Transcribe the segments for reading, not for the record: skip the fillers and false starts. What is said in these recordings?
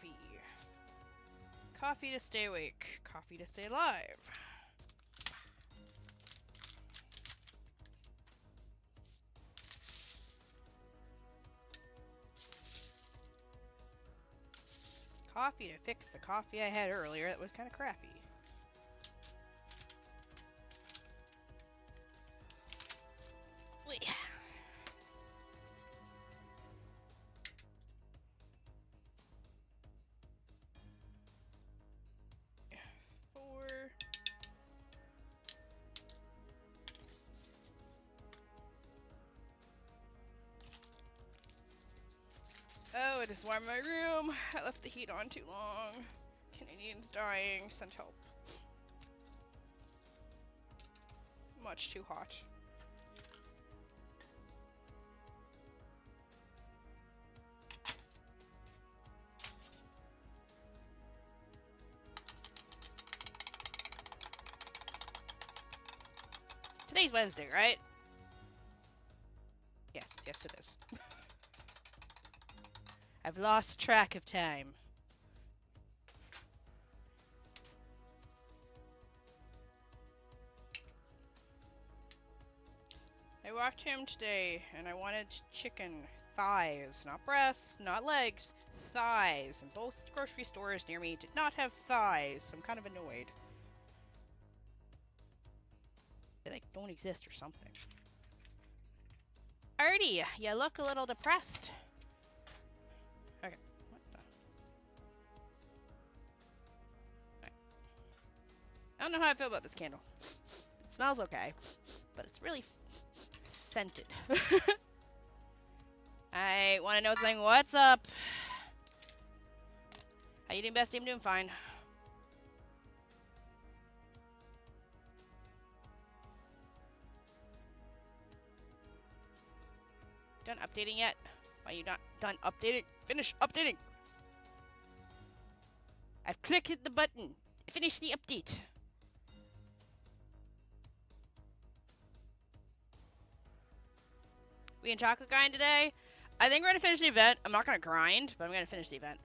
coffee. Coffee to stay awake. Coffee to stay alive. Coffee to fix the coffee I had earlier that was kind of crappy. Yeah. Four. Oh, it is warm in my room. I left the heat on too long. Canadians dying. Send help. Much too hot. Today's Wednesday, right? Yes, yes it is. I've lost track of time. I walked home today and I wanted chicken thighs, not breasts, not legs, thighs. And both grocery stores near me did not have thighs, so I'm kind of annoyed. They like don't exist or something. Artie, you look a little depressed. Okay, what the? Right. I don't know how I feel about this candle. It smells okay, but it's really scented. I want to know something. What's up? How you doing, bestie? I'm doing fine. Done updating yet? Why are you not done updating? Finish updating! I've clicked the button. Finish the update. We in chocolate grind today? I think we're gonna finish the event. I'm not gonna grind, but I'm gonna finish the event.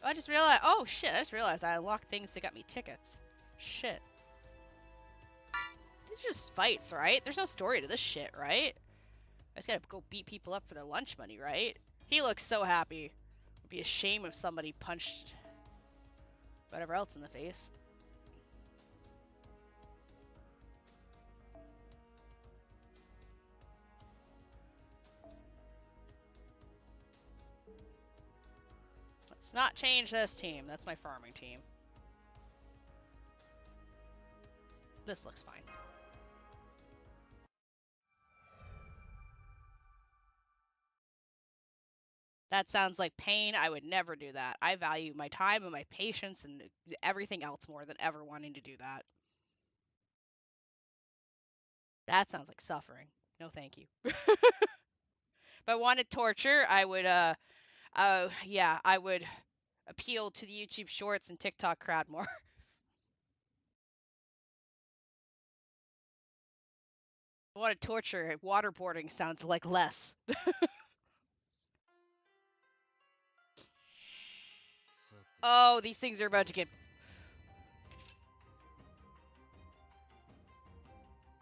Oh, I just realized. Oh shit! I just realized I unlocked things that got me tickets. Shit. These are just fights, right? There's no story to this shit, right? I just gotta go beat people up for their lunch money, right? He looks so happy. It'd be a shame if somebody punched whatever else in the face. Let's not change this team. That's my farming team. This looks fine. That sounds like pain. I would never do that. I value my time and my patience and everything else more than ever wanting to do that. That sounds like suffering. No, thank you. If I wanted torture, I would, yeah, I would appeal to the YouTube Shorts and TikTok crowd more. If I wanted torture, waterboarding sounds like less. Oh, these things are about to get...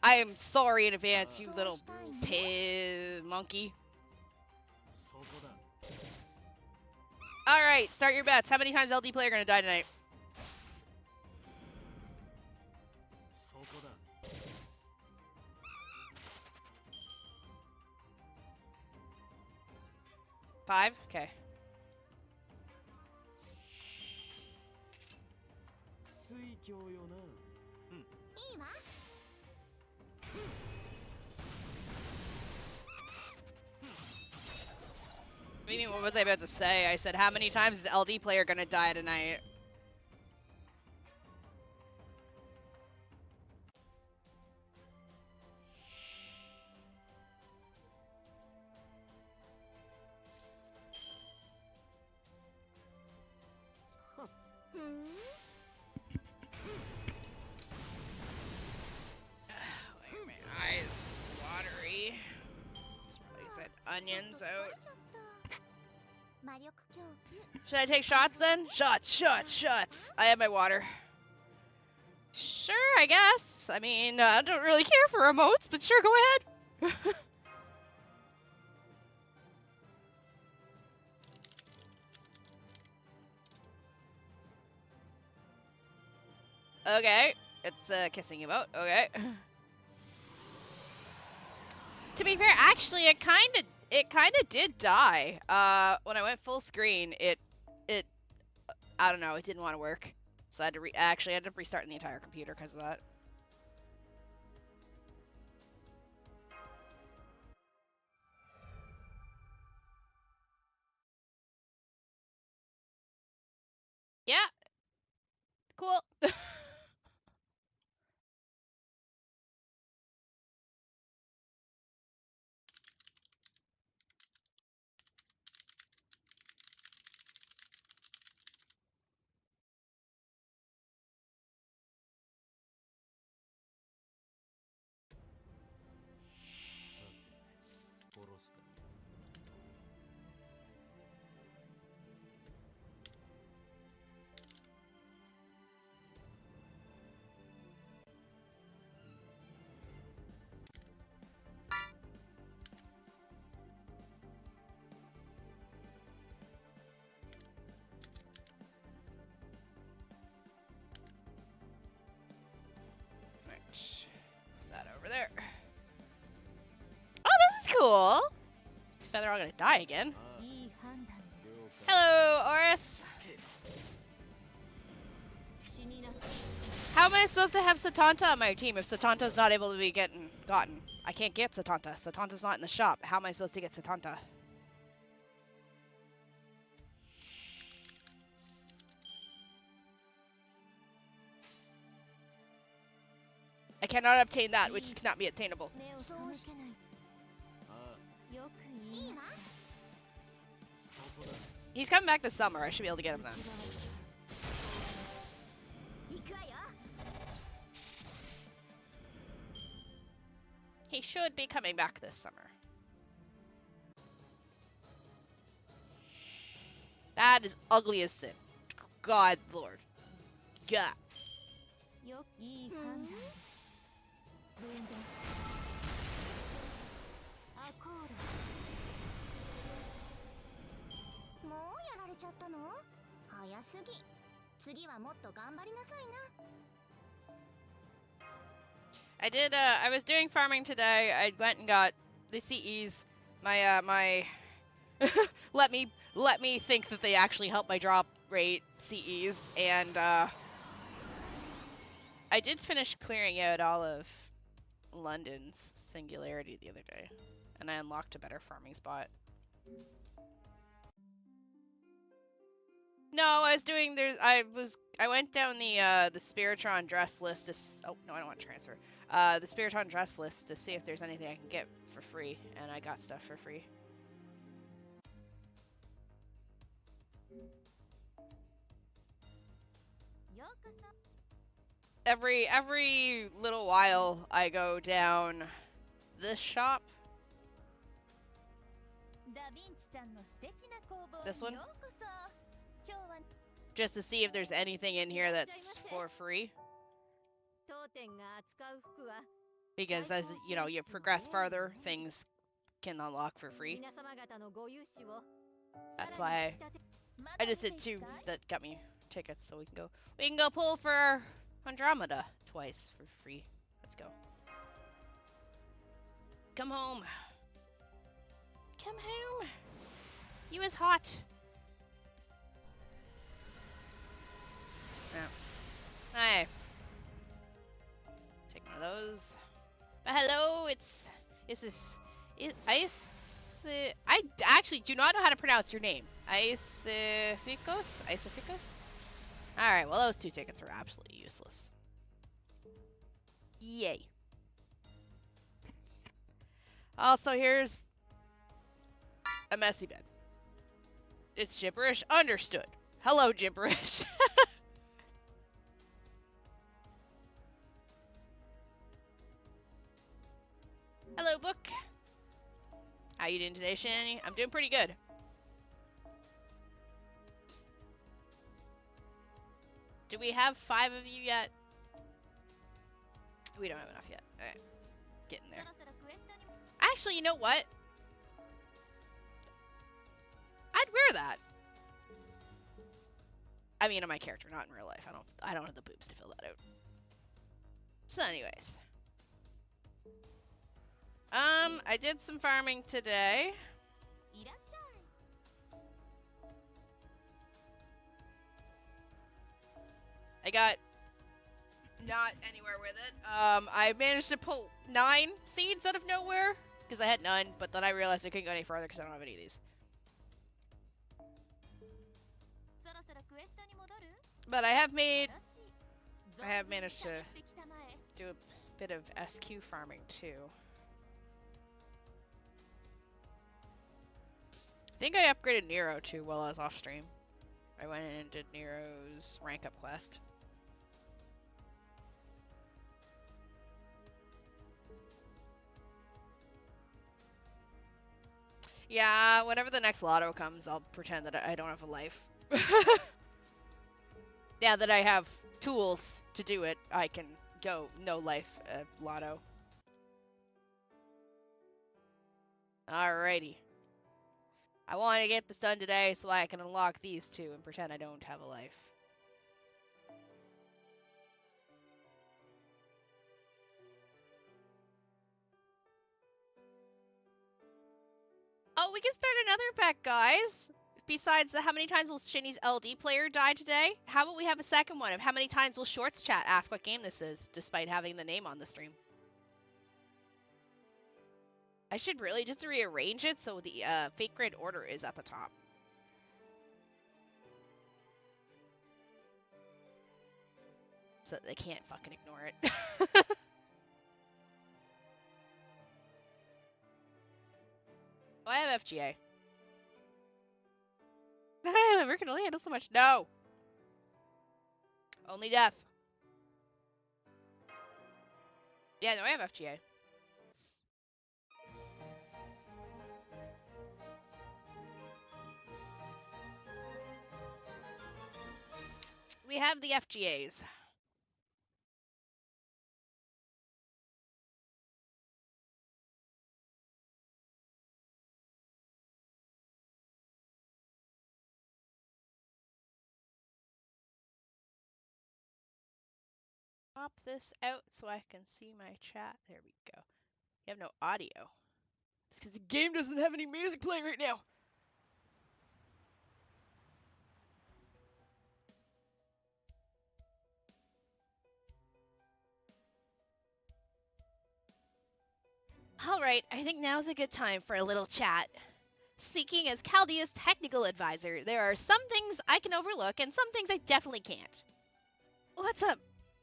I am sorry in advance, you little monkey. Alright, start your bets. How many times LD player gonna die tonight? Five? Okay. What do you mean, what was I about to say? I said, how many times is LD player gonna die tonight? Like my eyes watery. That's probably said onions out. Should I take shots then? Shots, shots, shots. I have my water. Sure, I guess. I mean, I don't really care for emotes, but sure, go ahead. Okay, it's a kissing emote. Okay. To be fair, actually, it kind of did die. When I went full screen, it, I don't know, it didn't want to work. So I had to actually I ended up restarting the entire computer because of that. Yeah. Cool. That over there. Oh, this is cool. Too bad they're all gonna die again. Hello, Oris. How am I supposed to have Satanta on my team if Satanta's not able to be gotten? I can't get Satanta. Satanta's not in the shop. How am I supposed to get Satanta? I cannot obtain that, which cannot be attainable. He's coming back this summer. I should be able to get him then. He should be coming back this summer. That is ugly as sin. God, Lord. God. I was doing farming today. I went and got the CEs. My let me think that they actually help my drop rate CEs, and I did finish clearing out all of London's singularity the other day, and I unlocked a better farming spot. No, I was doing I went down the Spiritron dress list to oh no, I don't want to transfer. The Spiritron dress list to see if there's anything I can get for free, and I got stuff for free. Every little while I go down this shop. This one? Just to see if there's anything in here that's for free. Because as you know, you progress farther, things can unlock for free. That's why I just did 2 that got me tickets, so we can go pull for Andromeda twice for free. Let's go. Come home. Come home. You is hot. Yeah. Hey. Take one of those. But hello, I actually do not know how to pronounce your name. Isificos? Alright, well those 2 tickets are absolutely useless. Yay. Also, here's a messy bed. It's gibberish. Understood. Hello, gibberish. Hello, book. How you doing today, Shini? I'm doing pretty good. Do we have 5 of you yet? We don't have enough yet. Alright. Getting there. Actually, you know what? I'd wear that. I mean, on my character, not in real life. I don't have the boobs to fill that out. So anyways. I did some farming today. I got not anywhere with it. I managed to pull 9 seeds out of nowhere because I had none, but then I realized I couldn't go any further because I don't have any of these. But I have managed to do a bit of SQ farming too. I think I upgraded Nero too while I was off stream. I went in and did Nero's rank up quest. Yeah, whenever the next lotto comes, I'll pretend that I don't have a life. Yeah, that I have tools to do it. I can go no life lotto. Alrighty. I want to get this done today so I can unlock these 2 and pretend I don't have a life. Oh, we can start another pack, guys. Besides how many times will Shini's LD player die today? How about we have a second one of how many times will Shorts chat ask what game this is, despite having the name on the stream? I should really just rearrange it so the fake grid order is at the top. So that they can't fucking ignore it. Oh, I have FGA. We're gonna only handle so much. No! Only death. Yeah, no, I have FGA. We have the FGAs. Pop this out so I can see my chat. There we go. You have no audio. It's because the game doesn't have any music playing right now. Alright, I think now's a good time for a little chat. Speaking as Chaldea's technical advisor, there are some things I can overlook and some things I definitely can't. What's up?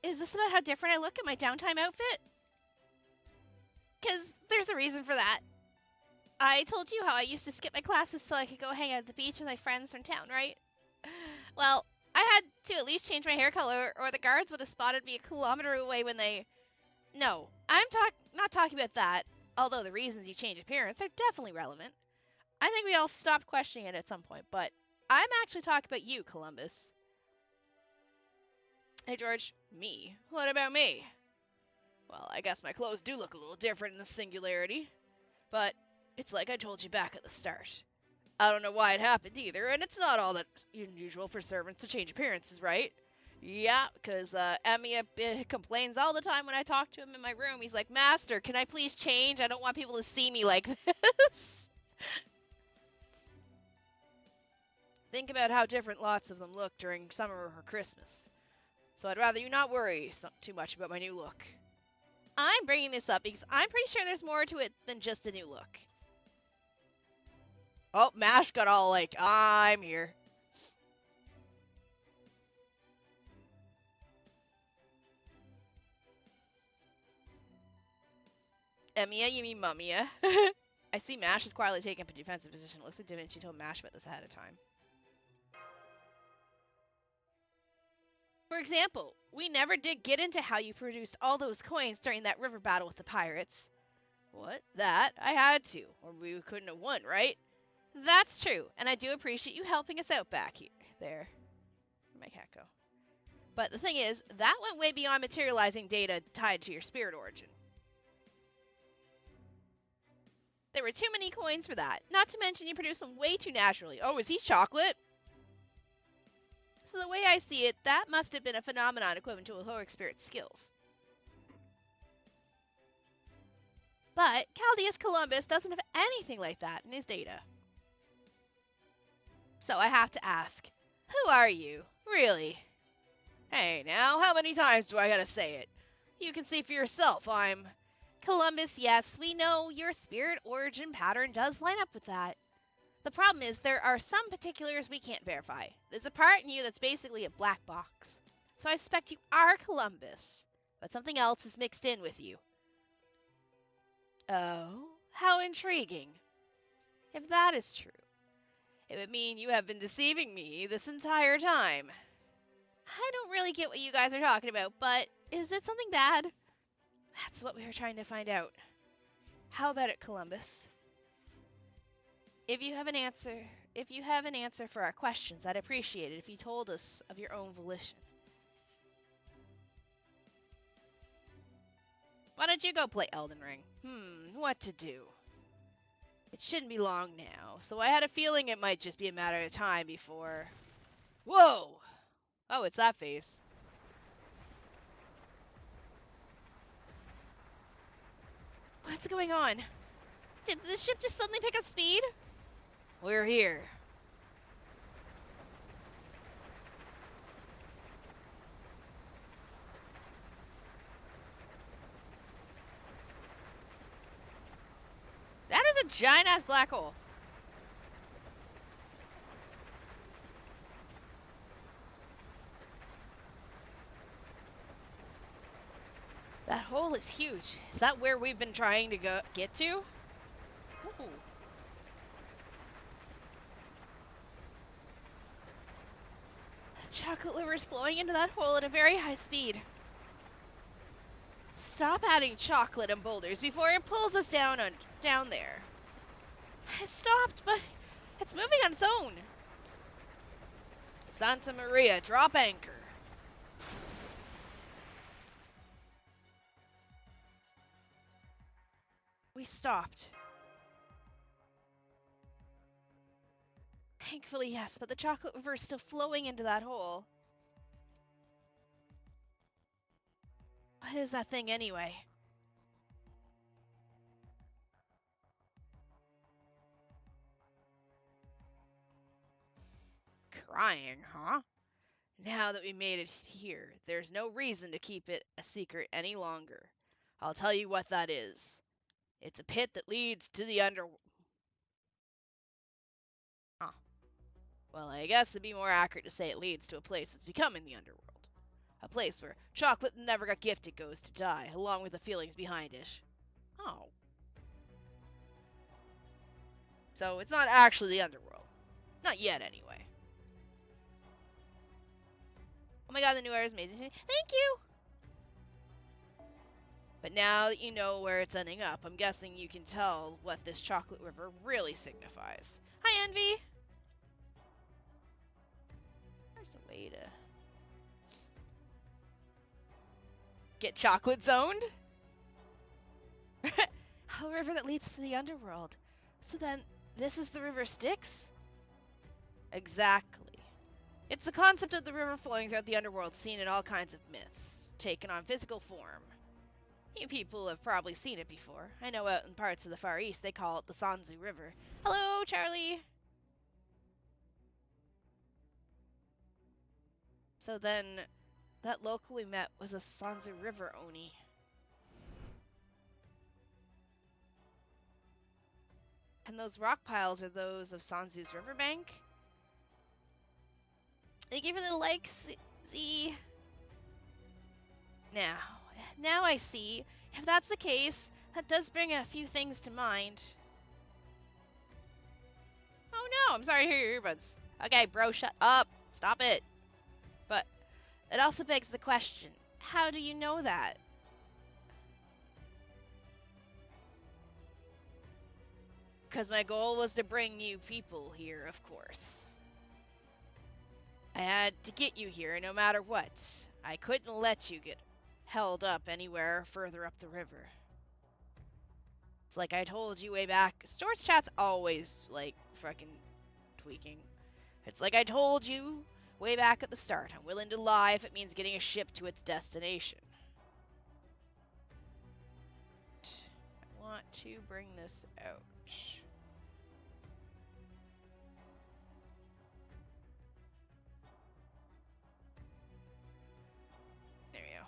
Is this about how different I look in my downtime outfit? Because there's a reason for that. I told you how I used to skip my classes so I could go hang out at the beach with my friends from town, right? Well, I had to at least change my hair color or the guards would have spotted me a kilometer away when they... No, I'm not talking about that, although the reasons you change appearance are definitely relevant. I think we all stopped questioning it at some point, but I'm actually talking about you, Columbus. Hey, George. Me? What about me? Well, I guess my clothes do look a little different in the singularity. But it's like I told you back at the start. I don't know why it happened either, and it's not all that unusual for servants to change appearances, right? Yeah, because Emiya complains all the time when I talk to him in my room. He's like, Master, can I please change? I don't want people to see me like this. Think about how different lots of them look during summer or Christmas. So I'd rather you not worry too much about my new look. I'm bringing this up because I'm pretty sure there's more to it than just a new look. Oh, Mash got all like, I'm here. Emiya, you mean Mummiya? I see Mash is quietly taking up a defensive position. It looks like Da Vinci told Mash about this ahead of time. For example, we never did get into how you produced all those coins during that river battle with the pirates. What? That? I had to, or we couldn't have won, right? That's true, and I do appreciate you helping us out back here. There. Where'd my cat go? But the thing is, that went way beyond materializing data tied to your spirit origin. There were too many coins for that. Not to mention you produced them way too naturally. Oh, is he chocolate? So the way I see it, that must have been a phenomenon equivalent to a heroic spirit's skills. But Caldeus Columbus doesn't have anything like that in his data. So I have to ask, who are you? Really? Hey, now, how many times do I gotta say it? You can see for yourself, I'm... Columbus, yes, we know your spirit origin pattern does line up with that. The problem is there are some particulars we can't verify. There's a part in you that's basically a black box. So I suspect you are Columbus, but something else is mixed in with you. Oh, how intriguing. If that is true, it would mean you have been deceiving me this entire time. I don't really get what you guys are talking about, but is it something bad? That's what we were trying to find out. How about it, Columbus? If you have an answer for our questions, I'd appreciate it if you told us of your own volition. Why don't you go play Elden Ring? What to do? It shouldn't be long now, so I had a feeling it might just be a matter of time before... Whoa! Oh, it's that face. What's going on? Did the ship just suddenly pick up speed? We're here. That is a giant-ass black hole. That hole is huge. Is that where we've been trying to get to? Ooh. The chocolate liver is flowing into that hole at a very high speed. Stop adding chocolate and boulders before it pulls us down there. It stopped, but it's moving on its own. Santa Maria, drop anchor. We stopped. Thankfully, yes, but the chocolate river is still flowing into that hole. What is that thing anyway? Crying, huh? Now that we made it here, there's no reason to keep it a secret any longer. I'll tell you what that is. It's a pit that leads to the underworld. Huh. Well, I guess it'd be more accurate to say it leads to a place that's becoming the underworld. A place where chocolate that never got gifted goes to die, along with the feelings behind it. Oh. So it's not actually the underworld. Not yet, anyway. Oh my god, the new era is amazing. Thank you! But now that you know where it's ending up, I'm guessing you can tell what this chocolate river really signifies. Hi, Envy! There's a way to... get chocolate zoned? A river that leads to the underworld. So then, this is the river Styx? Exactly. It's the concept of the river flowing throughout the underworld seen in all kinds of myths, taken on physical form. You people have probably seen it before. I know out in parts of the Far East they call it the Sanzu River. Hello, Charlie! So then, that local we met was a Sanzu River Oni. And those rock piles are those of Sanzu's riverbank? Thank you for the likes, Z. Now I see. If that's the case, that does bring a few things to mind. Oh no, I'm sorry to hear your earbuds. Okay, bro, shut up. Stop it. But it also begs the question, how do you know that? Because my goal was to bring you people here, of course. I had to get you here no matter what. I couldn't let you get held up anywhere further up the river. It's like I told you way back. Storage chat's always, like, fucking tweaking. It's like I told you way back at the start. I'm willing to lie if it means getting a ship to its destination. I want to bring this out. There we go.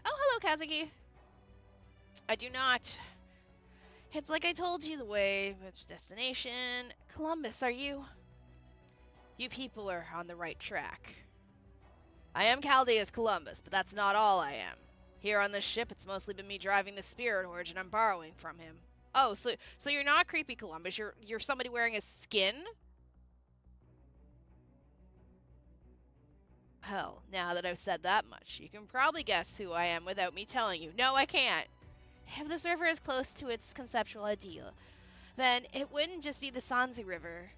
Oh, hello, Kazuki. I do not. It's like I told you the way, which destination. Columbus, are you? You people are on the right track. I am Chaldea's Columbus, but that's not all I am. Here on this ship, it's mostly been me driving the spirit origin I'm borrowing from him. Oh, so you're not creepy Columbus. You're somebody wearing a skin? Hell, now that I've said that much, you can probably guess who I am without me telling you. No, I can't. If this river is close to its conceptual ideal, then it wouldn't just be the Sanzi River.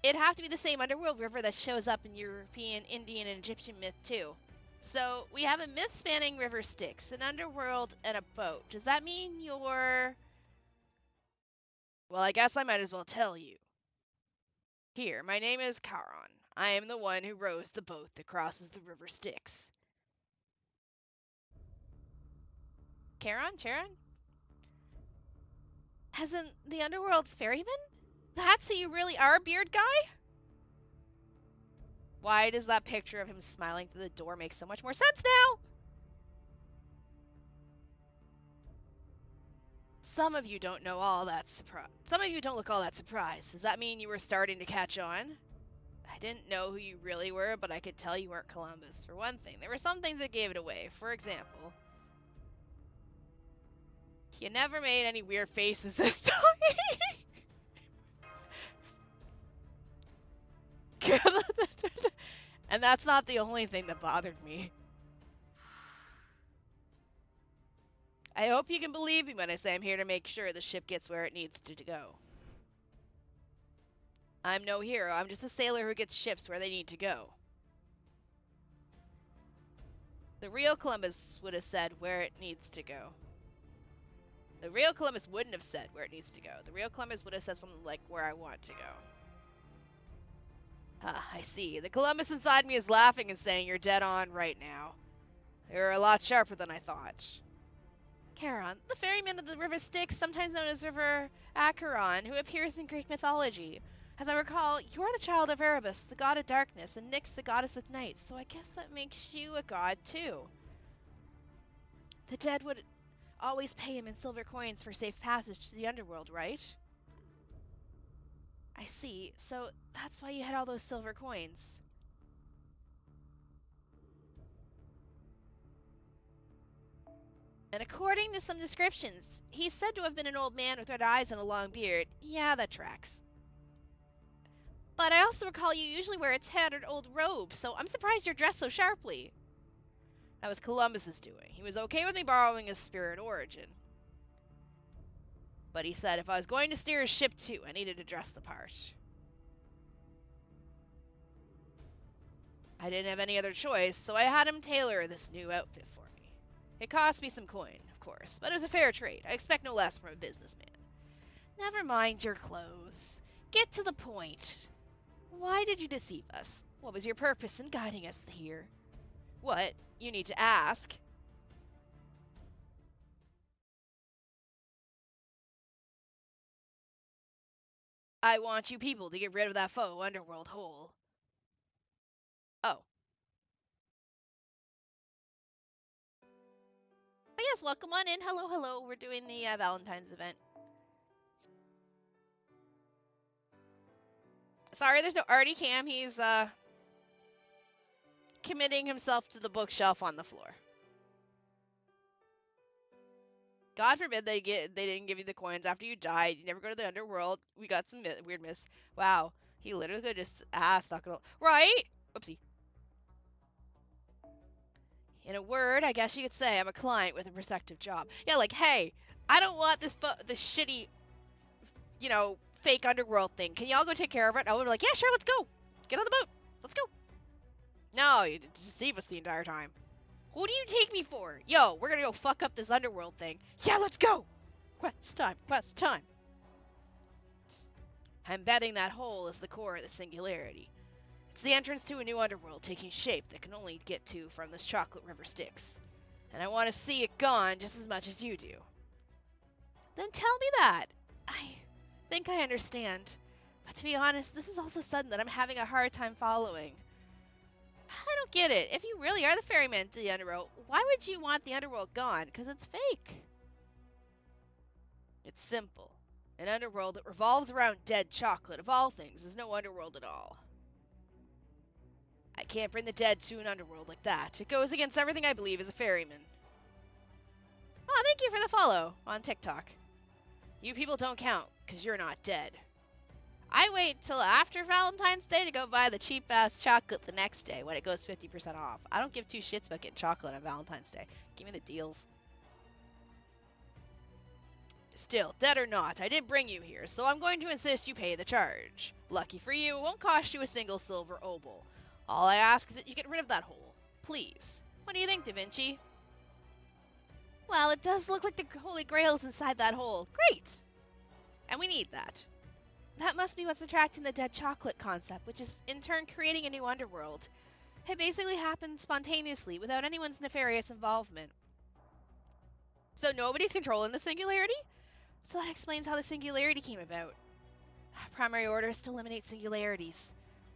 It'd have to be the same underworld river that shows up in European, Indian, and Egyptian myth too. So, we have a myth-spanning river Styx, an underworld, and a boat. Does that mean you're... Well, I guess I might as well tell you. Here, my name is Charon. I am the one who rows the boat that crosses the river Styx. Charon? Charon? Hasn't the underworld's ferryman? That's who you really are, beard guy? Why does that picture of him smiling through the door make so much more sense now? Some of you don't know all that surprised. Some of you don't look all that surprised. Does that mean you were starting to catch on? I didn't know who you really were, but I could tell you weren't Columbus. For one thing, there were some things that gave it away. For example, you never made any weird faces this time. And that's not the only thing that bothered me. I hope you can believe me when I say I'm here to make sure the ship gets where it needs to go. I'm no hero, I'm just a sailor who gets ships where they need to go. The real Columbus would have said where it needs to go. The real Columbus wouldn't have said where it needs to go. The real Columbus would have said something like where I want to go. Ah, I see. The Columbus inside me is laughing and saying you're dead on right now. You're a lot sharper than I thought. Charon, the ferryman of the river Styx, sometimes known as River Acheron, who appears in Greek mythology. As I recall, you're the child of Erebus, the god of darkness, and Nyx, the goddess of night, so I guess that makes you a god too. The dead would always pay him in silver coins for safe passage to the underworld, right? I see, so that's why you had all those silver coins. And according to some descriptions, he's said to have been an old man with red eyes and a long beard. Yeah, that tracks. But I also recall you usually wear a tattered old robe, so I'm surprised you're dressed so sharply. That was Columbus's doing. He was okay with me borrowing his spirit origin. But he said if I was going to steer his ship too, I needed to dress the part. I didn't have any other choice, so I had him tailor this new outfit for me. It cost me some coin, of course, but it was a fair trade. I expect no less from a businessman. Never mind your clothes. Get to the point. Why did you deceive us? What was your purpose in guiding us here? What? You need to ask. I want you people to get rid of that foe underworld hole. Oh. Oh yes, welcome on in. Hello, hello. We're doing the Valentine's event. Sorry, there's no Artie Cam. He's committing himself to the bookshelf on the floor. God forbid they didn't give you the coins after you died. You never go to the underworld. We got some weird myths. Wow, he literally could just stuck it all right. Oopsie. In a word, I guess you could say I'm a client with a prospective job. Yeah, like, hey, I don't want this shitty, you know, fake underworld thing. Can y'all go take care of it? And I would be like, yeah, sure, let's go. Get on the boat. Let's go. No, you deceive us the entire time. Who do you take me for? Yo, we're gonna go fuck up this underworld thing. Yeah, let's go! Quest time, quest time. I'm betting that hole is the core of the singularity. It's the entrance to a new underworld taking shape that can only get to from this chocolate river Styx. And I want to see it gone just as much as you do. Then tell me that. I think I understand. But to be honest, this is also sudden that I'm having a hard time following. I don't get it. If you really are the ferryman to the underworld, why would you want the underworld gone? Because it's fake. It's simple. An underworld that revolves around dead chocolate, of all things, is no underworld at all. I can't bring the dead to an underworld like that. It goes against everything I believe as a ferryman. Oh, thank you for the follow on TikTok. You people don't count, because you're not dead. I wait till after Valentine's Day to go buy the cheap-ass chocolate the next day when it goes 50% off. I don't give two shits about getting chocolate on Valentine's Day. Give me the deals. Still, dead or not, I did bring you here, so I'm going to insist you pay the charge. Lucky for you, it won't cost you a single silver obol. All I ask is that you get rid of that hole. Please. What do you think, Da Vinci? Well, it does look like the Holy Grail is inside that hole. Great! And we need that. That must be what's attracting the dead chocolate concept, which is in turn creating a new underworld. It basically happened spontaneously, without anyone's nefarious involvement. So nobody's controlling the singularity? So that explains how the singularity came about. Primary order is to eliminate singularities.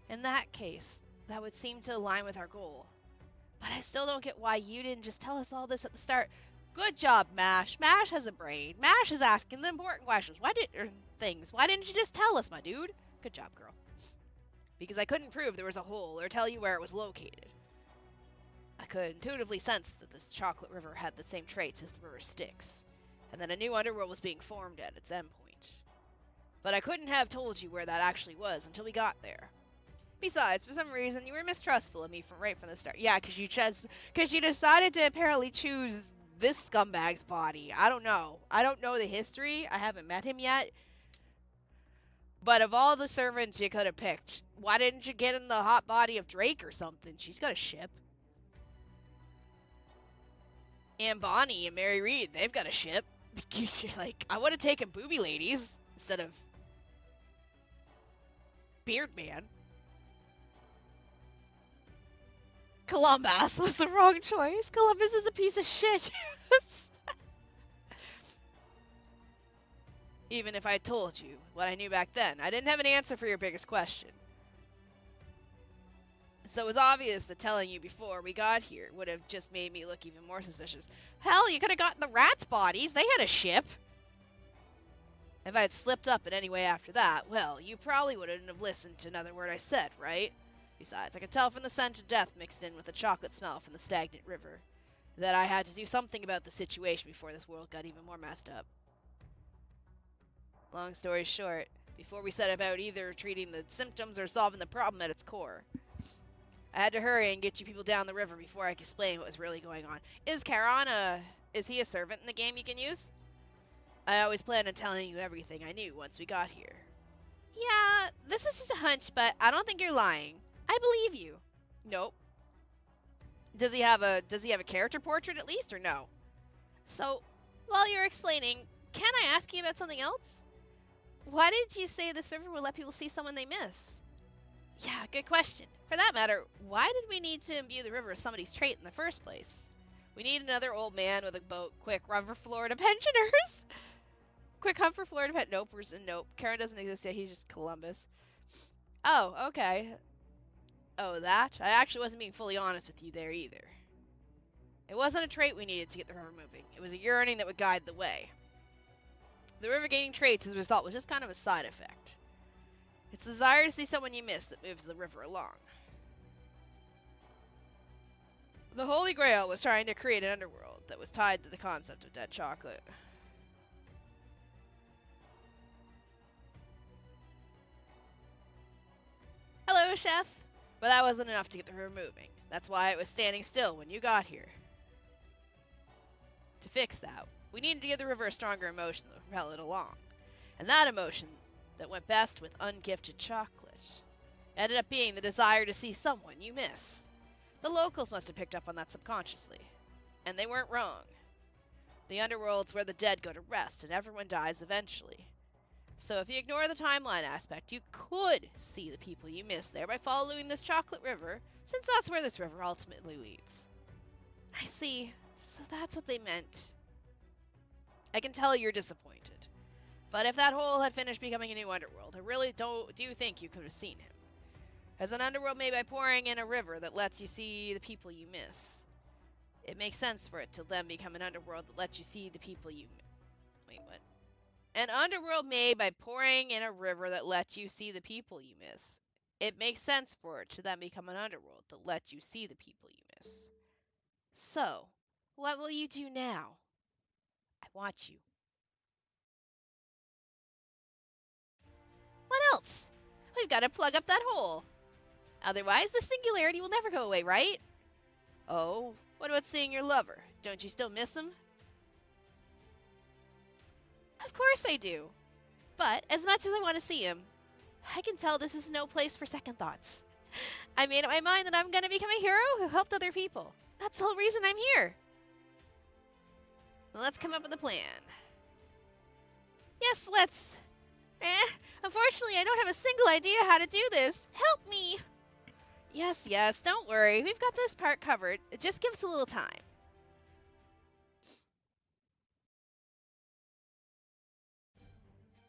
In that case, that would seem to align with our goal. But I still don't get why you didn't just tell us all this at the start. Good job, Mash. Mash has a brain. Mash is asking the important questions. Why didn't you just tell us, my dude? Good job, girl. Because I couldn't prove there was a hole or tell you where it was located. I could intuitively sense that this chocolate river had the same traits as the river Styx, and that a new underworld was being formed at its endpoint. But I couldn't have told you where that actually was until we got there. Besides, for some reason, you were mistrustful of me right from the start. Yeah, because you decided to apparently choose this scumbag's body. I don't know. I don't know the history. I haven't met him yet. But of all the servants you could have picked, why didn't you get in the hot body of Drake or something? She's got a ship. And Bonnie and Mary Reed, they've got a ship. Like, I would have taken Booby Ladies instead of Beard Man. Columbus was the wrong choice. Columbus is a piece of shit. Even if I told you what I knew back then, I didn't have an answer for your biggest question. So it was obvious that telling you before we got here would have just made me look even more suspicious. Hell, you could have gotten the rats' bodies. They had a ship. If I had slipped up in any way after that, well, you probably wouldn't have listened to another word I said, right? Besides, I could tell from the scent of death mixed in with the chocolate smell from the stagnant river that I had to do something about the situation before this world got even more messed up. Long story short, before we set about either treating the symptoms or solving the problem at its core, I had to hurry and get you people down the river before I could explain what was really going on. Is Charon is he a servant in the game you can use? I always planned on telling you everything I knew once we got here. Yeah, this is just a hunch, but I don't think you're lying. I believe you. Nope. Does he have a character portrait at least, or no? So, while you're explaining, can I ask you about something else? Why did you say the server will let people see someone they miss? Yeah, good question. For that matter, why did we need to imbue the river with somebody's trait in the first place? We need another old man with a boat. Quick, run for Florida pensioners! Quick hunt for Florida pet. Nope, nope. Karen doesn't exist yet. He's just Columbus. Oh, okay. Oh, that? I actually wasn't being fully honest with you there either. It wasn't a trait we needed to get the river moving. It was a yearning that would guide the way. The river gaining traits as a result was just kind of a side effect. It's the desire to see someone you miss that moves the river along. The Holy Grail was trying to create an underworld that was tied to the concept of dead chocolate. Hello, Chef! But that wasn't enough to get the river moving. That's why it was standing still when you got here. To fix that, we needed to give the river a stronger emotion that would propel it along. And that emotion that went best with ungifted chocolate ended up being the desire to see someone you miss. The locals must have picked up on that subconsciously. And they weren't wrong. The underworld's where the dead go to rest, and everyone dies eventually. So if you ignore the timeline aspect, you could see the people you missed there by following this chocolate river, since that's where this river ultimately leads. I see. So that's what they meant. I can tell you're disappointed. But if that hole had finished becoming a new underworld, I really do think you could have seen him. As an underworld made by pouring in a river that lets you see the people you miss. It makes sense for it to then become an underworld that lets you see the people you miss. Wait, what? An underworld made by pouring in a river that lets you see the people you miss. It makes sense for it to then become an underworld that lets you see the people you miss. So, what will you do now? I want you. What else? We've got to plug up that hole. Otherwise, the singularity will never go away, right? Oh, what about seeing your lover? Don't you still miss him? Of course I do. But as much as I want to see him, I can tell this is no place for second thoughts. I made up my mind that I'm going to become a hero who helped other people. That's the whole reason I'm here. Well, let's come up with a plan. Yes, let's. Unfortunately, I don't have a single idea how to do this. Help me! Yes, don't worry. We've got this part covered. Just give us a little time.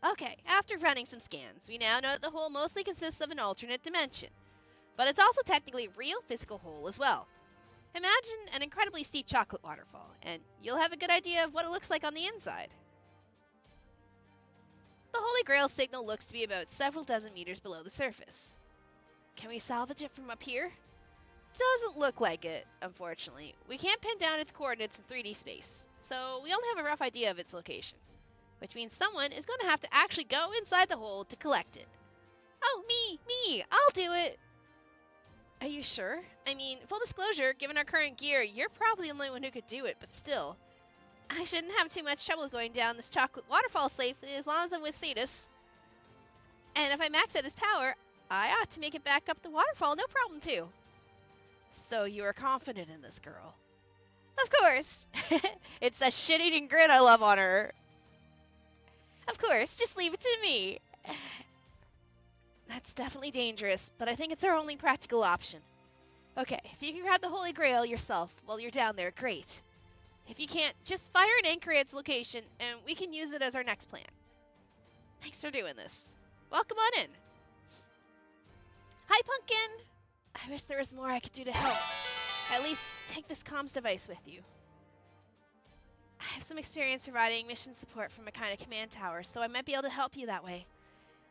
Okay, after running some scans, we now know that the hole mostly consists of an alternate dimension. But it's also technically a real physical hole as well. Imagine an incredibly steep chocolate waterfall, and you'll have a good idea of what it looks like on the inside. The Holy Grail signal looks to be about several dozen meters below the surface. Can we salvage it from up here? Doesn't look like it, unfortunately. We can't pin down its coordinates in 3D space, so we only have a rough idea of its location. Which means someone is going to have to actually go inside the hole to collect it. Oh, me! I'll do it! Are you sure? I mean, full disclosure, given our current gear, you're probably the only one who could do it, but still. I shouldn't have too much trouble going down this chocolate waterfall safely as long as I'm with Cetus. And if I max out his power, I ought to make it back up the waterfall, no problem too. So you are confident in this girl? Of course! It's that shit-eating grin I love on her. Of course, just leave it to me. That's definitely dangerous, but I think it's our only practical option. Okay, if you can grab the Holy Grail yourself while you're down there, great. If you can't, just fire an anchor at its location, and we can use it as our next plan. Thanks for doing this. Welcome on in. Hi, Pumpkin! I wish there was more I could do to help. At least take this comms device with you. I have some experience providing mission support from a kind of command tower, so I might be able to help you that way.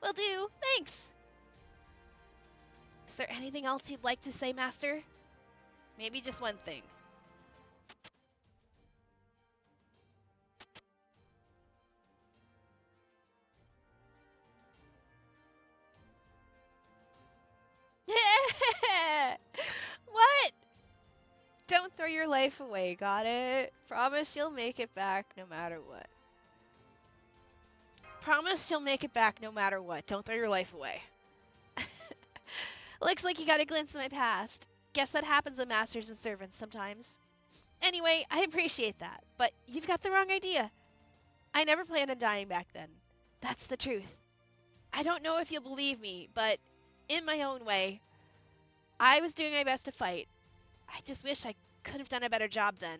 Will do. Thanks! Is there anything else you'd like to say, Master? Maybe just one thing. What? Don't throw your life away, got it? Promise you'll make it back no matter what. Promise you'll make it back no matter what. Don't throw your life away. Looks like you got a glimpse of my past. Guess that happens with masters and servants sometimes. Anyway, I appreciate that, but you've got the wrong idea. I never planned on dying back then. That's the truth. I don't know if you'll believe me, but in my own way, I was doing my best to fight. I just wish I could have done a better job then.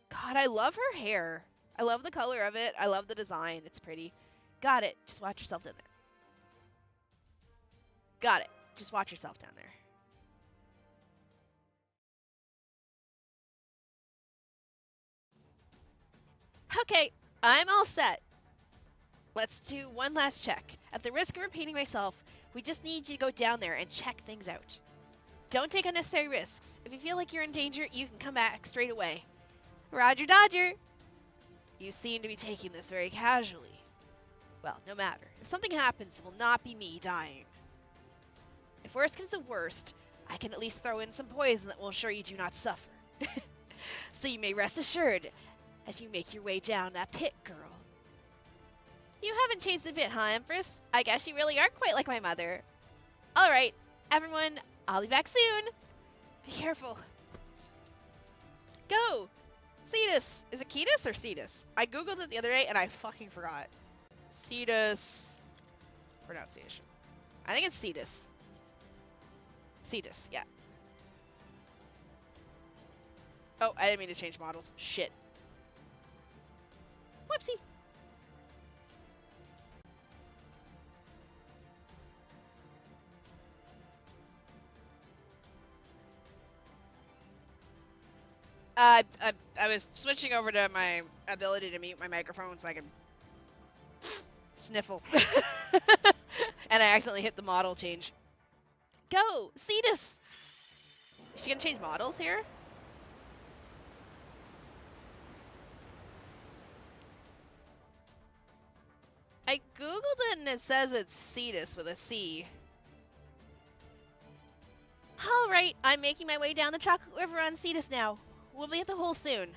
God, I love her hair. I love the color of it. I love the design. It's pretty. Got it. Just watch yourself down there. Got it. Just watch yourself down there. Okay, I'm all set. Let's do one last check. At the risk of repeating myself, we just need you to go down there and check things out. Don't take unnecessary risks. If you feel like you're in danger, you can come back straight away. Roger Dodger! You seem to be taking this very casually. Well, no matter. If something happens, it will not be me dying. If worst comes to worst, I can at least throw in some poison that will ensure you do not suffer. So you may rest assured as you make your way down that pit, girl. You haven't changed a bit, huh, Empress? I guess you really are quite like my mother. Alright, everyone, I'll be back soon. Be careful. Go! Cetus! Is it Ketus or Cetus? I googled it the other day and I fucking forgot. Cetus... pronunciation. I think it's Cetus. Cetus, yeah. Oh, I didn't mean to change models. Shit. Whoopsie. I was switching over to my ability to mute my microphone so I can sniffle. And I accidentally hit the model change. Go! Cetus! Is she gonna change models here? I googled it and it says it's Cetus with a C. Alright, I'm making my way down the Chocolate River on Cetus now. We'll be at the hole soon.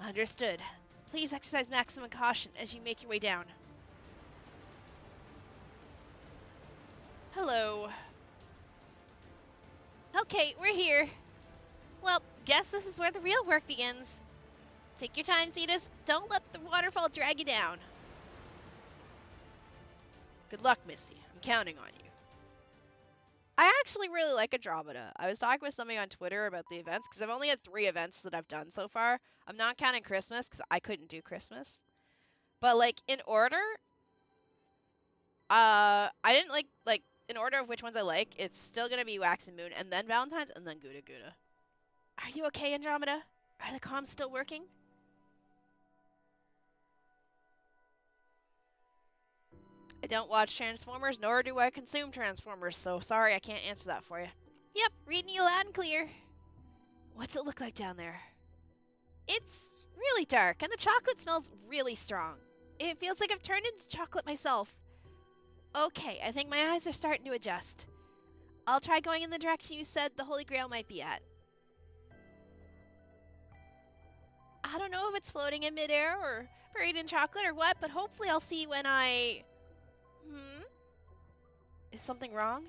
Understood. Please exercise maximum caution as you make your way down. Hello. Okay, we're here. Well, guess this is where the real work begins. Take your time, Cetus. Don't let the waterfall drag you down. Good luck, Missy. I'm counting on you. I actually really like Andromeda. I was talking with somebody on Twitter about the events, because I've only had 3 events that I've done so far. I'm not counting Christmas, because I couldn't do Christmas. But, like, in order, I didn't like, in order of which ones I like, it's still gonna be Wax and Moon, and then Valentine's, and then Gouda Gouda. Are you okay, Andromeda? Are the comms still working? I don't watch Transformers, nor do I consume Transformers, so sorry I can't answer that for you. Yep, reading you loud and clear. What's it look like down there? It's really dark, and the chocolate smells really strong. It feels like I've turned into chocolate myself. Okay, I think my eyes are starting to adjust. I'll try going in the direction you said the Holy Grail might be at. I don't know if it's floating in midair or buried in chocolate or what, but hopefully I'll see when I... Is something wrong?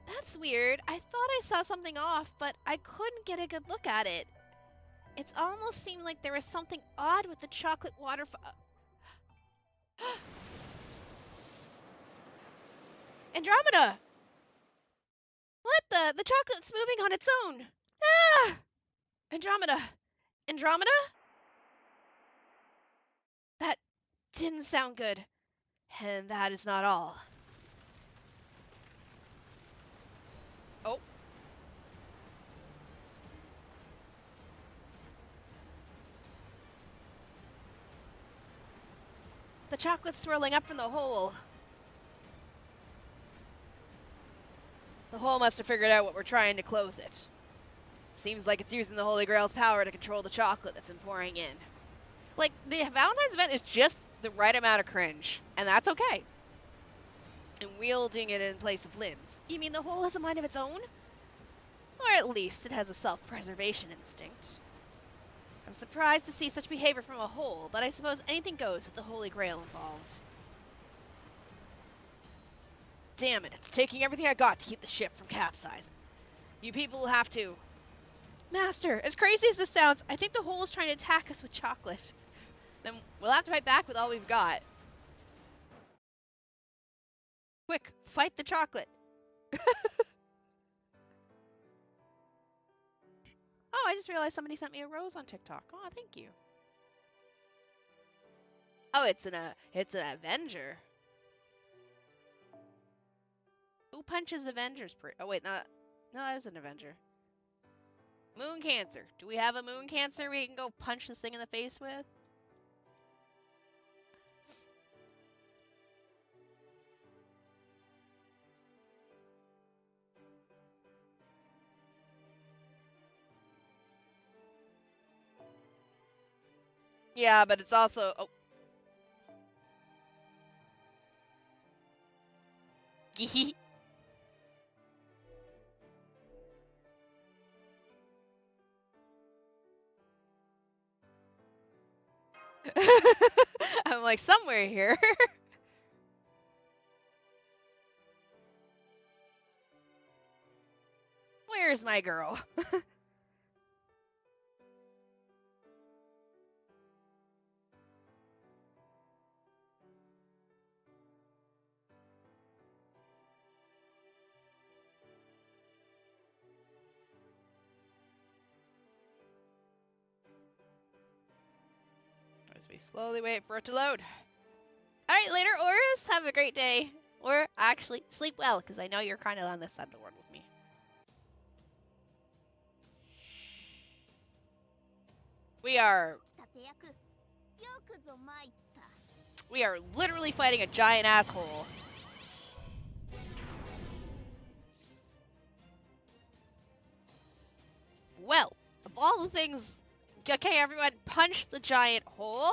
That's weird. I thought I saw something off, but I couldn't get a good look at it. It almost seemed like there was something odd with the chocolate waterfall. Andromeda! What the? The chocolate's moving on its own! Ah! Andromeda! Andromeda? That didn't sound good. And that is not all. Oh. The chocolate's swirling up from the hole. The hole must have figured out what we're trying to close it. Seems like it's using the Holy Grail's power to control the chocolate that's been pouring in. Like, the Valentine's event is just the right amount of cringe, and that's okay. And wielding it in place of limbs. You mean the hole has a mind of its own? Or at least it has a self-preservation instinct. I'm surprised to see such behavior from a hole, but I suppose anything goes with the Holy Grail involved. Damn it, it's taking everything I got to keep the ship from capsizing. You people will have to... Master, as crazy as this sounds, I think the hole is trying to attack us with chocolate. Then we'll have to fight back with all we've got. Quick, fight the chocolate. Oh, I just realized somebody sent me a rose on TikTok. Oh, thank you. Oh, it's an Avenger. Who punches Avengers? Oh wait, no, that is an Avenger. Moon Cancer. Do we have a Moon Cancer we can go punch this thing in the face with? Yeah, but it's also... Oh. Gee. I'm like, somewhere here. Where Here's my girl. As we slowly wait for it to load. Alright, later, Oris. Have a great day. Or actually, sleep well, because I know you're kind of on this side of the world with me. We are literally fighting a giant asshole. Well, of all the things... Okay, everyone, punch the giant hole.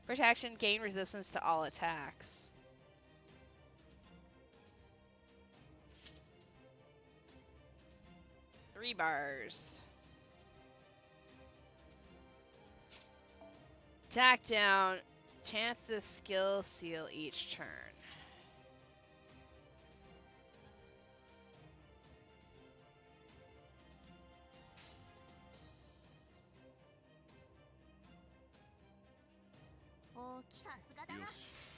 Protection, gain resistance to all attacks. Three bars. Attack down. Chance to skill seal each turn.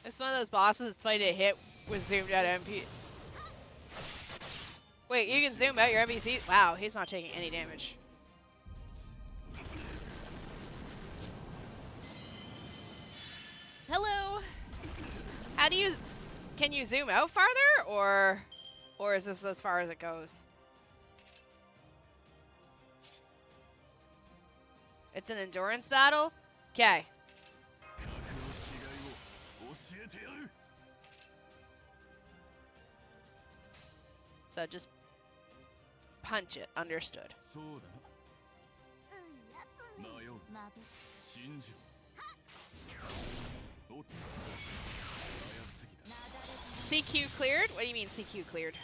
It's one of those bosses that's funny to hit with zoomed out MP. Wait, you can zoom out your NPC? Wow, he's not taking any damage. Hello! How do you... Can you zoom out farther? Or is this as far as it goes? It's an endurance battle? Okay. So just punch it. Understood. CQ cleared? What do you mean CQ cleared?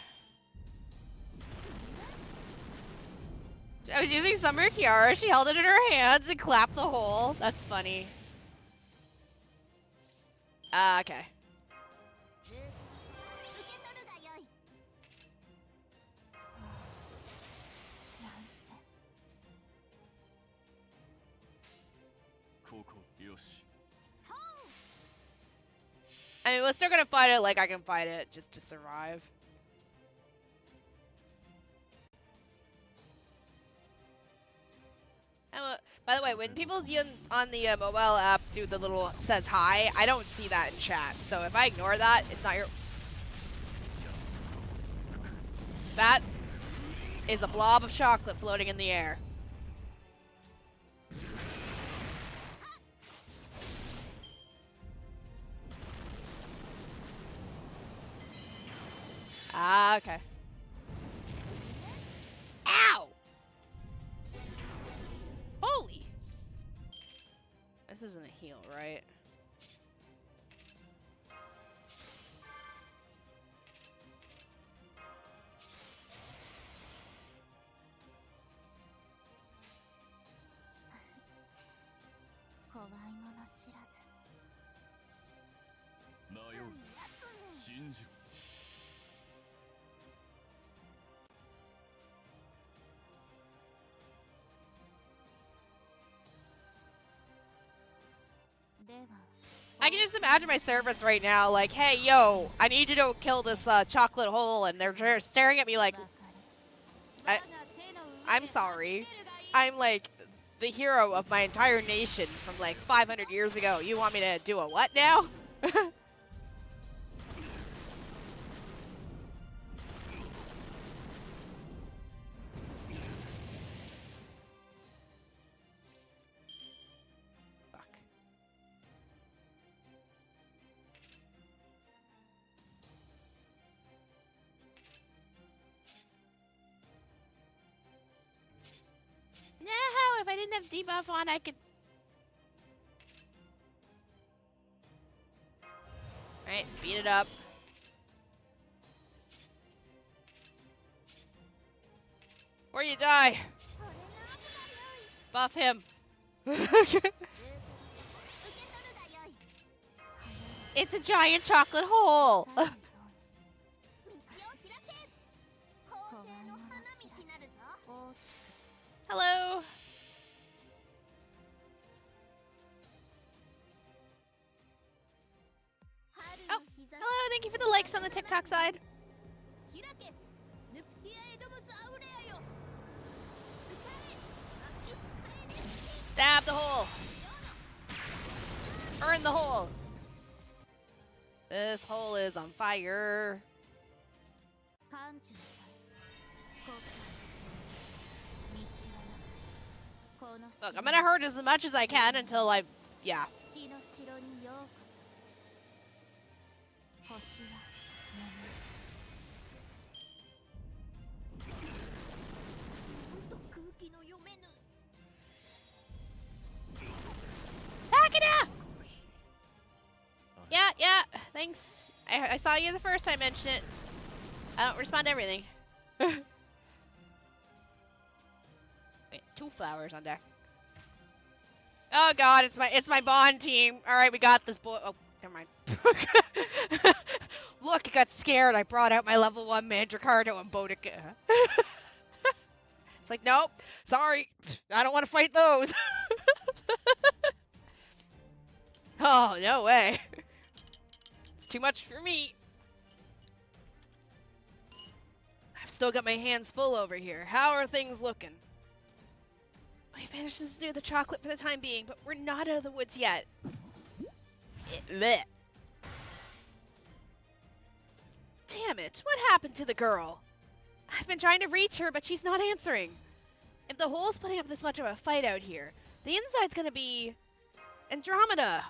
I was using Summer Tiara, she held it in her hands and clapped the hole. That's funny. Okay. I mean, we're still gonna fight it like I can fight it, just to survive. By the way, when people on the mobile app do the little says hi, I don't see that in chat. So if I ignore that, it's not your... That is a blob of chocolate floating in the air. Ah, okay. Ow! Holy! This isn't a heal, right? I can just imagine my servants right now, like, hey, yo, I need you to kill this chocolate hole, and they're staring at me like, I'm sorry. I'm like the hero of my entire nation from like 500 years ago. You want me to do a what now? No, if I didn't have debuff on, I could... Alright, beat it up. Or you die. Buff him. It's a giant chocolate hole. on the TikTok side? Stab the hole! Burn the hole! This hole is on fire. Look, I'm gonna hurt as much as I can until I... yeah. Takina! Yeah, thanks. I saw you the first time I mentioned it. I don't respond to everything. Wait, 2 flowers on deck. Oh god, it's my bond team. Alright, we got this boy. Oh, never mind. Look, I got scared. I brought out my level 1 Mandricardo and Boudica. It's like, nope, sorry. I don't want to fight those. Oh, no way. It's too much for me. I've still got my hands full over here. How are things looking? We managed to do the chocolate for the time being, but we're not out of the woods yet. Blech. Damn it, what happened to the girl? I've been trying to reach her, but she's not answering. If the hole's putting up this much of a fight out here, the inside's gonna be... Andromeda!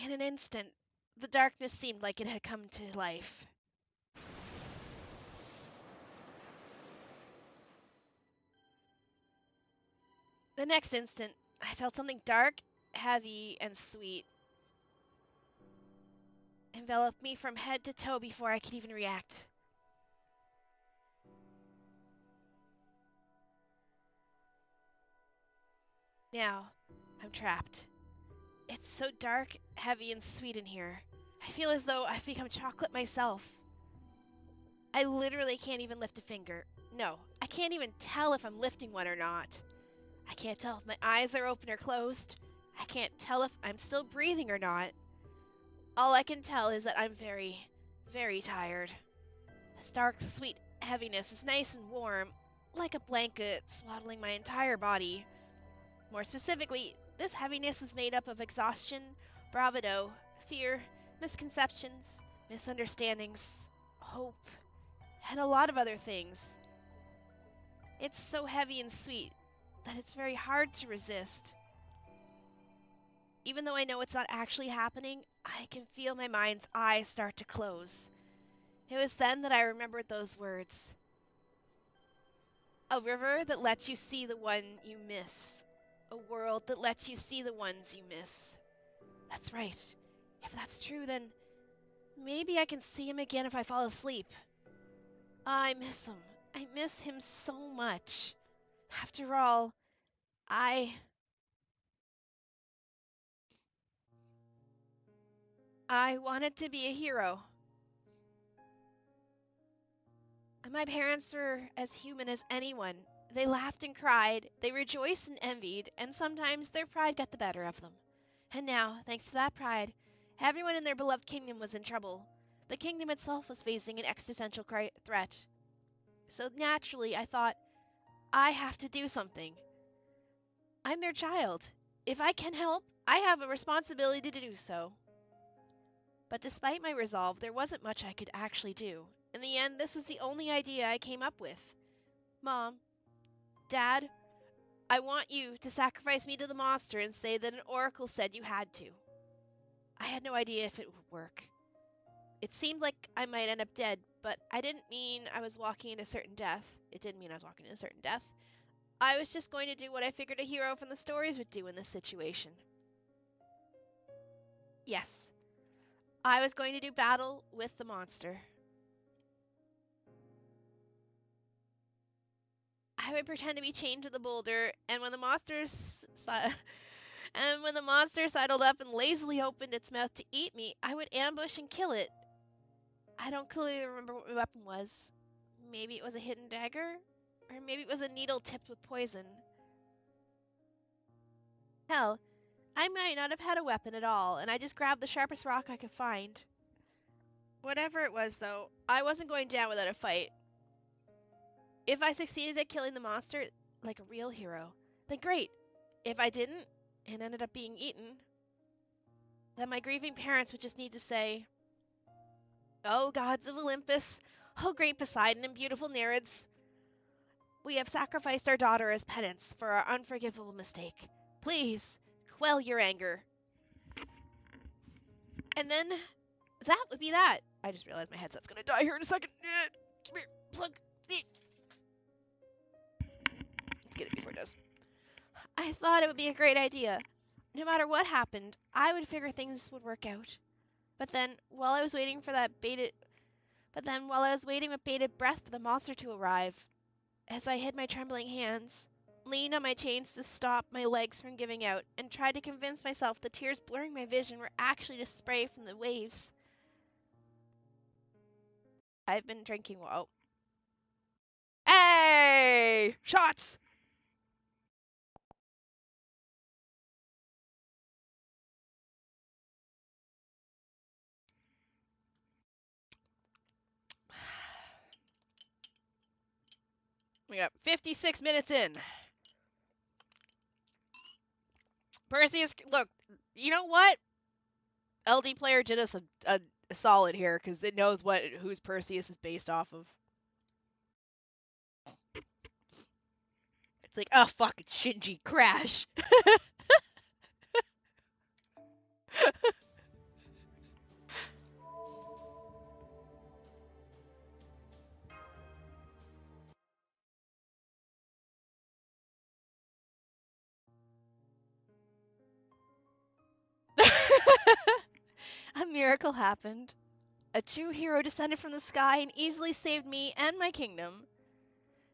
In an instant, the darkness seemed like it had come to life. The next instant, I felt something dark, heavy, and sweet envelop me from head to toe before I could even react. Now, I'm trapped. It's so dark, heavy, and sweet in here. I feel as though I've become chocolate myself. I literally can't even lift a finger. No, I can't even tell if I'm lifting one or not. I can't tell if my eyes are open or closed. I can't tell if I'm still breathing or not. All I can tell is that I'm very, very tired. This dark, sweet heaviness is nice and warm, like a blanket swaddling my entire body. More specifically, this heaviness is made up of exhaustion, bravado, fear, misconceptions, misunderstandings, hope, and a lot of other things. It's so heavy and sweet that it's very hard to resist. Even though I know it's not actually happening, I can feel my mind's eyes start to close. It was then that I remembered those words. A river that lets you see the one you miss. A world that lets you see the ones you miss. That's right. If that's true, then maybe I can see him again if I fall asleep. I miss him. I miss him so much. After all, I wanted to be a hero. My parents were as human as anyone. They laughed and cried, they rejoiced and envied, and sometimes their pride got the better of them. And now, thanks to that pride, everyone in their beloved kingdom was in trouble. The kingdom itself was facing an existential threat. So naturally, I thought, I have to do something. I'm their child. If I can help, I have a responsibility to do so. But despite my resolve, there wasn't much I could actually do. In the end, this was the only idea I came up with. Mom, Dad, I want you to sacrifice me to the monster and say that an oracle said you had to. I had no idea if it would work. It seemed like I might end up dead, but I didn't mean I was walking into certain death. It didn't mean I was walking into certain death. I was just going to do what I figured a hero from the stories would do in this situation. Yes, I was going to do battle with the monster. I would pretend to be chained to the boulder, and when the monster And when the monster sidled up and lazily opened its mouth to eat me, I would ambush and kill it. I don't clearly remember what my weapon was. Maybe it was a hidden dagger? Or maybe it was a needle tipped with poison. Hell, I might not have had a weapon at all, and I just grabbed the sharpest rock I could find. Whatever it was, though, I wasn't going down without a fight. If I succeeded at killing the monster like a real hero, then great. If I didn't, and ended up being eaten, then my grieving parents would just need to say, "Oh, gods of Olympus, oh, great Poseidon and beautiful Nereids, we have sacrificed our daughter as penance for our unforgivable mistake. Please, quell your anger." And then that would be that. I just realized my headset's gonna die here in a second. Come here, plug. Let's get it before it does. I thought it would be a great idea. No matter what happened, I would figure things would work out. But then, while I was waiting with bated breath for the monster to arrive, as I hid my trembling hands, leaned on my chains to stop my legs from giving out, and tried to convince myself the tears blurring my vision were actually just spray from the waves. I've been drinking. Whoa. Hey! Shots! We got 56 minutes in. Perseus, look, you know what? LD player did us a solid here because it knows whose Perseus is based off of. It's like, oh fuck, it's Shinji, crash. A miracle happened. A true hero descended from the sky and easily saved me and my kingdom.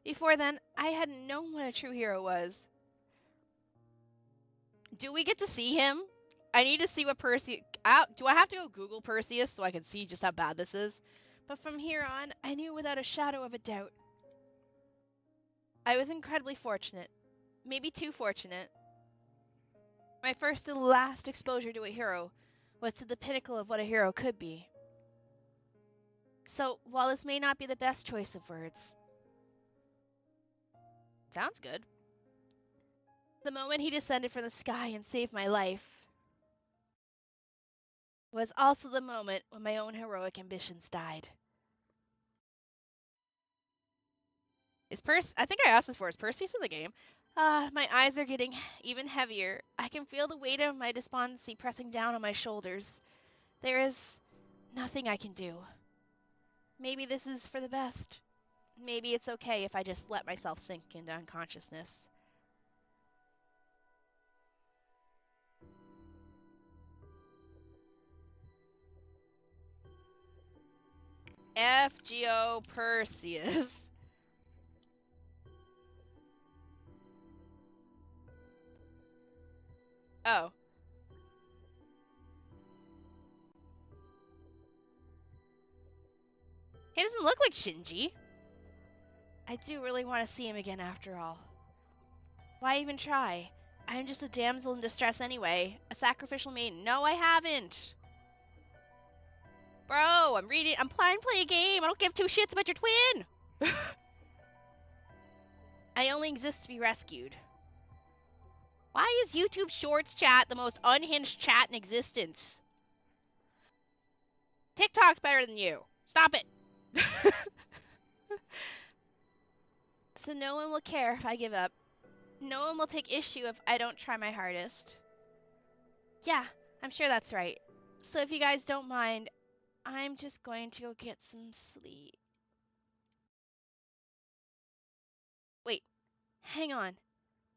Before then, I hadn't known what a true hero was. Do we get to see him? I need to see what Perseus... do I have to go Google Perseus so I can see just how bad this is? But from here on, I knew without a shadow of a doubt. I was incredibly fortunate. Maybe too fortunate. My first and last exposure to a hero was to the pinnacle of what a hero could be. So, while this may not be the best choice of words... Sounds good. The moment he descended from the sky and saved my life was also the moment when my own heroic ambitions died. I think I asked this for, is Perseus in the game? My eyes are getting even heavier. I can feel the weight of my despondency pressing down on my shoulders. There is nothing I can do. Maybe this is for the best. Maybe it's okay if I just let myself sink into unconsciousness. FGO Perseus. Oh. He doesn't look like Shinji. I do really want to see him again after all. Why even try? I'm just a damsel in distress anyway. A sacrificial maiden. No, I haven't. Bro, I'm trying to play a game. I don't give two shits about your twin. I only exist to be rescued. Why is YouTube Shorts chat the most unhinged chat in existence? TikTok's better than you. Stop it. So no one will care if I give up. No one will take issue if I don't try my hardest. Yeah, I'm sure that's right. So if you guys don't mind, I'm just going to go get some sleep. Wait, hang on.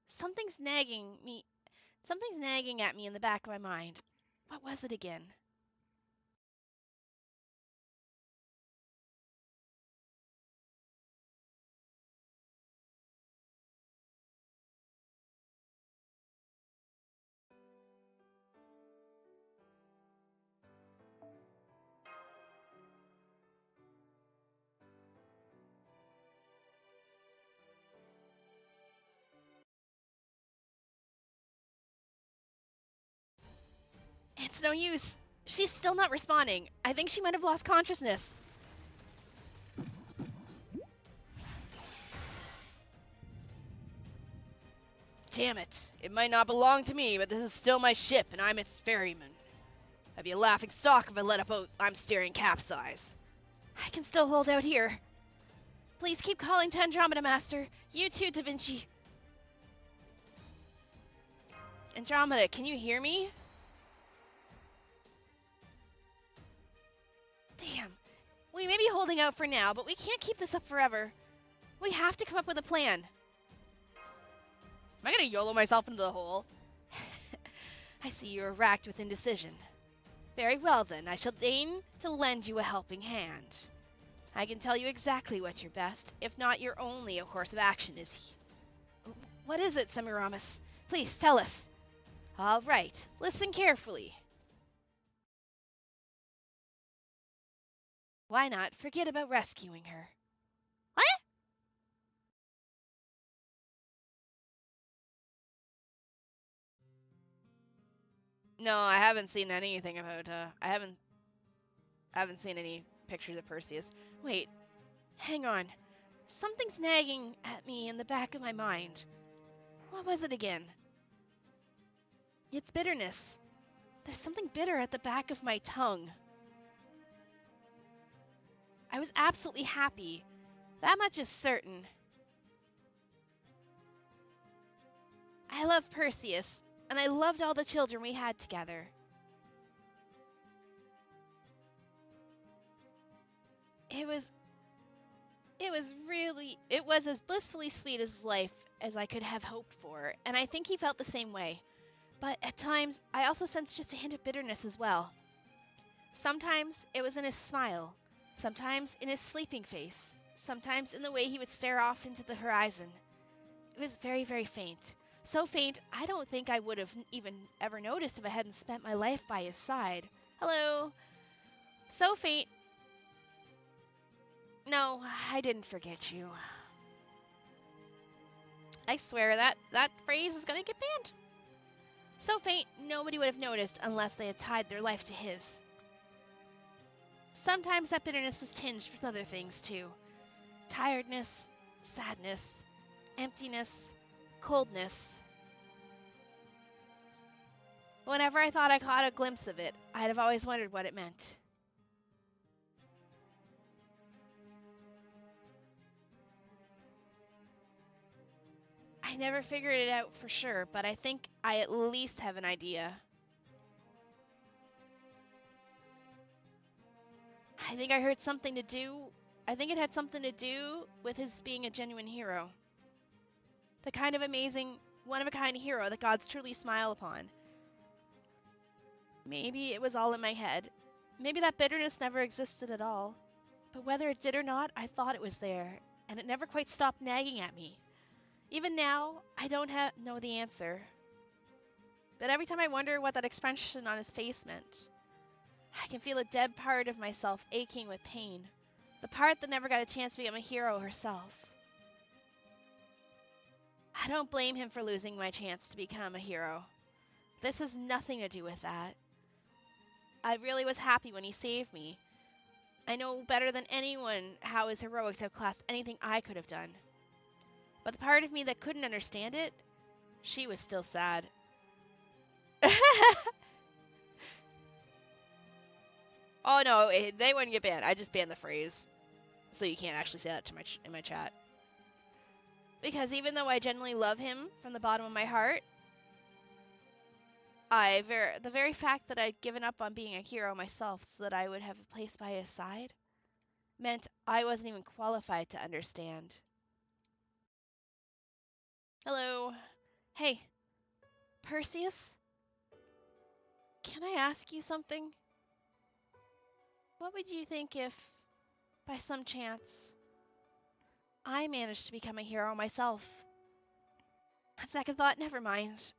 Something's nagging at me in the back of my mind. What was it again? It's no use. She's still not responding. I think she might have lost consciousness. Damn it. It might not belong to me, but this is still my ship, and I'm its ferryman. I'd be a laughing stock if I let a boat I'm steering capsize. I can still hold out here. Please keep calling to Andromeda, Master. You too, Da Vinci. Andromeda, can you hear me? Damn. We may be holding out for now, but we can't keep this up forever. We have to come up with a plan. Am I gonna YOLO myself into the hole? I see you are racked with indecision. Very well then, I shall deign to lend you a helping hand. I can tell you exactly what's your best, if not your only, a course of action is. What is it, Semiramis? Please tell us. All right, listen carefully. Why not forget about rescuing her? What? No, I haven't seen anything about, I haven't seen any pictures of Perseus. Wait, hang on. Something's nagging at me in the back of my mind. What was it again? It's bitterness. There's something bitter at the back of my tongue. I was absolutely happy. That much is certain. I love Perseus, and I loved all the children we had together. It was as blissfully sweet as life as I could have hoped for, and I think he felt the same way. But at times, I also sensed just a hint of bitterness as well. Sometimes it was in his smile, sometimes in his sleeping face, sometimes in the way he would stare off into the horizon. It was very, very faint. So faint, I don't think I would have even ever noticed if I hadn't spent my life by his side. Hello? So faint. No, I didn't forget you. I swear that phrase is gonna get banned. So faint, nobody would have noticed unless they had tied their life to his. Sometimes that bitterness was tinged with other things too. Tiredness, sadness, emptiness, coldness. Whenever I thought I caught a glimpse of it, I'd have always wondered what it meant. I never figured it out for sure, but I think I at least have an idea. I think it had something to do with his being a genuine hero. The kind of amazing, one-of-a-kind hero that gods truly smile upon. Maybe it was all in my head. Maybe that bitterness never existed at all. But whether it did or not, I thought it was there, and it never quite stopped nagging at me. Even now, I don't know the answer. But every time I wonder what that expression on his face meant, I can feel a dead part of myself aching with pain. The part that never got a chance to become a hero herself. I don't blame him for losing my chance to become a hero. This has nothing to do with that. I really was happy when he saved me. I know better than anyone how his heroics outclassed anything I could have done. But the part of me that couldn't understand it, she was still sad. Oh no, they wouldn't get banned. I just banned the phrase. So you can't actually say that in my chat. Because even though I genuinely love him from the bottom of my heart, the very fact that I'd given up on being a hero myself so that I would have a place by his side meant I wasn't even qualified to understand. Hello. Hey, Perseus? Can I ask you something? What would you think if, by some chance, I managed to become a hero myself? On second thought, never mind.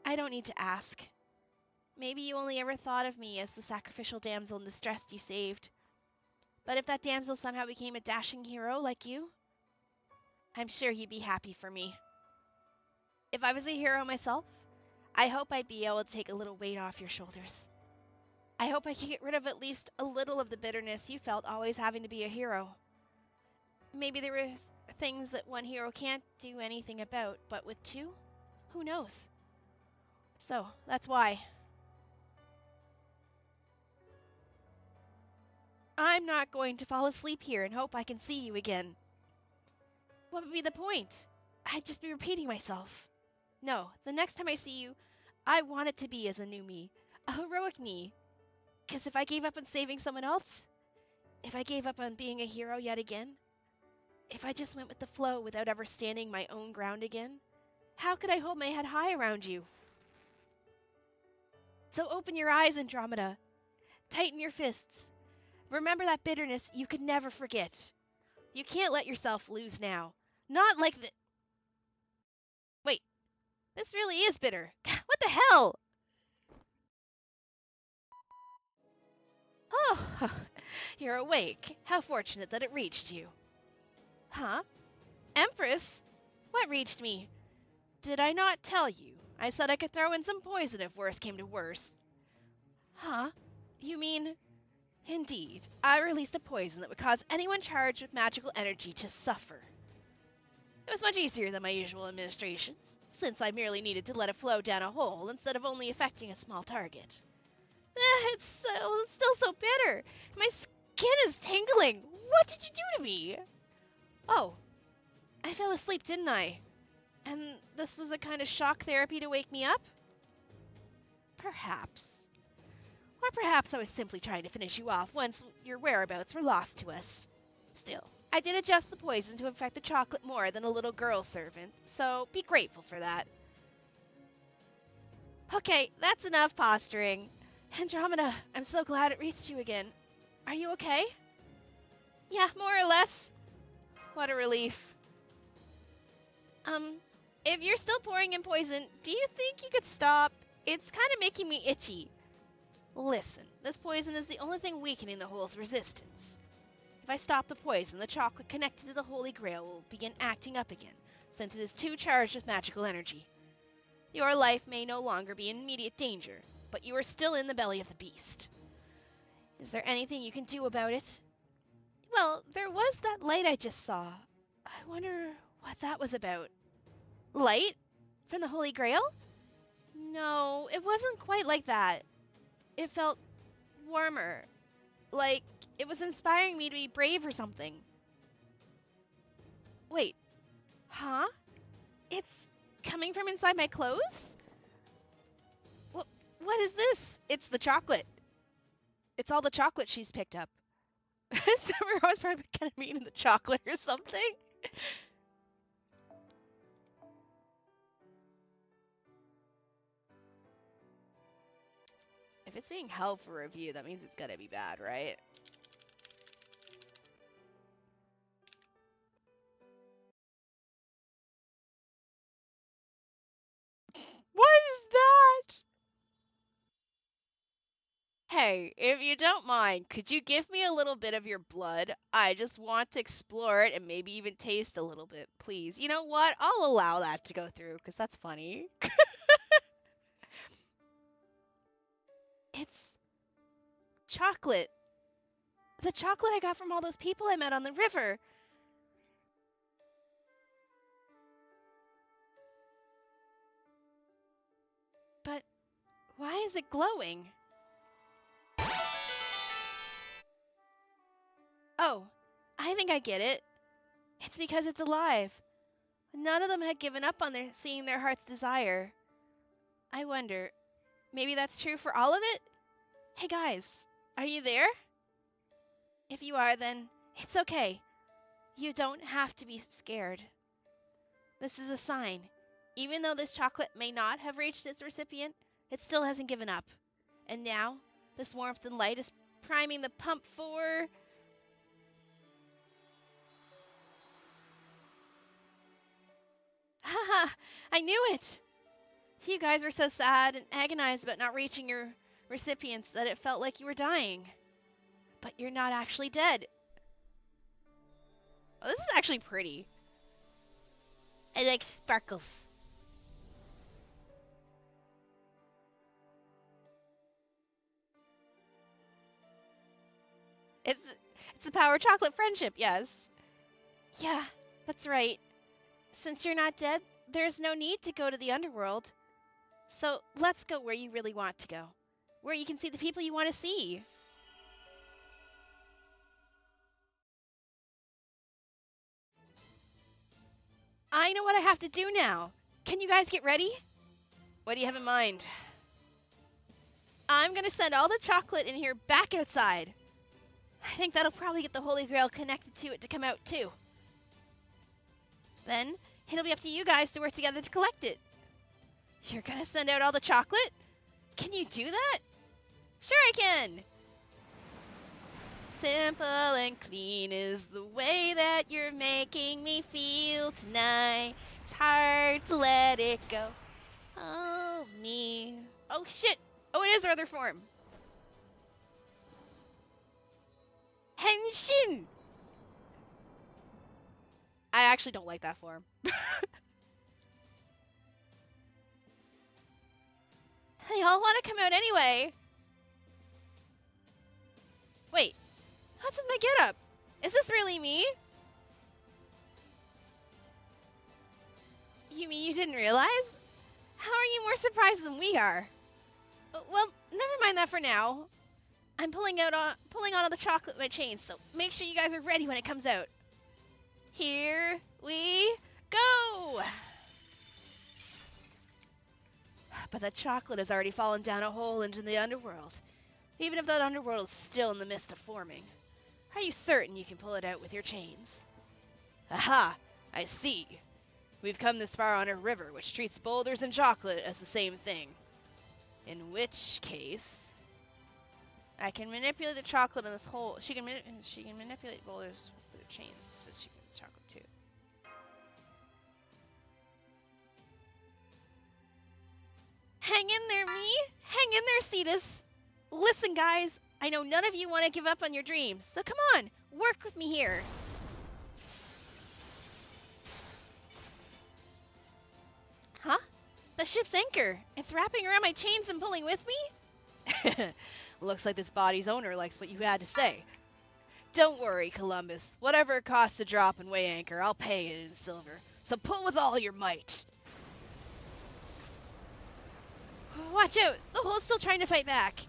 I don't need to ask. Maybe you only ever thought of me as the sacrificial damsel in distress you saved. But if that damsel somehow became a dashing hero like you, I'm sure you'd be happy for me. If I was a hero myself, I hope I'd be able to take a little weight off your shoulders. I hope I can get rid of at least a little of the bitterness you felt always having to be a hero. Maybe there were things that one hero can't do anything about, but with two? Who knows? So, that's why. I'm not going to fall asleep here and hope I can see you again. What would be the point? I'd just be repeating myself. No, the next time I see you, I want it to be as a new me. A heroic me. 'Cause if I gave up on saving someone else, if I gave up on being a hero yet again, if I just went with the flow without ever standing my own ground again, how could I hold my head high around you? So open your eyes, Andromeda. Tighten your fists. Remember that bitterness you could never forget. You can't let yourself lose now. Not like the... Wait, this really is bitter. What the hell? Oh, you're awake. How fortunate that it reached you. Huh? Empress? What reached me? Did I not tell you? I said I could throw in some poison if worse came to worse. Huh? You mean... Indeed, I released a poison that would cause anyone charged with magical energy to suffer. It was much easier than my usual administrations, since I merely needed to let it flow down a hole instead of only affecting a small target. It's still so bitter. My skin is tingling. What did you do to me? Oh, I fell asleep, didn't I? And this was a kind of shock therapy to wake me up? Perhaps. Or perhaps I was simply trying to finish you off once your whereabouts were lost to us. Still, I did adjust the poison to affect the chocolate more than a little girl servant, so be grateful for that. Okay, that's enough posturing. Andromeda, I'm so glad it reached you again. Are you okay? Yeah, more or less. What a relief. If you're still pouring in poison, do you think you could stop? It's kind of making me itchy. Listen, this poison is the only thing weakening the hole's resistance. If I stop the poison, the chocolate connected to the Holy Grail will begin acting up again, since it is too charged with magical energy. Your life may no longer be in immediate danger, but you are still in the belly of the beast. Is there anything you can do about it? Well, there was that light I just saw. I wonder what that was about. Light? From the Holy Grail? No, it wasn't quite like that. It felt warmer. Like it was inspiring me to be brave or something. Wait, huh? It's coming from inside my clothes? What is this? It's the chocolate. It's all the chocolate she's picked up. Summer was probably kind of mean in the chocolate or something. If it's being held for review, that means it's gotta be bad, right? What is that? Hey, if you don't mind, could you give me a little bit of your blood? I just want to explore it and maybe even taste a little bit, please. You know what? I'll allow that to go through, because that's funny. It's chocolate. The chocolate I got from all those people I met on the river. But why is it glowing? Oh, I think I get it. It's because it's alive. None of them had given up on seeing their heart's desire. I wonder, maybe that's true for all of it? Hey guys, are you there? If you are, then it's okay. You don't have to be scared. This is a sign. Even though this chocolate may not have reached its recipient, it still hasn't given up. And now, this warmth and light is priming the pump for... Haha, I knew it! You guys were so sad and agonized about not reaching your recipients that it felt like you were dying. But you're not actually dead. Oh, this is actually pretty. I like sparkles. the power of chocolate friendship, yes. Yeah, that's right. Since you're not dead, there's no need to go to the underworld. So let's go where you really want to go. Where you can see the people you want to see. I know what I have to do now. Can you guys get ready? What do you have in mind? I'm gonna send all the chocolate in here back outside. I think that'll probably get the Holy Grail connected to it to come out too. Then, it'll be up to you guys to work together to collect it. You're gonna send out all the chocolate? Can you do that? Sure I can! Simple and clean is the way that you're making me feel tonight. It's hard to let it go. Hold me. Oh shit! Oh, it is our other form. Henshin! I actually don't like that form. They all want to come out anyway. Wait, what's with my getup? Is this really me? You mean you didn't realize? How are you more surprised than we are? Well, never mind that for now. I'm pulling on all the chocolate with my chains, so make sure you guys are ready when it comes out. Here we go! But the chocolate has already fallen down a hole into the underworld. Even if that underworld is still in the midst of forming. Are you certain you can pull it out with your chains? Aha! I see. We've come this far on a river which treats boulders and chocolate as the same thing. In which case, I can manipulate the chocolate in this hole. She can manipulate boulders with her chains, so she can use chocolate too. Hang in there, me! Hang in there, Cetus! Listen, guys, I know none of you want to give up on your dreams, so come on, work with me here. Huh? The ship's anchor. It's wrapping around my chains and pulling with me? Looks like this body's owner likes what you had to say. Don't worry, Columbus. Whatever it costs to drop and weigh anchor, I'll pay it in silver. So pull with all your might. Watch out! The hole's still trying to fight back.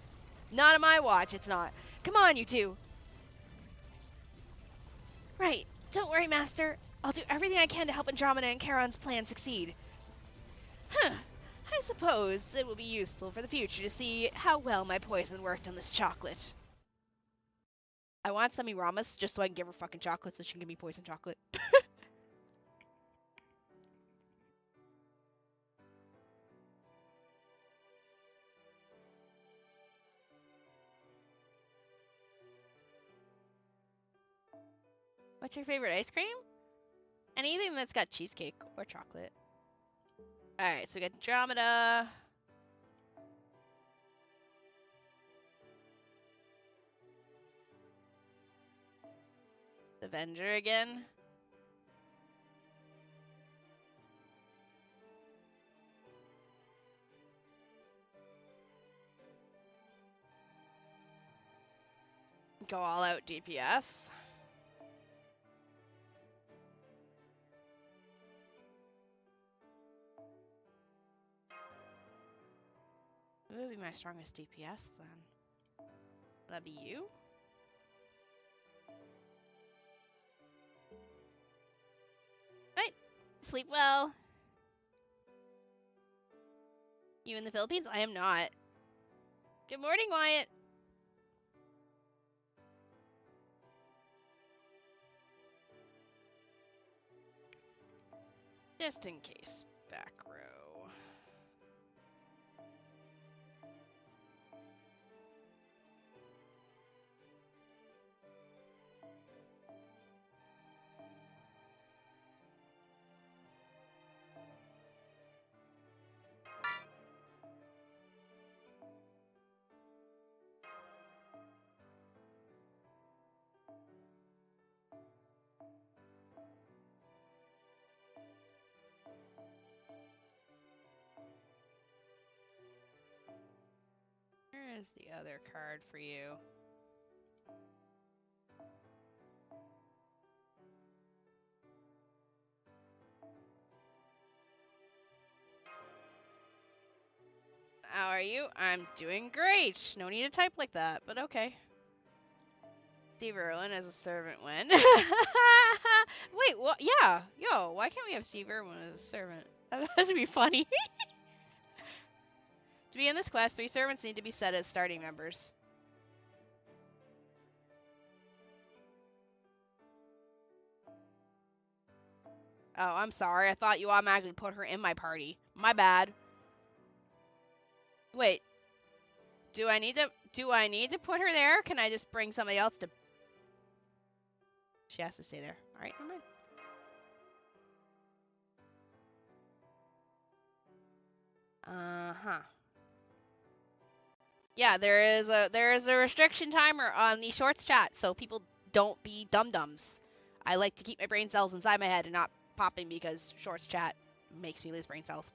Not on my watch, it's not. Come on, you two. Right. Don't worry, Master. I'll do everything I can to help Andromeda and Charon's plan succeed. Huh. I suppose it will be useful for the future to see how well my poison worked on this chocolate. I want Semiramis just so I can give her fucking chocolate so she can give me poison chocolate. What's your favorite ice cream? Anything that's got cheesecake or chocolate. Alright, so we got Andromeda. The Avenger again. Go all out DPS. Who would be my strongest DPS then? That'd be you? Right. Sleep well. You in the Philippines? I am not. Good morning, Wyatt. Just in case. Back row. Where is the other card for you? How are you? I'm doing great. No need to type like that, but okay. Steve Irwin as a servant when? Wait, what? Yeah. Yo, why can't we have Steve Irwin as a servant? That would be funny. To be in this quest, 3 servants need to be set as starting members. Oh, I'm sorry. I thought you automatically put her in my party. My bad. Wait. Do I need to put her there? Can I just bring somebody else to... She has to stay there. Alright, never mind. Uh-huh. Yeah, there is a restriction timer on the shorts chat, so people don't be dum-dums. I like to keep my brain cells inside my head and not popping because shorts chat makes me lose brain cells.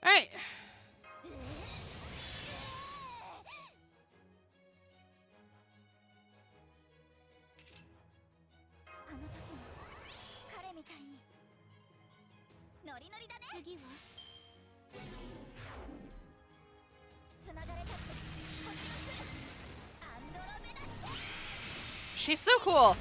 Alright. She's so cool.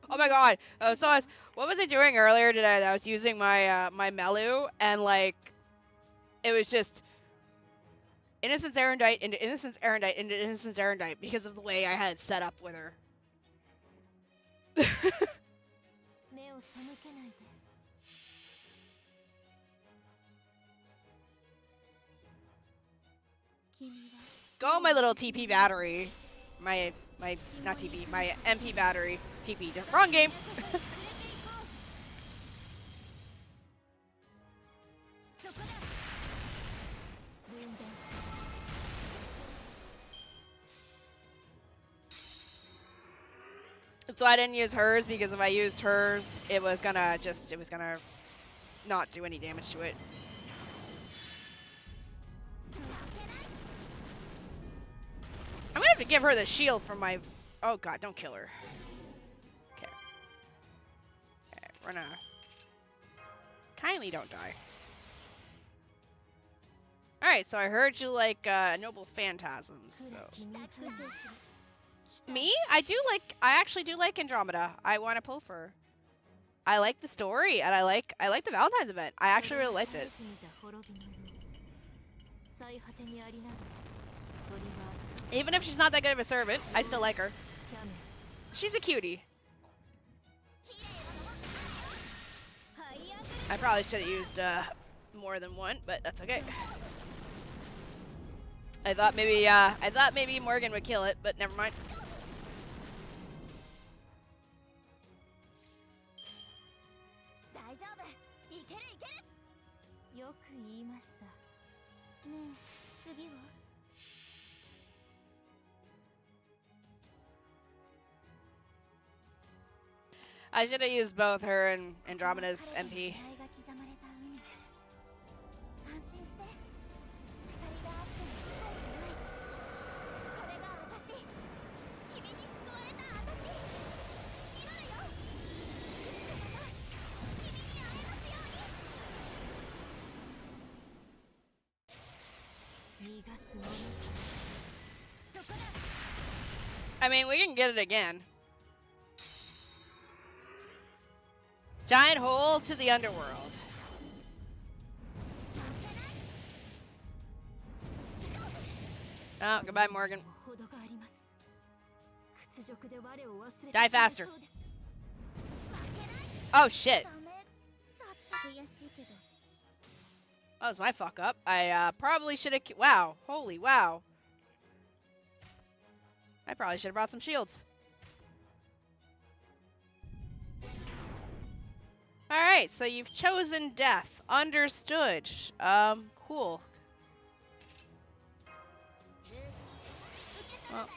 Oh my god. What was I doing earlier today? I was using my my Melu and like it was just Innocence Erendite into Innocence Erendite into Innocence Erendite because of the way I had it set up with her. Go my little TP battery. My not TP, my MP battery. TP. Wrong game. So I didn't use hers because if I used hers, it was gonna not do any damage to it. I'm gonna have to give her the shield from my... Oh god, don't kill her. Okay. Okay, we're gonna... Kindly don't die. Alright, so I heard you like Noble Phantasms, so... Me? I actually do like Andromeda. I want to pull for her. I like the story, and I like the Valentine's event. I actually really liked it. Even if she's not that good of a servant, I still like her. She's a cutie. I probably should have used more than one, but that's okay. I thought maybe Morgan would kill it, but never mind. I should have used both her and Andromeda's MP. I mean, we can get it again. Giant hole to the underworld. Oh, goodbye, Morgan. Die faster. Oh, shit. That was my fuck up. I probably should have... Wow. Holy wow. I probably should have brought some shields. Alright, so you've chosen death. Understood. Cool. Well.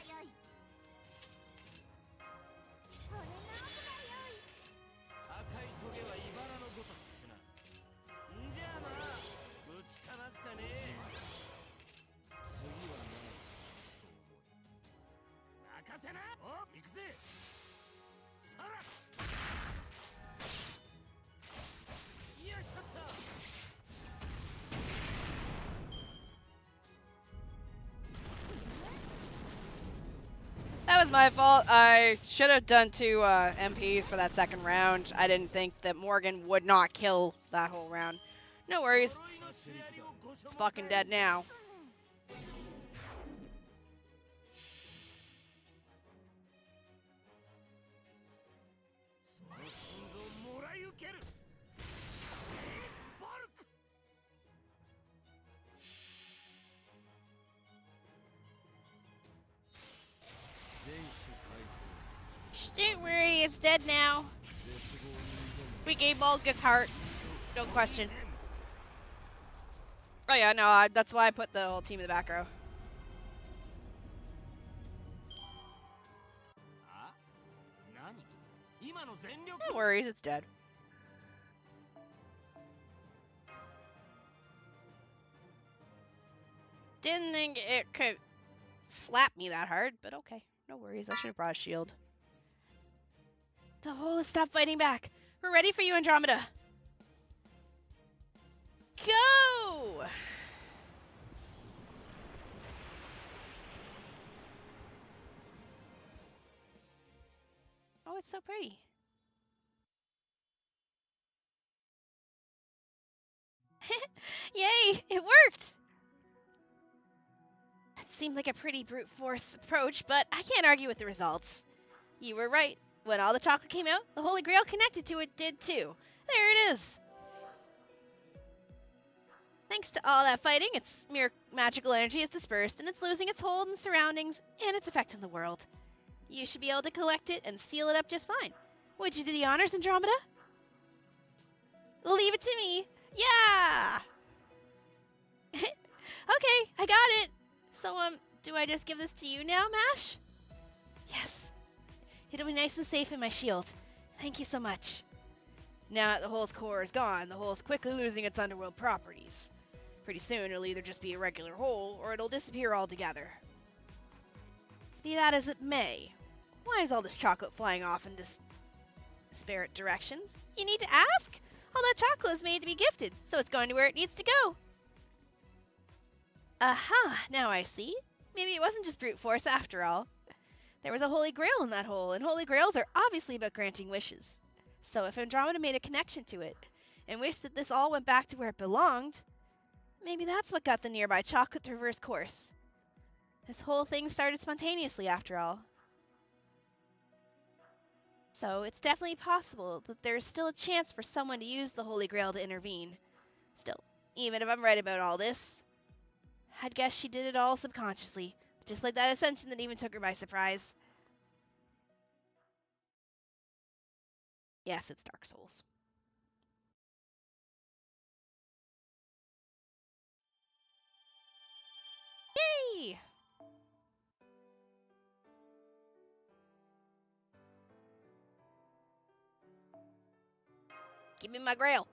That was my fault. I should have done 2 MPs for that second round. I didn't think that Morgan would not kill that whole round. No worries. It's fucking dead now. Don't worry, it's dead now. We gave ball gets heart. No question. Oh yeah, no, that's why I put the whole team in the back row. No worries, it's dead. Didn't think it could slap me that hard, but okay. No worries, I should have brought a shield. The hole has stopped fighting back. We're ready for you, Andromeda. Go! Oh, it's so pretty. Yay! It worked! That seemed like a pretty brute force approach, but I can't argue with the results. You were right. When all the chocolate came out, the Holy Grail connected to it did too. There it is. Thanks to all that fighting, its mere magical energy is dispersed, and it's losing its hold in surroundings and its effect on the world. You should be able to collect it and seal it up just fine. Would you do the honors, Andromeda? Leave it to me. Yeah! Okay, I got it. So, do I just give this to you now, Mash? Yes. It'll be nice and safe in my shield. Thank you so much. Now that the hole's core is gone, the hole's quickly losing its underworld properties. Pretty soon, it'll either just be a regular hole, or it'll disappear altogether. Be that as it may, why is all this chocolate flying off in disparate directions? You need to ask? All that chocolate is made to be gifted, so it's going to where it needs to go. Aha, now I see. Maybe it wasn't just brute force after all. There was a holy grail in that hole, and holy grails are obviously about granting wishes. So if Andromeda made a connection to it, and wished that this all went back to where it belonged, maybe that's what got the nearby chocolate to reverse course. This whole thing started spontaneously after all. So it's definitely possible that there's still a chance for someone to use the Holy Grail to intervene. Still, even if I'm right about all this, I'd guess she did it all subconsciously, just like that ascension that even took her by surprise. Yes, it's Dark Souls. Yay! Give me my grail.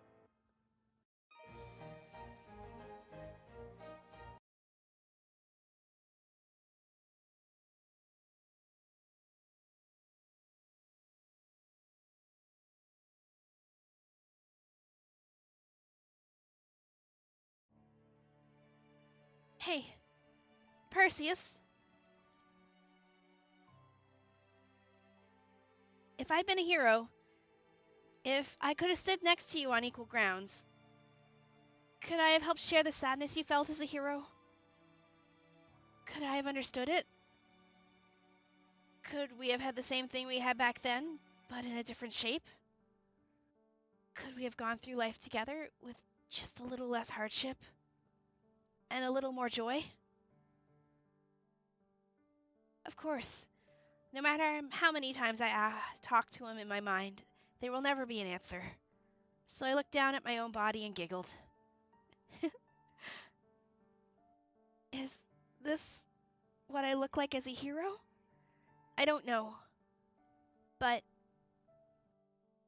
Hey, Perseus. If I'd been a hero, if I could have stood next to you on equal grounds, could I have helped share the sadness you felt as a hero? Could Could I have understood it? Could we have had the same thing we had back then, but in a different shape? Could we have gone through life together with just a little less hardship? And a little more joy? Of course. No matter how many times I talk to him in my mind, there will never be an answer. So I looked down at my own body and giggled. Is this what I look like as a hero? I don't know. But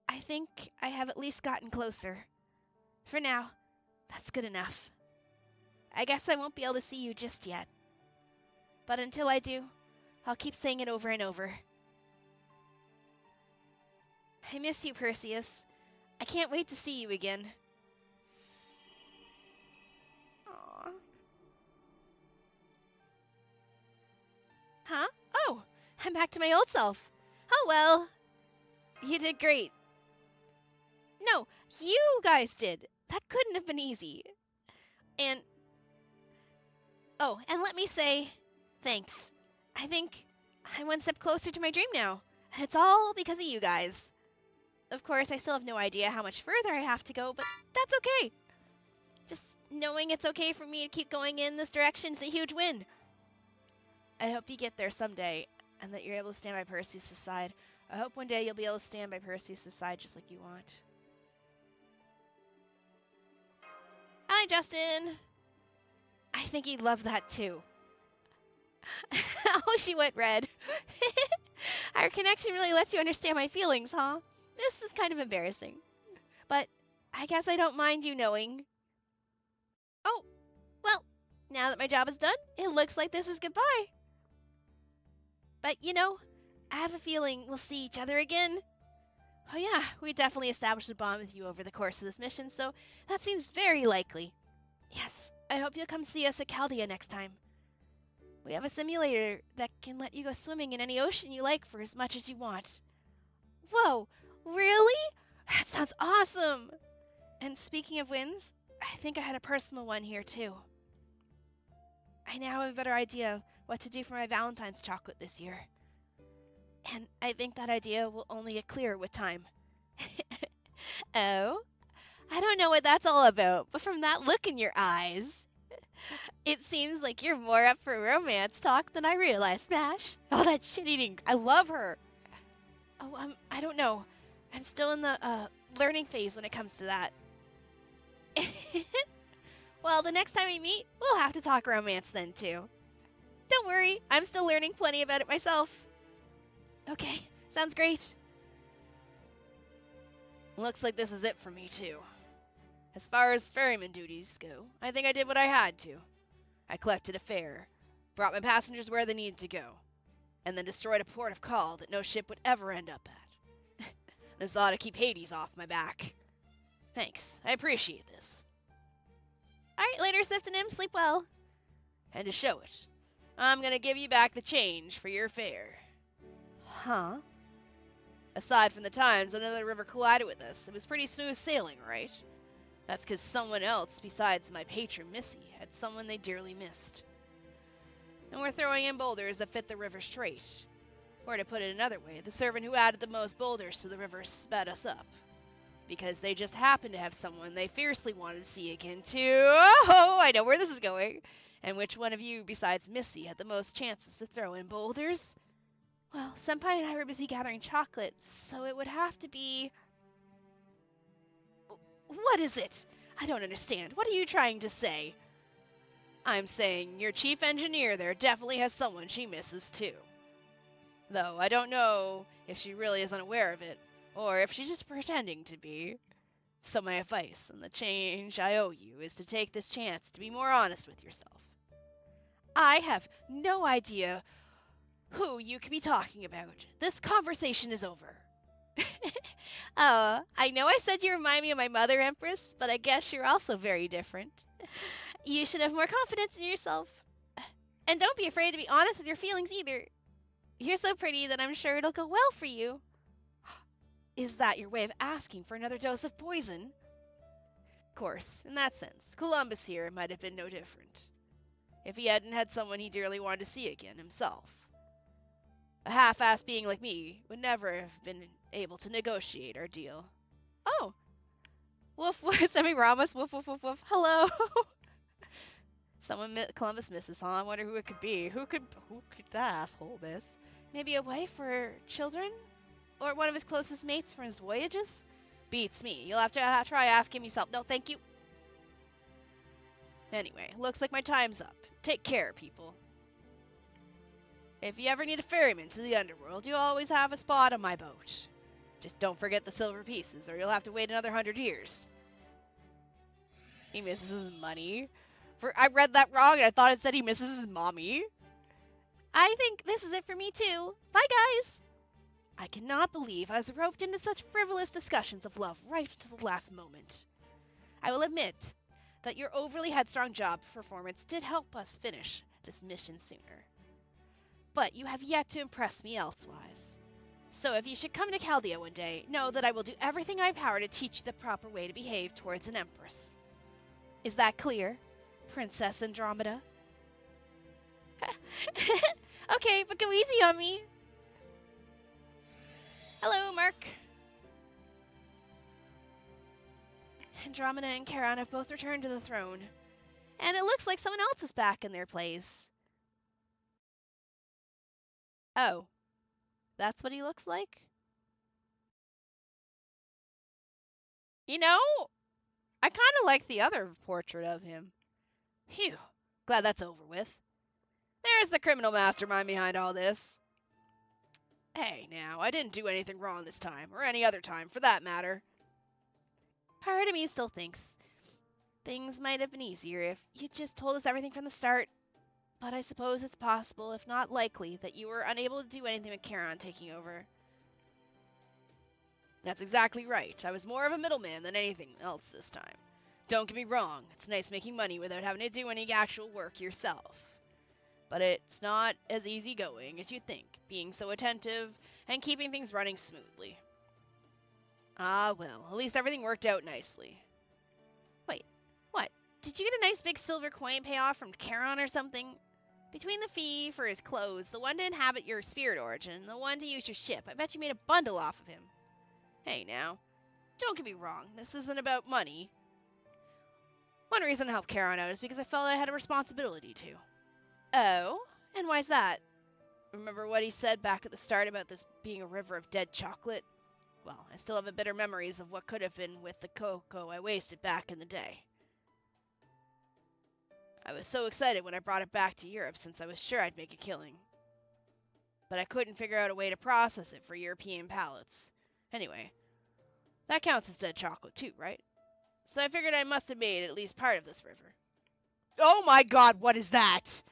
I think I have at least gotten closer. For now, that's good enough. I guess I won't be able to see you just yet. But until I do, I'll keep saying it over and over. I miss you, Perseus. I can't wait to see you again. Aww. Huh? Oh, I'm back to my old self. Oh well. You did great. No, you guys did. That couldn't have been easy. And... Oh, and let me say, thanks. I think I'm one step closer to my dream now. And it's all because of you guys. Of course, I still have no idea how much further I have to go, but that's okay. Just knowing it's okay for me to keep going in this direction is a huge win. I hope you get there someday, and that you're able to stand by Perseus' side. I hope one day you'll be able to stand by Perseus' side just like you want. Hi, Justin! I think he'd love that too. Oh, she went red. Our connection really lets you understand my feelings, huh? This is kind of embarrassing. But I guess I don't mind you knowing. Oh, well, now that my job is done, it looks like this is goodbye. But, you know, I have a feeling we'll see each other again. Oh yeah, we definitely established a bond with you over the course of this mission, so that seems very likely. Yes, I hope you'll come see us at Chaldea next time. We have a simulator that can let you go swimming in any ocean you like for as much as you want. Whoa, really? That sounds awesome! And speaking of wins, I think I had a personal one here too. I now have a better idea of what to do for my Valentine's chocolate this year. And I think that idea will only get clearer with time. Oh? I don't know what that's all about, but from that look in your eyes, it seems like you're more up for romance talk than I realized, Smash. Oh, that shit-eating, I love her. Oh, I don't know. I'm still in the, learning phase when it comes to that. Well, the next time we meet, we'll have to talk romance then, too. Don't worry, I'm still learning plenty about it myself. Okay, sounds great. Looks like this is it for me, too. As far as ferryman duties go, I think I did what I had to. I collected a fare, brought my passengers where they needed to go, and then destroyed a port of call that no ship would ever end up at. This ought to keep Hades off my back. Thanks, I appreciate this. Alright, later, Swift and Im, sleep well. And to show it, I'm gonna give you back the change for your fare. Huh? Aside from the times another river collided with us, it was pretty smooth sailing, right? That's because someone else besides my patron Missy had someone they dearly missed. And we're throwing in boulders that fit the river straight. Or to put it another way, the servant who added the most boulders to the river sped us up. Because they just happened to have someone they fiercely wanted to see again too. Oh, I know where this is going. And which one of you besides Missy had the most chances to throw in boulders? Well, Senpai and I were busy gathering chocolates, so it would have to be... What is it? I don't understand. What are you trying to say? I'm saying your chief engineer there definitely has someone she misses too. Though I don't know if she really is unaware of it, or if she's just pretending to be. So my advice and the change I owe you is to take this chance to be more honest with yourself. I have no idea who you could be talking about. This conversation is over. I know I said you remind me of my mother, Empress, but I guess you're also very different. You should have more confidence in yourself. And don't be afraid to be honest with your feelings either. You're so pretty that I'm sure it'll go well for you. Is that your way of asking for another dose of poison? Of course, in that sense, Columbus here might have been no different. if he hadn't had someone he dearly wanted to see again himself. A half-ass being like me would never have been able to negotiate our deal. Oh! Woof woof, Semiramis, woof woof woof woof, hello! Someone Columbus misses, huh? I wonder who it could be. Who could that asshole miss? Maybe a wife or children? Or one of his closest mates from his voyages? Beats me. You'll have to try asking yourself. No, thank you. Anyway, looks like my time's up. Take care, people. If you ever need a ferryman to the underworld, you'll always have a spot on my boat. Just don't forget the silver pieces, or you'll have to wait another 100 years. He misses his money. I read that wrong, and I thought it said he misses his mommy. I think this is it for me, too. Bye, guys! I cannot believe I was roped into such frivolous discussions of love right to the last moment. I will admit that your overly headstrong job performance did help us finish this mission sooner. But you have yet to impress me elsewise. So if you should come to Chaldea one day, know that I will do everything in my power to teach you the proper way to behave towards an empress. Is that clear, Princess Andromeda? Okay, but go easy on me. Hello, Mark. Andromeda and Charon have both returned to the throne, and it looks like someone else is back in their place. Oh, that's what he looks like? You know, I kind of like the other portrait of him. Phew, glad that's over with. There's the criminal mastermind behind all this. Hey, now, I didn't do anything wrong this time, or any other time, for that matter. Part of me still thinks things might have been easier if you just told us everything from the start. But I suppose it's possible, if not likely, that you were unable to do anything with Charon taking over. That's exactly right. I was more of a middleman than anything else this time. Don't get me wrong, it's nice making money without having to do any actual work yourself. But it's not as easygoing as you think, being so attentive and keeping things running smoothly. Ah, well, at least everything worked out nicely. Wait, what? Did you get a nice big silver coin payoff from Charon or something? Between the fee for his clothes, the one to inhabit your spirit origin, and the one to use your ship, I bet you made a bundle off of him. Hey now, don't get me wrong, this isn't about money. One reason to help Charon out is because I felt I had a responsibility to. Oh? And why's that? Remember what he said back at the start about this being a river of dead chocolate? Well, I still have bitter memories of what could have been with the cocoa I wasted back in the day. I was so excited when I brought it back to Europe since I was sure I'd make a killing. But I couldn't figure out a way to process it for European palates. Anyway, that counts as dead chocolate too, right? So I figured I must have made at least part of this river. Oh my god, what is that?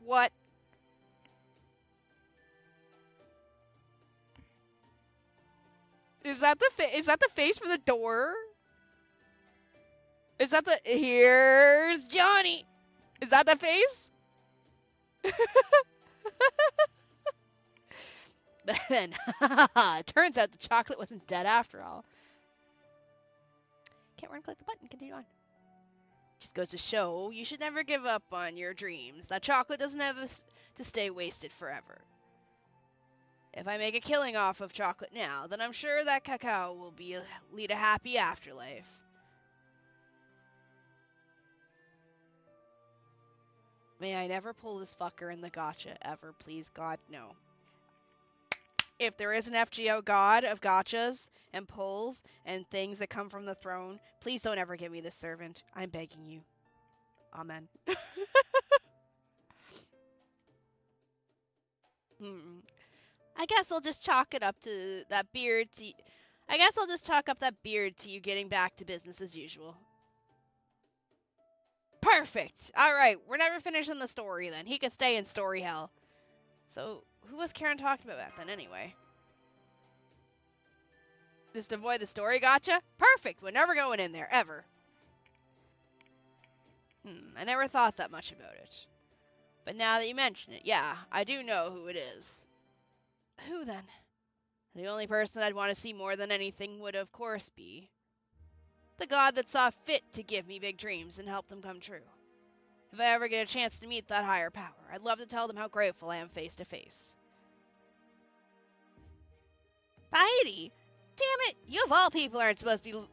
What? Is that the face for the door? Is that the here's Johnny? Is that the face? But then, it turns out the chocolate wasn't dead after all. Can't run, click the button, continue on. Just goes to show, you should never give up on your dreams. That chocolate doesn't have to stay wasted forever. If I make a killing off of chocolate now, then I'm sure that cacao will lead a happy afterlife. May I never pull this fucker in the gotcha ever, please, God, no. If there is an FGO god of gotchas and pulls and things that come from the throne, please don't ever give me this servant. I'm begging you. Amen. I guess I'll just chalk it up to that beard to... I guess I'll just chalk up that beard to you getting back to business as usual. Perfect! Alright, we're never finishing the story then. He can stay in story hell. So, who was Karen talking about then anyway? Just avoid the story gotcha? Perfect! We're never going in there, ever. I never thought that much about it. But now that you mention it, yeah, I do know who it is. Who then? The only person I'd want to see more than anything would, of course, be the god that saw fit to give me big dreams and help them come true. If I ever get a chance to meet that higher power, I'd love to tell them how grateful I am face to face. Piety! Damn it! You of all people aren't supposed to be...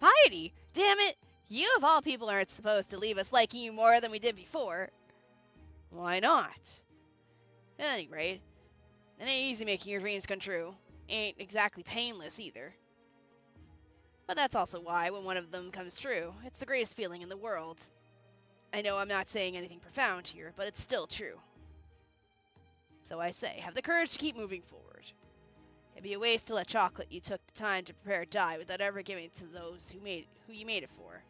Piety! Damn it! You of all people aren't supposed to leave us liking you more than we did before. Why not? At any rate, it ain't easy making your dreams come true. Ain't exactly painless either. But that's also why, when one of them comes true, it's the greatest feeling in the world. I know I'm not saying anything profound here, but it's still true. So I say, have the courage to keep moving forward. It'd be a waste to let chocolate you took the time to prepare die without ever giving it to those who you made it for.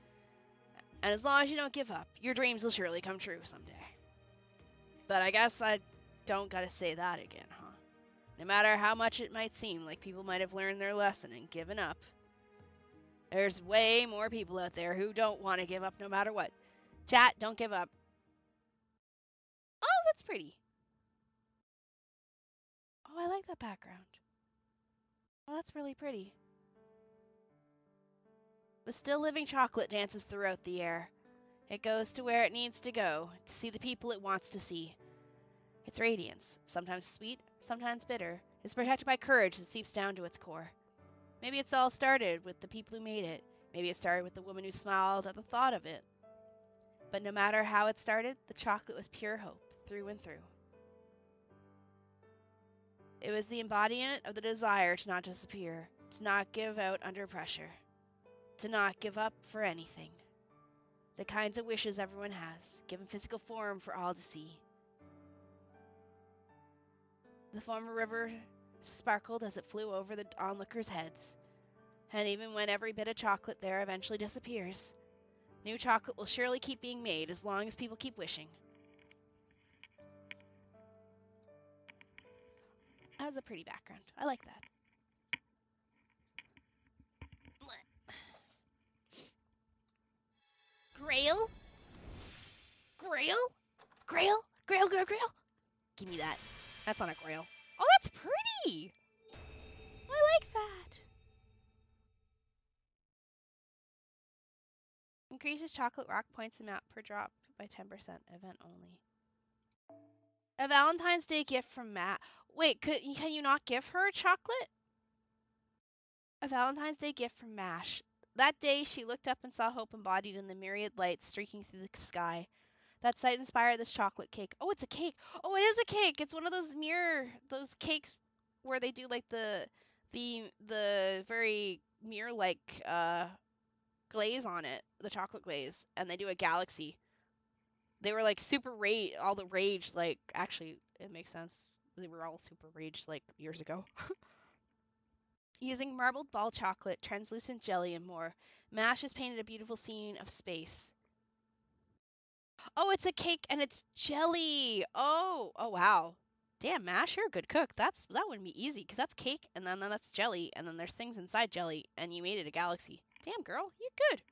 And as long as you don't give up, your dreams will surely come true someday. But I guess I don't gotta say that again, huh? No matter how much it might seem like people might have learned their lesson and given up, there's way more people out there who don't want to give up no matter what. Chat, don't give up. Oh, that's pretty. Oh, I like that background. Oh, that's really pretty. The still living chocolate dances throughout the air. It goes to where it needs to go, to see the people it wants to see. Its radiance, sometimes sweet, sometimes bitter, is protected by courage that seeps down to its core. Maybe it's all started with the people who made it. Maybe it started with the woman who smiled at the thought of it. But no matter how it started, the chocolate was pure hope, through and through. It was the embodiment of the desire to not disappear, to not give out under pressure, to not give up for anything. The kinds of wishes everyone has, given physical form for all to see. The former river sparkled as it flew over the onlookers' heads. And even when every bit of chocolate there eventually disappears, new chocolate will surely keep being made as long as people keep wishing. That was a pretty background. I like that. Grail? Grail? Grail? Grail, grail, grail? Give me that. That's on a grail. Oh, that's pretty! I like that. Increases chocolate rock points amount per drop by 10%. Event only. A Valentine's Day gift from Matt. Wait, can you not give her chocolate? A Valentine's Day gift from Mash. That day, she looked up and saw hope embodied in the myriad lights streaking through the sky. That sight inspired this chocolate cake. Oh, it's a cake. Oh, it is a cake. It's one of those cakes where they do like the very mirror-like glaze on it, the chocolate glaze, and they do a galaxy. They were like super all the rage, like, actually, it makes sense. They were all super raged like years ago. Using marbled ball chocolate, translucent jelly, and more, Mash has painted a beautiful scene of space. Oh, it's a cake and it's jelly. Oh wow. Damn, Mash, you're a good cook. That wouldn't be easy because that's cake and then that's jelly and then there's things inside jelly and you made it a galaxy. Damn, girl, you're good.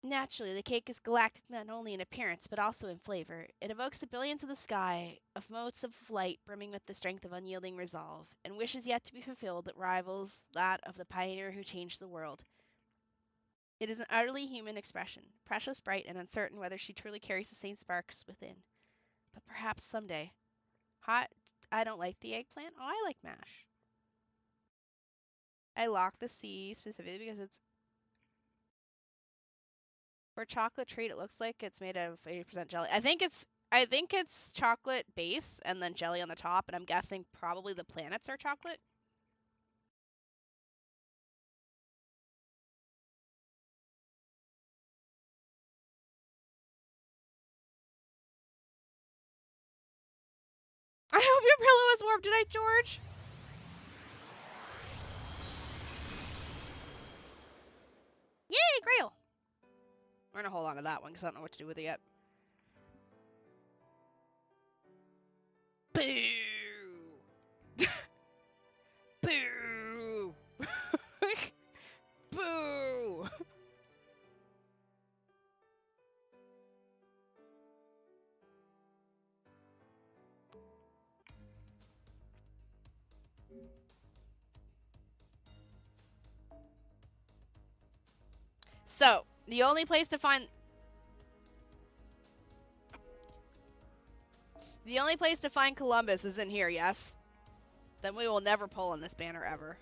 Naturally, the cake is galactic not only in appearance but also in flavor. It evokes the brilliance of the sky, of motes of light brimming with the strength of unyielding resolve, and wishes yet to be fulfilled that rivals that of the pioneer who changed the world. It is an utterly human expression, precious, bright, and uncertain whether she truly carries the same sparks within. But perhaps someday. Hot, I don't like the eggplant. Oh, I like mash. I lock the C specifically because it's for chocolate treat. It looks like it's made of 80% jelly. I think it's chocolate base and then jelly on the top, and I'm guessing probably the planets are chocolate. I hope your pillow is warm tonight, George. Yay, Grail. We're gonna hold on to that one because I don't know what to do with it yet. Boo! Boo! Boo! So, the only place to find... The only place to find Columbus is in here, yes? Then we will never pull on this banner ever.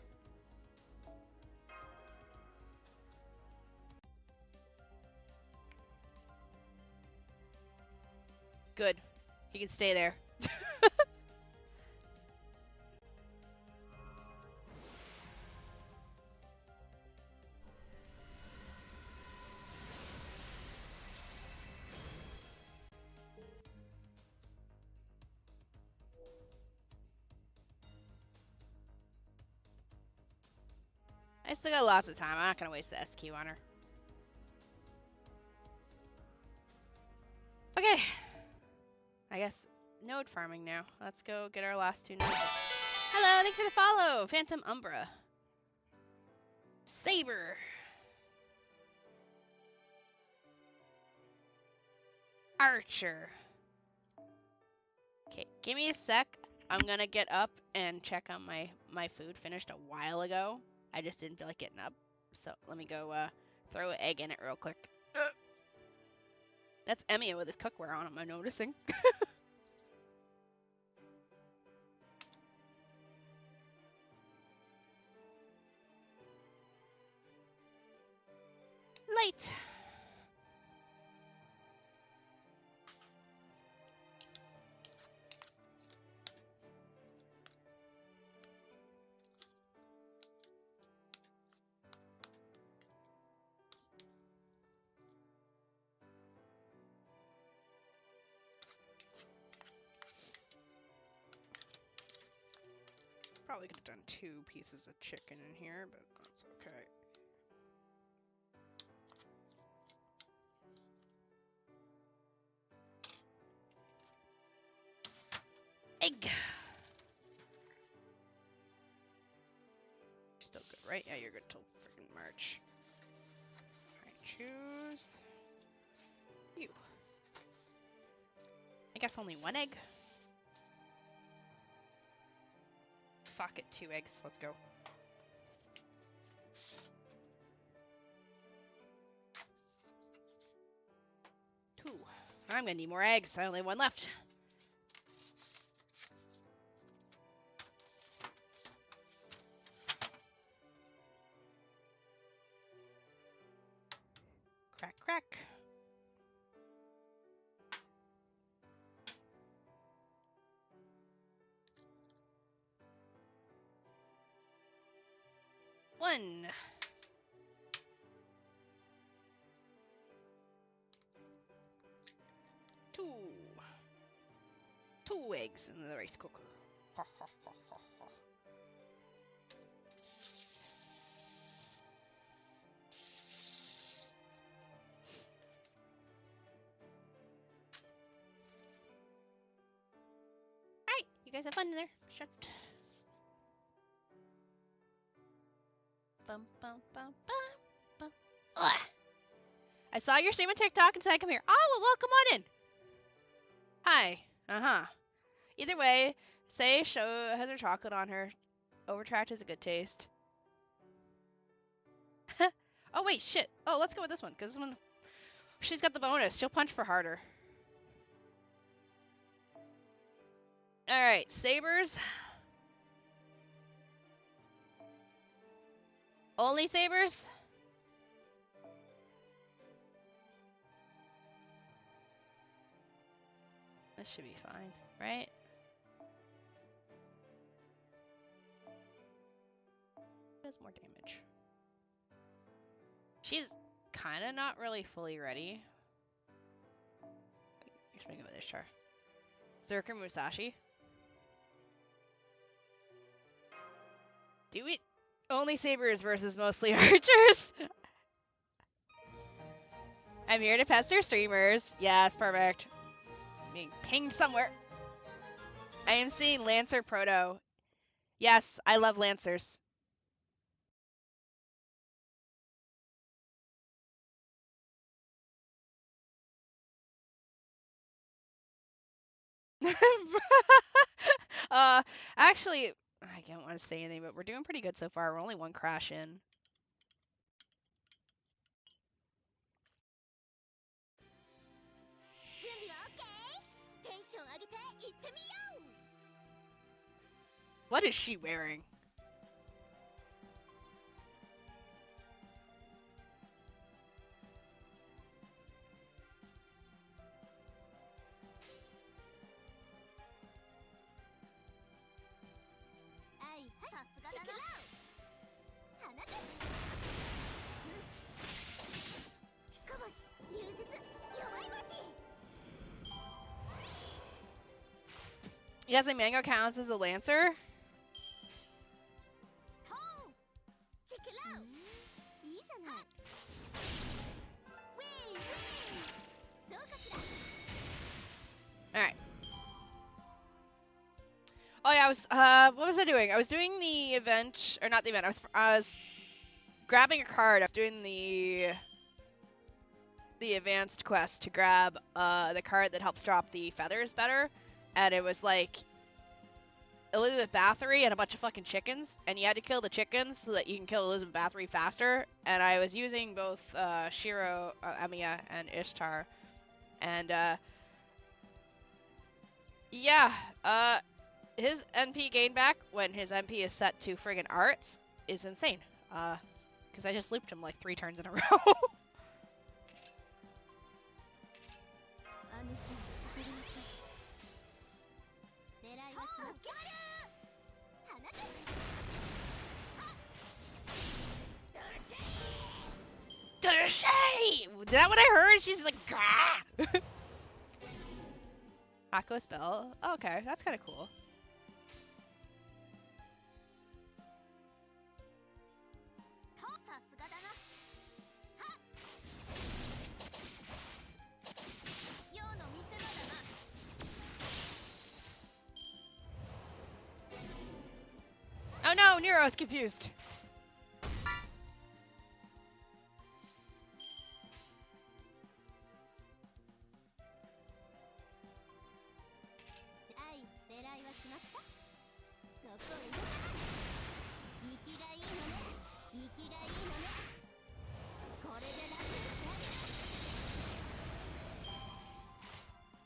Good. He can stay there. I still got lots of time. I'm not gonna waste the SQ on her. Okay. I guess node farming now. Let's go get our last 2 nodes. Hello, thanks for the follow, Phantom Umbra. Saber. Archer. Okay, give me a sec. I'm gonna get up and check on my food. Finished a while ago. I just didn't feel like getting up. So let me go throw an egg in it real quick. That's Emiya with his cookware on him, I'm noticing. Late. Probably could have done 2 pieces of chicken in here, but that's okay. Egg. Still good, right? Yeah, you're good till freaking March. Alright, choose you. I guess only 1 egg. Fuck it, 2 eggs. Let's go. Two. I'm gonna need more eggs. I only have 1 left. Crack, crack. One. 2. 2 eggs in the rice cooker. Ha ha ha ha ha. Alright, you guys have fun in there. Shut. Bum, bum, bum, bum, bum. Ugh. I saw your stream on TikTok and said come here. Oh, well, welcome on in. Hi. Uh-huh. Either way, say Show has her chocolate on her. Overtract is a good taste. Oh, wait, shit. Oh, let's go with this one, because this one, she's got the bonus. She'll punch for harder. Alright, sabers. Only sabers? This should be fine, right? Does more damage. She's kind of not really fully ready. Let's make it with this char. Zerker Musashi. Do it. Only sabers versus mostly archers. I'm here to pester streamers. Yes, perfect. I'm being pinged somewhere. I am seeing Lancer Proto. Yes, I love Lancers. Actually, I don't want to say anything, but we're doing pretty good so far. We're only one crash in. What is she wearing? Yes, a mango counts as a lancer. Alright. Oh yeah, what was I doing? I was doing the event, or not the event, I was grabbing a card. I was doing the advanced quest to grab the card that helps drop the feathers better, and it was like Elizabeth Bathory and a bunch of fucking chickens, and you had to kill the chickens so that you can kill Elizabeth Bathory faster. And I was using both Shiro, Emiya, and Ishtar, and yeah, his NP gain back when his NP is set to friggin' arts is insane. Because I just looped him like 3 turns in a row. Is that what I heard? She's like, gah! Aqua spell. Oh, okay, that's kind of cool. Oh no, Nero's confused.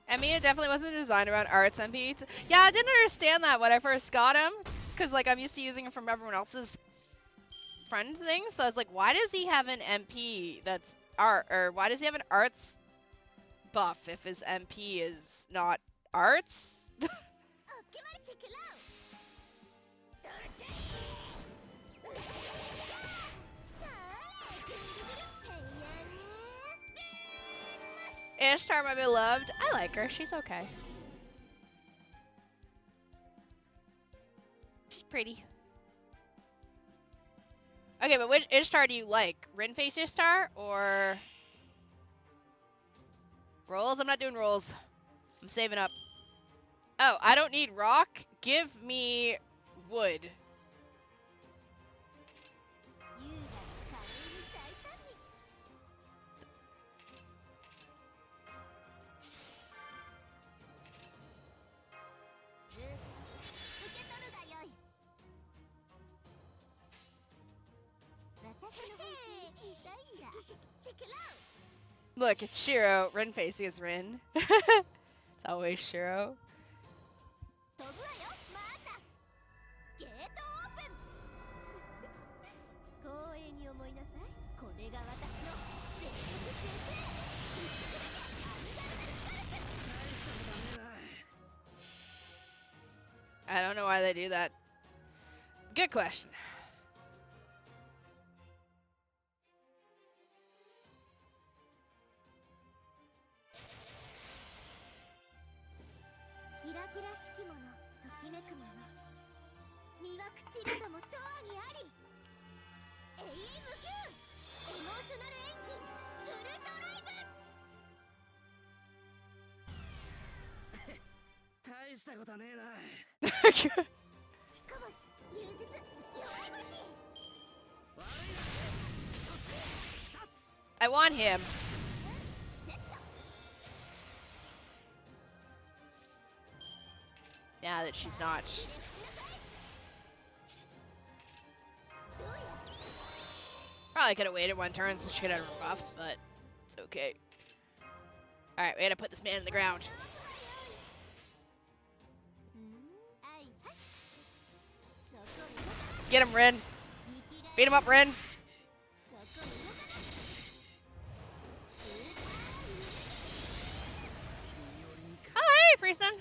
Emiya definitely wasn't designed around arts MP. Yeah, I didn't understand that when I first got him, because like I'm used to using him from everyone else's friend things. So I was like, why does he have an MP that's art, or why does he have an arts buff if his MP is not arts? Ishtar, my beloved. I like her. She's okay. She's pretty. Okay, but which Ishtar do you like? Rin-face Ishtar or rolls? I'm not doing rolls. I'm saving up. Oh, I don't need rock. Give me wood. Look, it's Shiro. Rin facing is Rin. It's always Shiro. I don't know why they do that. Good question. I want him. Now that she's not. Probably could have waited one turn so she could have her buffs, but it's okay. Alright, we gotta put this man in the ground. Get him, Rin. Beat him up, Rin. Oh, hey, Prieston.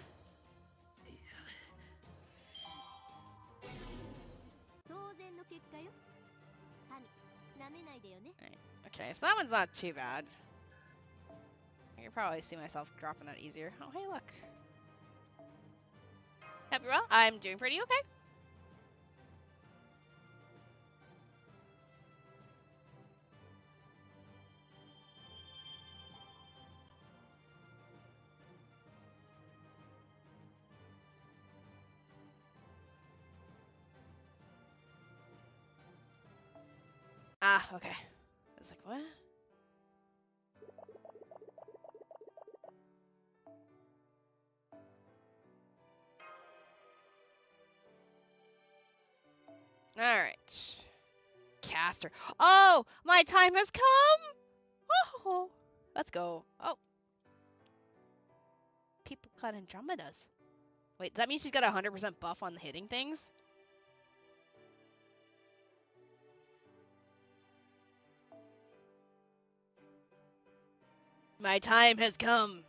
Okay, so that one's not too bad. I can probably see myself dropping that easier. Oh, hey, look. Happy well? I'm doing pretty okay. Ah, okay. I was like, what? Alright. Caster. Oh! My time has come! Oh! Let's go. Oh. People got Andromedas. Wait, does that mean she's got a 100% buff on the hitting things? My time has come.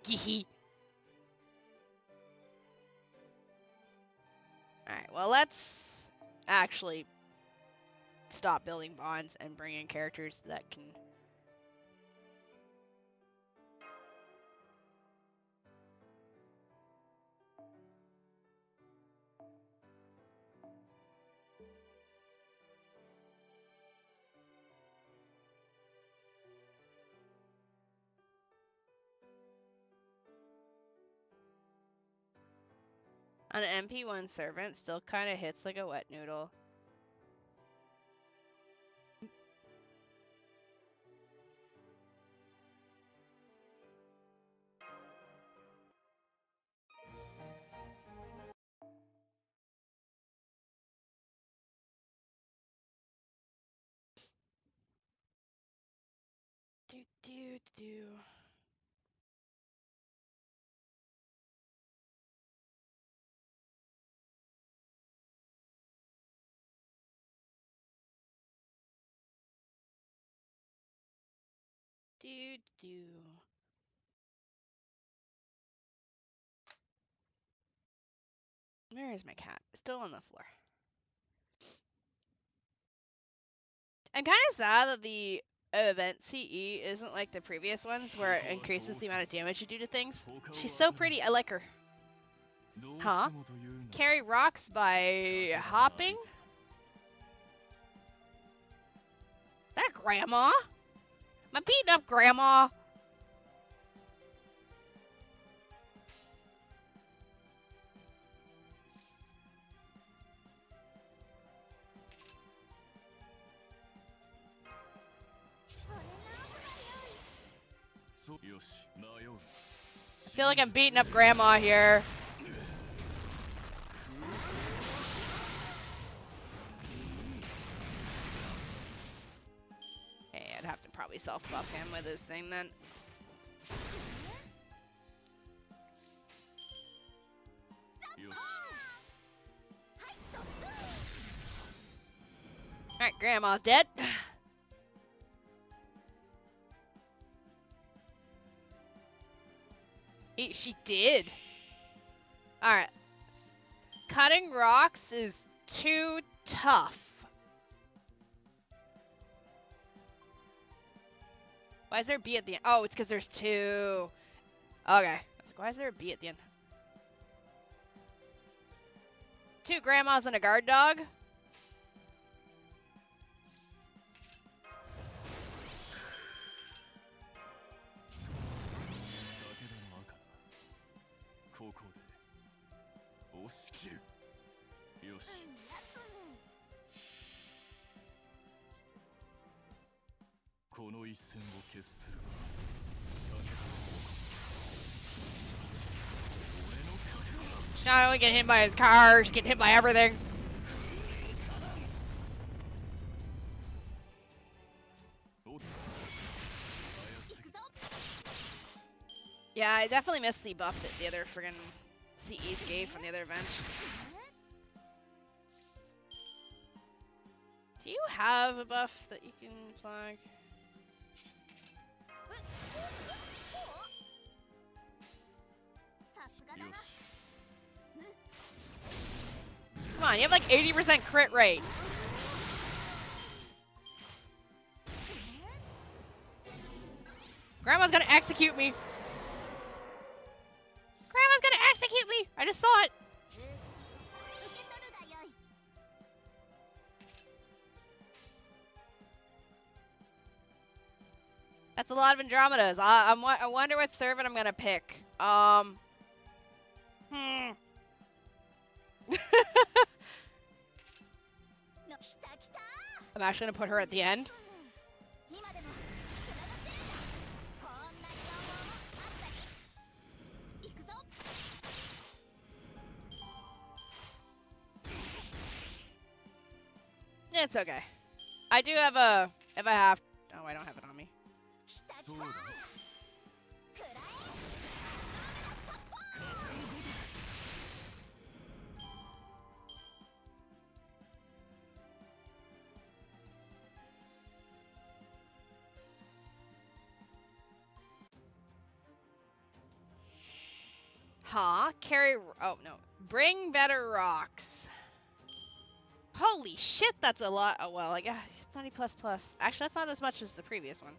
Gee. Alright, well, let's actually stop building bonds and bring in characters that can... An MP1 servant still kind of hits like a wet noodle. Do. Where is my cat? Still on the floor. I'm kind of sad that the event CE isn't like the previous ones where it increases the amount of damage you do to things. She's so pretty. I like her. Huh? Carry rocks by hopping? That grandma? Am I beating up grandma? I feel like I'm beating up grandma here. Hey, I'd have to probably self-buff him with his thing then. Alright, grandma's dead. She did. Alright. Cutting rocks is too tough. Why is there a B at the end? Oh, it's because there's two. Okay. I was like, why is there a B at the end? Two grandmas and a guard dog. She's not only getting hit by his car, she's getting hit by everything. Yeah, I definitely missed the buff that the other friggin' CEs gave from the other event. Do you have a buff that you can flag? Come on, you have like 80% crit rate. Grandma's gonna execute me. Grandma's gonna execute me. I just saw it. That's a lot of Andromedas. I wonder what servant I'm gonna pick. I'm actually gonna put her at the end. It's okay. I do have a. If I have. Oh, I don't have it on me. Huh? Carry. Oh, no. Bring better rocks. Holy shit, that's a lot. Oh, well, like, it's 90 plus plus. Actually, that's not as much as the previous one.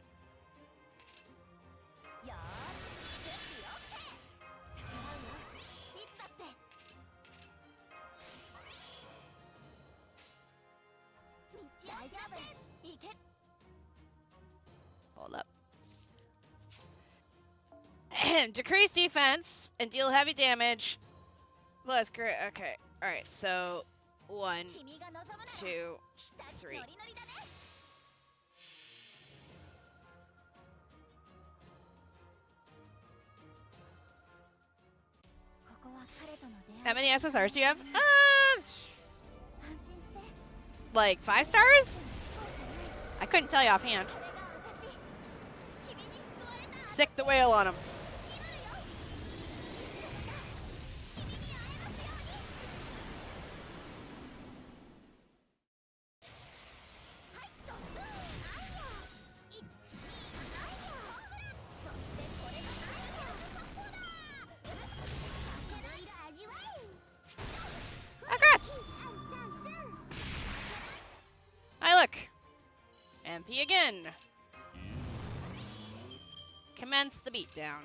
Hold up. Decrease defense and deal heavy damage. Well, that's great. Okay. Alright, so 1, 2, 3. How many SSRs do you have? Like 5 stars? I couldn't tell you offhand. Sick the whale on him. Congrats! Hi, look. MP again. Commence the beatdown.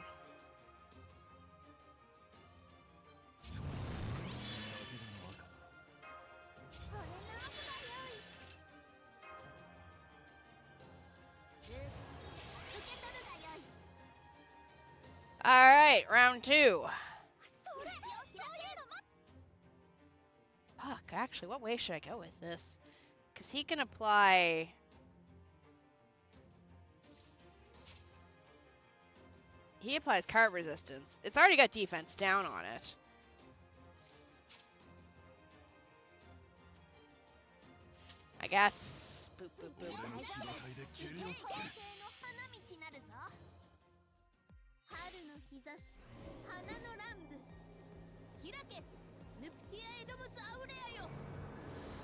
Alright, round 2. Fuck, actually, what way should I go with this? Because he can apply... He applies card resistance. It's already got defense down on it. I guess. Boop, boop, boop.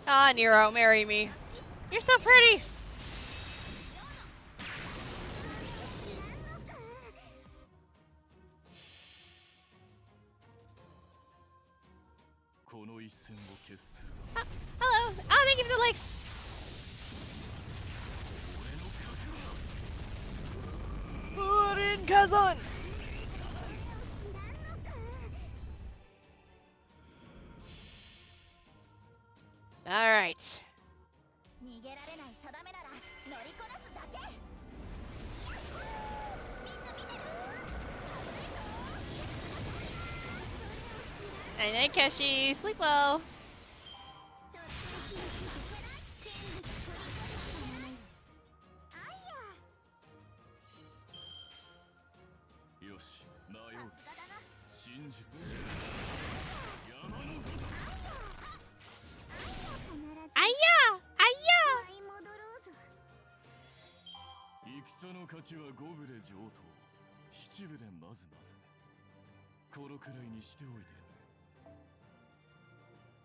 Ah, Nero, marry me. You're so pretty. Hello. Oh, thank you for the likes. Burin Kazan. All right. Night night, Keshi. Sleep well.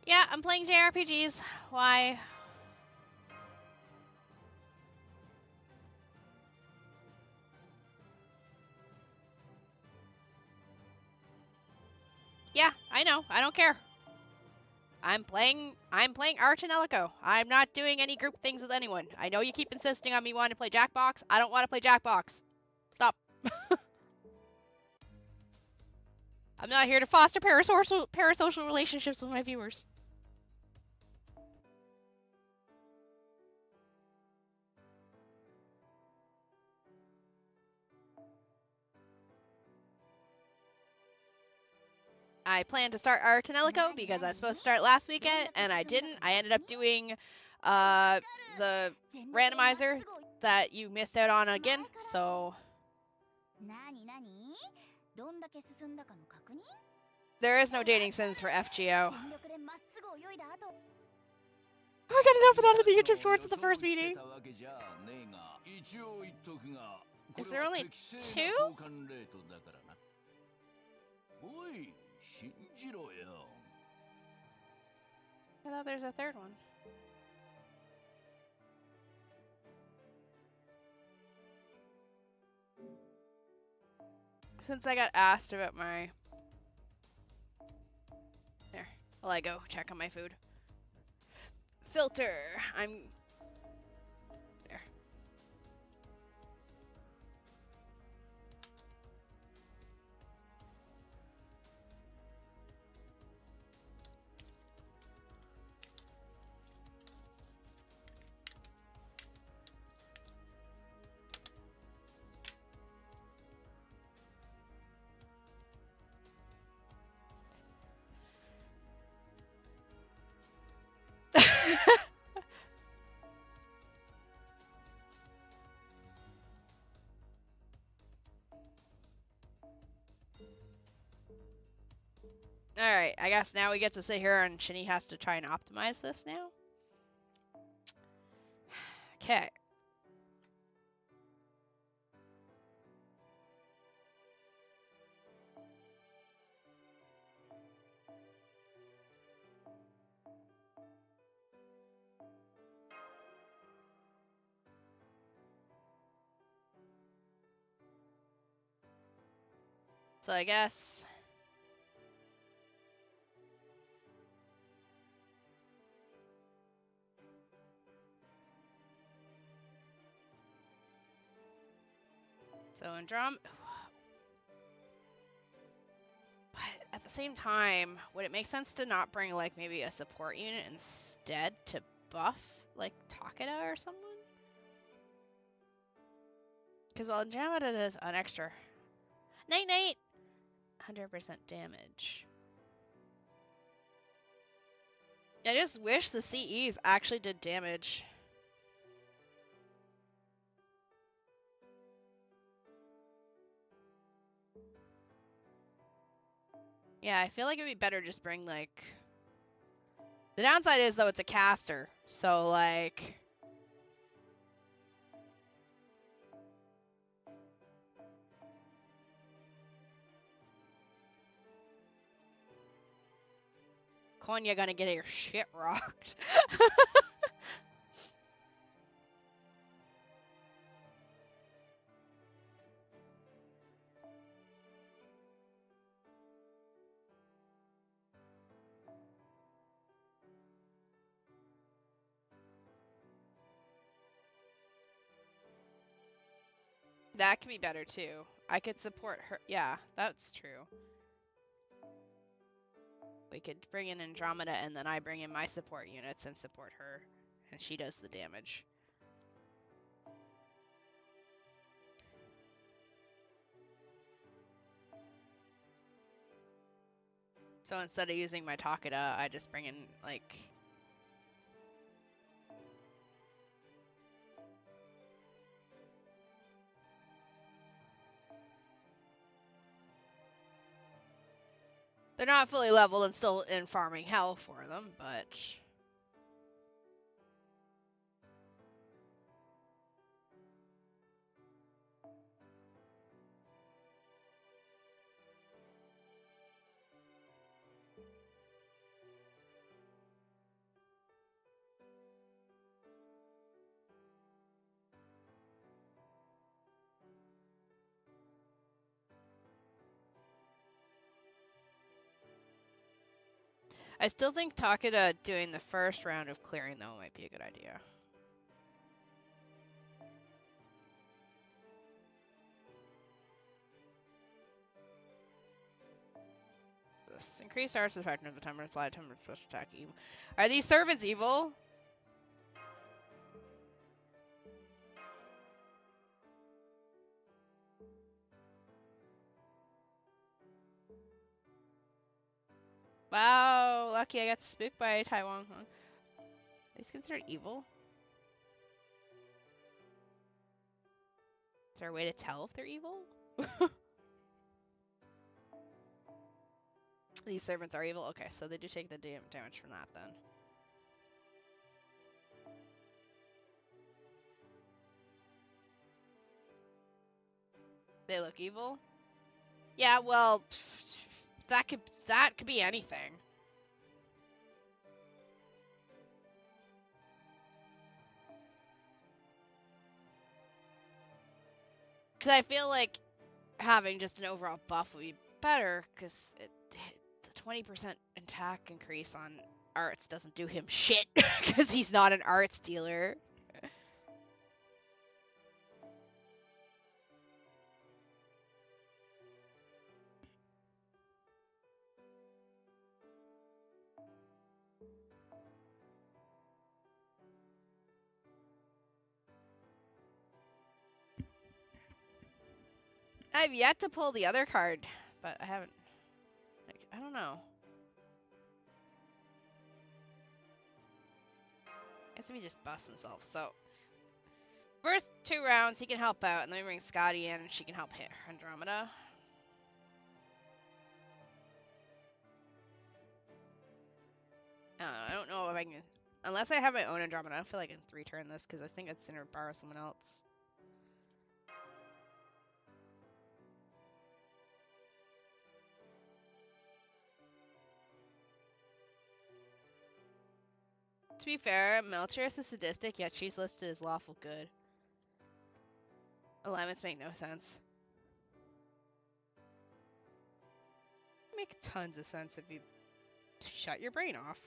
Yeah, I'm playing JRPGs. Why? Yeah, I know. I don't care. I'm playing Arch and Elico. I'm not doing any group things with anyone. I know you keep insisting on me wanting to play Jackbox. I don't want to play Jackbox. Stop. I'm not here to foster parasocial relationships with my viewers. I planned to start Art and Elico because I was supposed to start last weekend, and I didn't. I ended up doing the randomizer that you missed out on again, so... There is no dating sims for FGO. I got enough of that in the YouTube shorts at the first meeting. Is there only 2? I thought there's a third one. Since I got asked about my... There. Well, I go check on my food. Filter. I'm... There. Alright, I guess now we get to sit here and Shini has to try and optimize this now. Okay. So I guess... So Androm... But at the same time, would it make sense to not bring, like, maybe a support unit instead to buff, like, Takeda or someone? Because, well, Andromeda does an extra... Night-night! 100% damage. I just wish the CEs actually did damage. Yeah, I feel like it'd be better just bring, like... The downside is, though, it's a caster. So, like... Konya gonna get her shit rocked. That could be better, too. I could support her. Yeah, that's true. We could bring in Andromeda, and then I bring in my support units and support her. And she does the damage. So instead of using my Takeda, I just bring in, like... They're not fully leveled and still in farming hell for them, but... I still think Takeda doing the first round of clearing, though, might be a good idea. This increased arts effectiveness of the timer, fly timer, special attack evil. Are these servants evil? Wow, lucky I got spooked by Taiwan. Huh? These considered evil? Is there a way to tell if they're evil? These servants are evil? Okay, so they do take the damage from that then. They look evil? Yeah, well, that could be anything. Because I feel like having just an overall buff would be better, because the 20% attack increase on arts doesn't do him shit, because he's not an arts dealer. I've yet to pull the other card, but I haven't. Like, I don't know. I guess if he just busts himself. So, first 2 rounds, he can help out, and then we bring Scotty in, and she can help hit Andromeda. I don't know if I can. Unless I have my own Andromeda, I don't feel like I can 3-turn this, because I think I'd sooner borrow someone else. To be fair, Melchior's is sadistic, yet she's listed as lawful good. Alignments make no sense. Make tons of sense if you shut your brain off.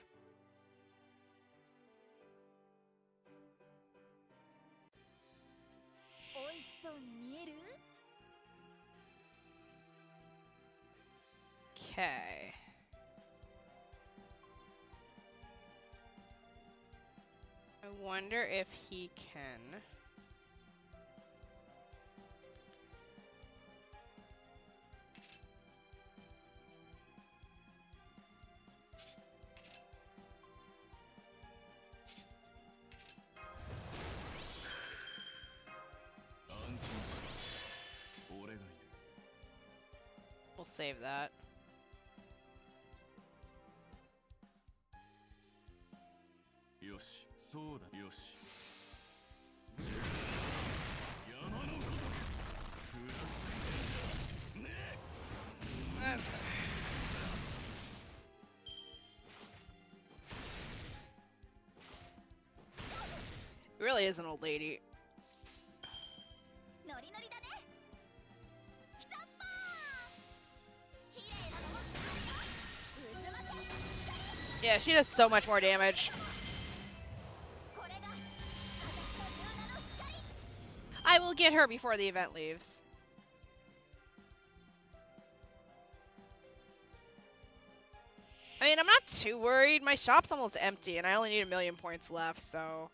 Okay. I wonder if he can. We'll save that. That's... It really is an old lady. Yeah, she does so much more damage. I will get her before the event leaves. I mean, I'm not too worried. My shop's almost empty, and I only need 1 million points left, so...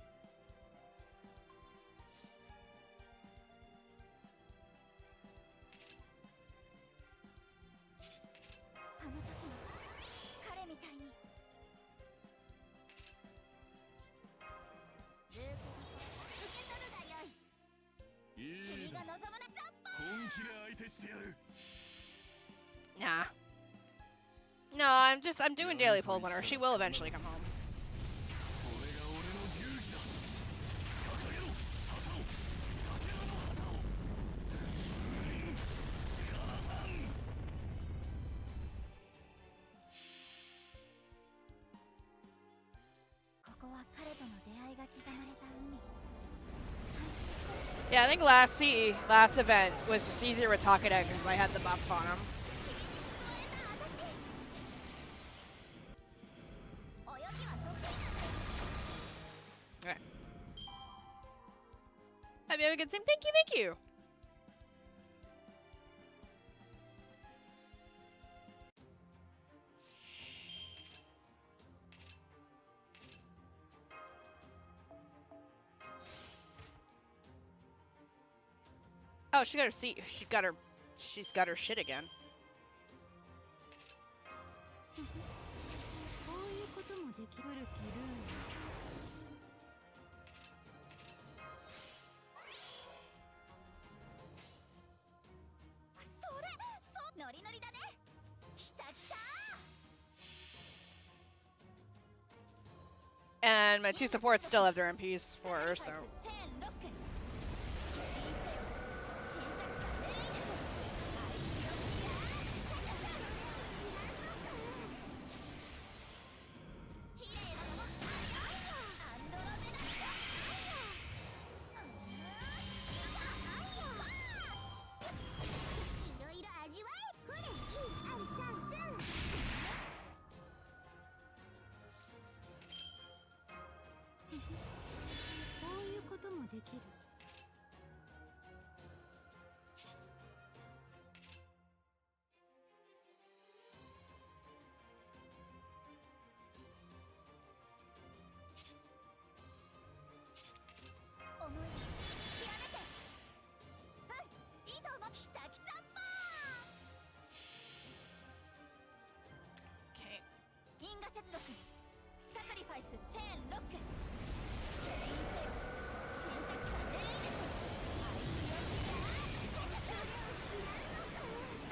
Nah. No, I'm doing daily pulls on her. She will eventually come home. Yeah, I think last event was just easier with Takeda because I had the buff on him. Same. Thank you, thank you. Oh, she got her seat. She's got her shit again. And my two supports still have their MPs for her, so.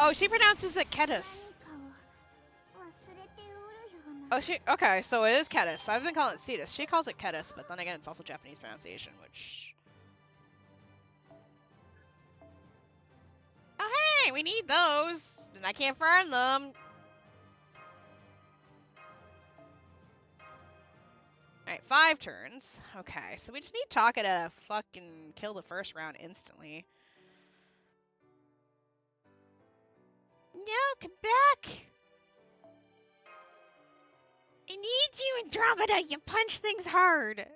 Oh, she pronounces it Ketis. Oh, okay, so it is Ketis. I've been calling it Cetus. She calls it Ketis, but then again, it's also Japanese pronunciation, which... Oh, hey, we need those. And I can't find them. Alright, 5 turns. Okay, so we just need Taka to fucking kill the first round instantly. No, come back! I need you, Andromeda! You punch things hard!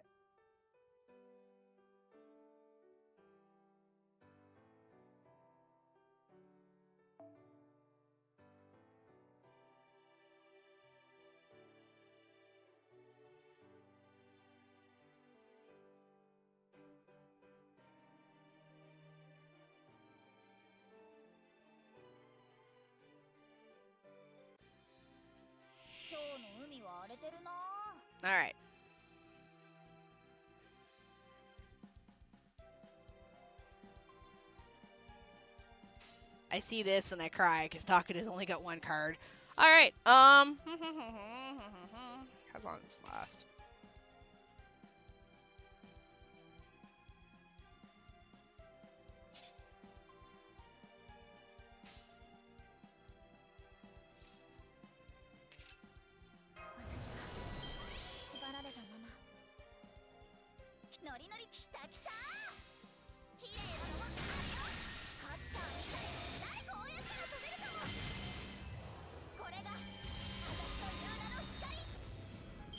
Alright. I see this and I cry because Takada's only got 1 card. Alright, how long does this last?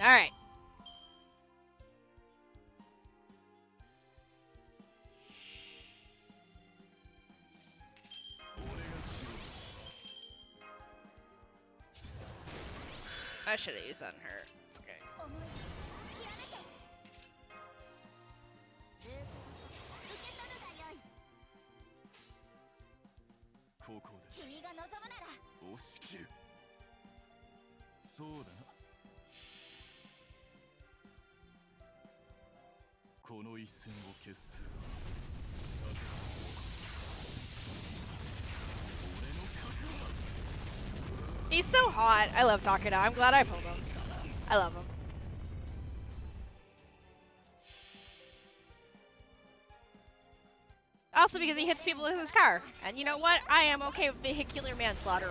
Alright. I should have used that on her. It's okay. He's so hot. I love Takada. I'm glad I pulled him. I love him. Also because he hits people with his car. And you know what? I am okay with vehicular manslaughter.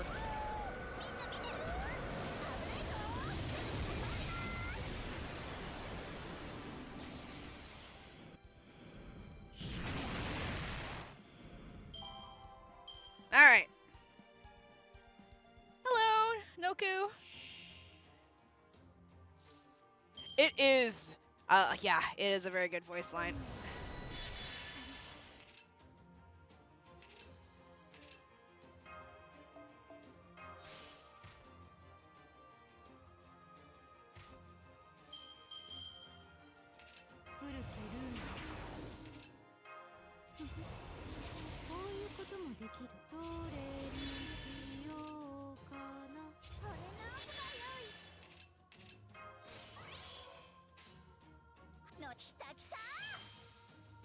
Alright. Hello, Noku. It is, yeah, it is a very good voice line.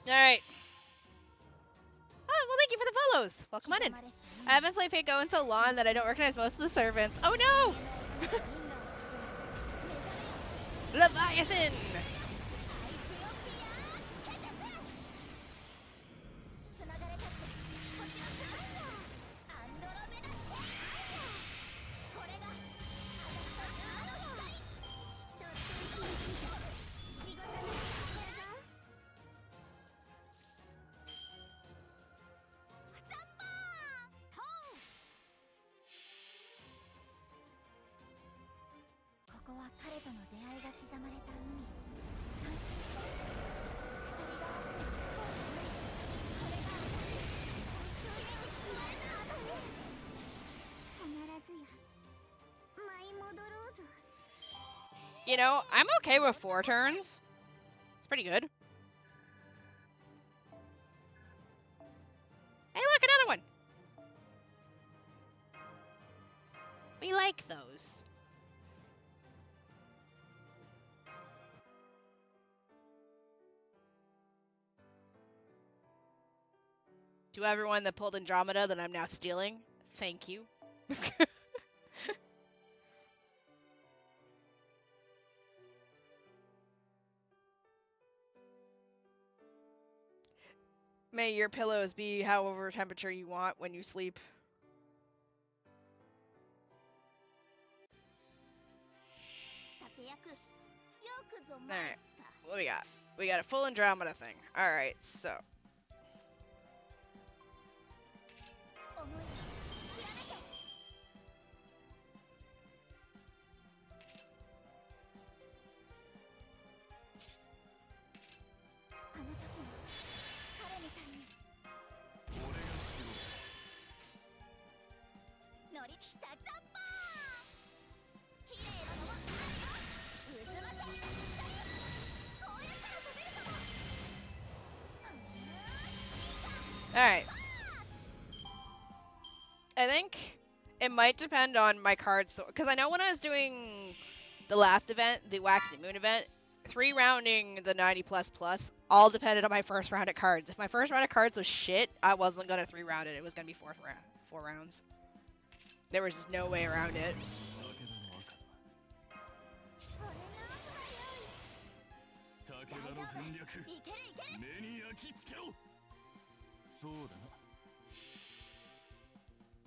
Alright. Oh, well, thank you for the follows. Welcome on in. I haven't played FGO in so long that I don't recognize most of the servants. Oh no! Leviathan! You know, I'm okay with 4 turns. It's pretty good. Hey, look, another one! We like those. To everyone that pulled Andromeda that I'm now stealing, thank you. May your pillows be however temperature you want when you sleep. Alright, what do we got? We got a full Andromeda thing. Alright, so. Alright. I think it might depend on my cards, because I know when I was doing the last event, the Waxy Moon event, 3-rounding the 90++, all depended on my first round of cards. If my first round of cards was shit, I wasn't going to 3-round it. It was going to be 4 rounds. There was just no way around it.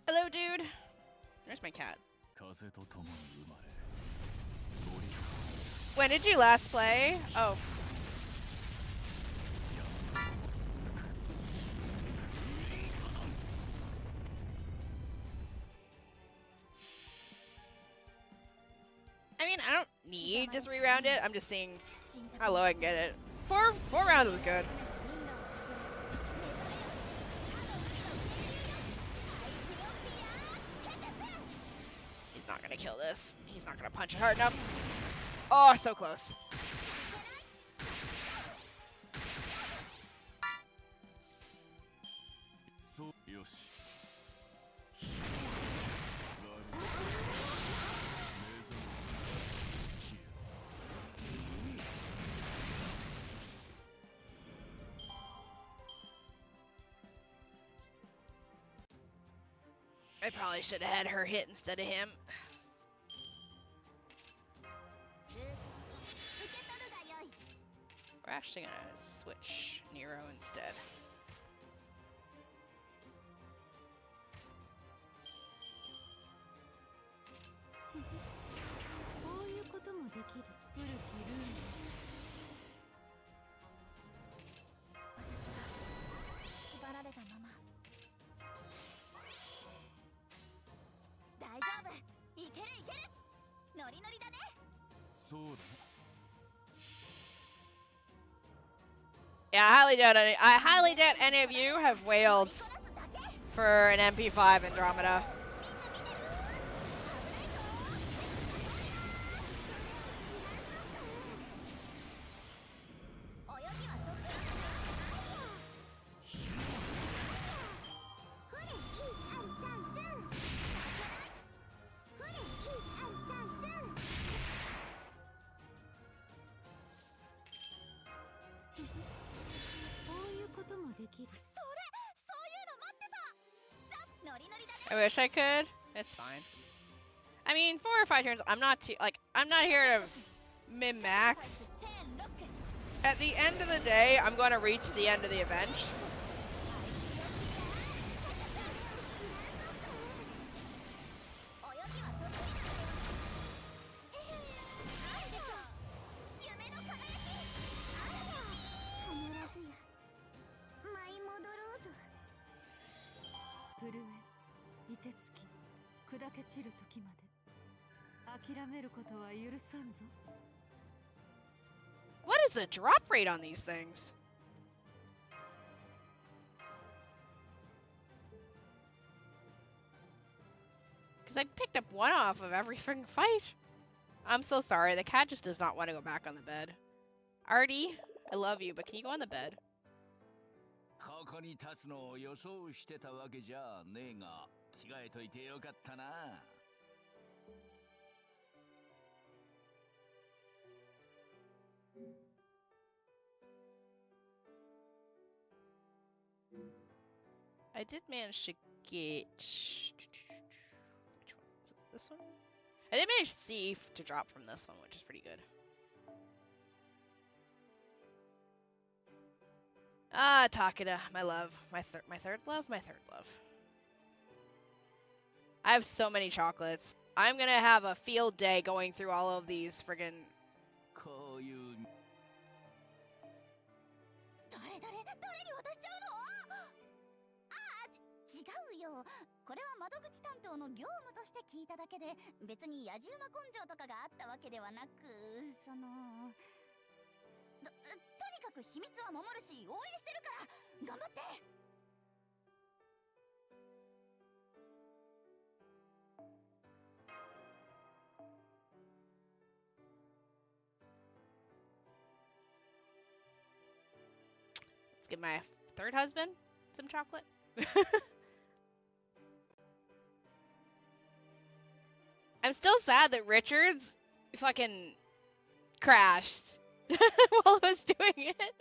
Hello, dude. There's my cat. When did you last play? Oh. I mean, I don't need to 3-round it. I'm just seeing how low I can get it. 4 rounds is good. He's not gonna kill this. He's not gonna punch it hard enough. Oh, so close. I probably should have had her hit instead of him. We're actually gonna switch Nero instead. Yeah, I highly doubt any of you have wailed for an MP5 Andromeda. I wish I could. It's fine. I mean, 4 or 5 turns, I'm not too, like, I'm not here to min-max. At the end of the day, I'm going to reach the end of the event. What is the drop rate on these things? Because I picked up one off of every freaking fight. I'm so sorry. The cat just does not want to go back on the bed. Artie, I love you, but can you go on the bed? ここに立つのを予想してたわけじゃねえが、着替えといてよかったな。I did manage to get... Which one? Is it this one? I did manage C to drop from this one, which is pretty good. Ah, Takeda, my love. My third love? My third love. I have so many chocolates. I'm gonna have a field day going through all of these friggin'... こういう。誰に渡しちゃうの？違うよ。これは窓口担当の業務として聞いただけで、別に野じ馬根性とかがあったわけではなく、とにかく秘密は守るし応援してるから頑張って。Let's give my third husband some chocolate. I'm still sad that Richards fucking crashed while I was doing it.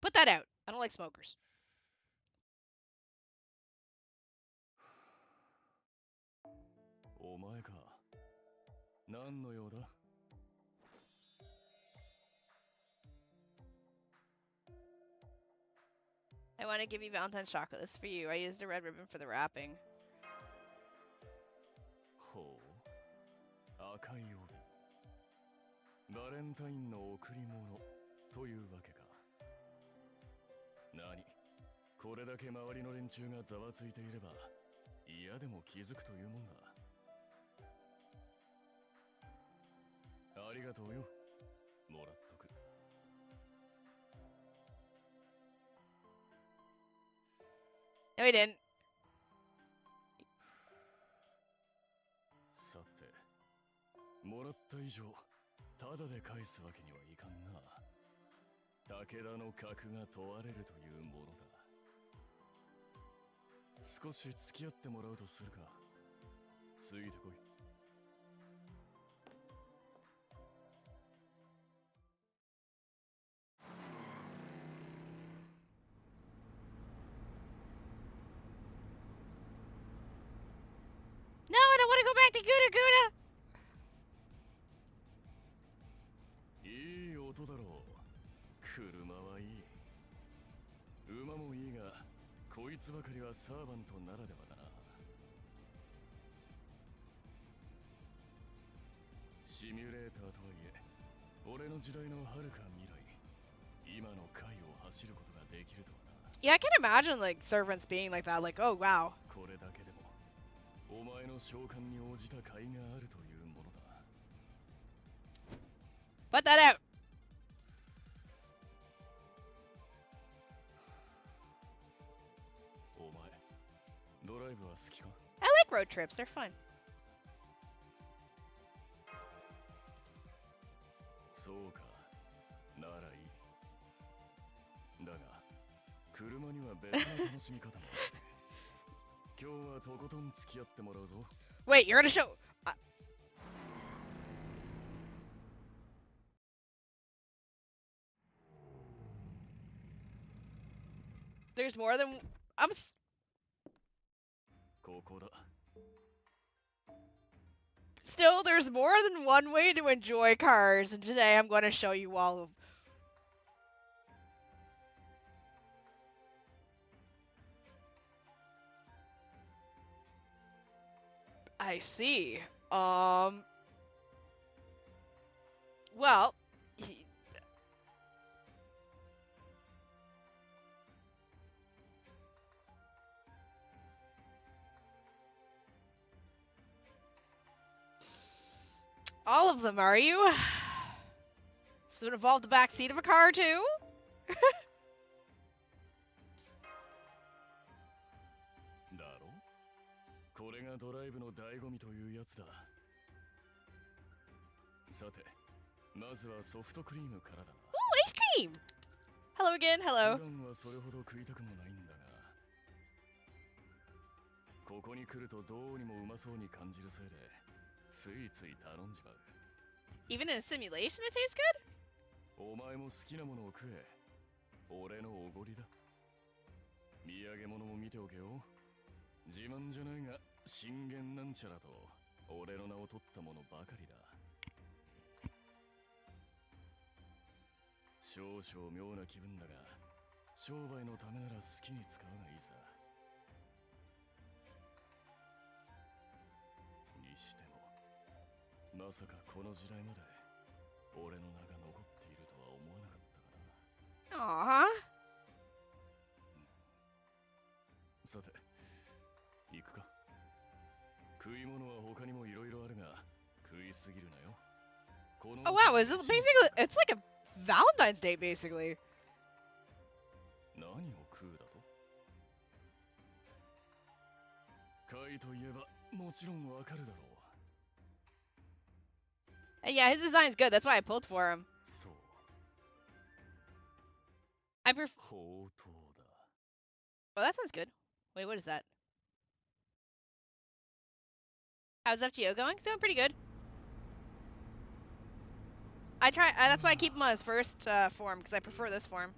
Put that out. I don't like smokers. お前か。何の用だ? I want to give you Valentine's chocolate. This is for you. I used a red ribbon for the wrapping. ほう。赤い帯。バレンタインの贈り物というわけか。何？これだけ周りの連中がざわついていれば、嫌でも気づくというもんだ。ありがとうよ。もらっとく。No, he didn't. さて、もらった以上、ただで返すわけにはいかんな。武田の格が問われるというものだ。少し付き合ってもらうとするか。ついてこい。No, I don't want to go back to Gouda Gouda! いい音だろう。車はいい。馬もいいが、こいつばかりはサーバントならではだな。シミュレーターとはいえ、俺の時代の遥か未来、今の回を走ることができるとはな。Yeah, I can imagine like servants being like that, like, oh wow. これだけでも、お前の召喚に応じた甲斐があるというものだ。Put that out! お前、ドライブは好きか? I like road trips, they're fun. そうか、ならいい。だが、車には別の楽しみ方もある。今日はとことん付き合ってもらうぞ。Wait, you're gonna show... There's more than I'm. ここだ。 Still, there's more than one way to enjoy cars, and today I'm going to show you all of. I see. Well, all of them, are you? So it involved the back seat of a car too? だろ？これがドライブの醍醐味というやつだ。さて、まずはソフトクリームからだな。 Ooh, ice cream! Hello again, hello. 普段はそれほど食いたくもないんだが、ここに来るとどうにもうまそうに感じるせいで、ついつい頼んじまう。 Even in a simulation it tastes good? お前も好きなものを食え。俺のおごりだ。土産物も見ておけよ。自慢じゃないが、信玄なんちゃらと俺の名を取ったものばかりだ。少々妙な気分だが、商売のためなら好きに使うがいいさ。にしても、まさかこの時代まで俺の名が残っているとは思わなかったかな。 Aww. さて、行くか。食い物は他にもいろいろあるが、食いすぎるなよ。 Oh wow, is this basically, it's like a Valentine's Day basically. 何を食うだと？カイといえばもちろんわかるだろう。 And yeah, his design's good, that's why I pulled for him. そう。 I prefer. ほうとうだ。 Oh, that sounds good. Wait, what is that? How's FGO going? It's doing pretty good. I try. That's why I keep him on his first form because I prefer this form.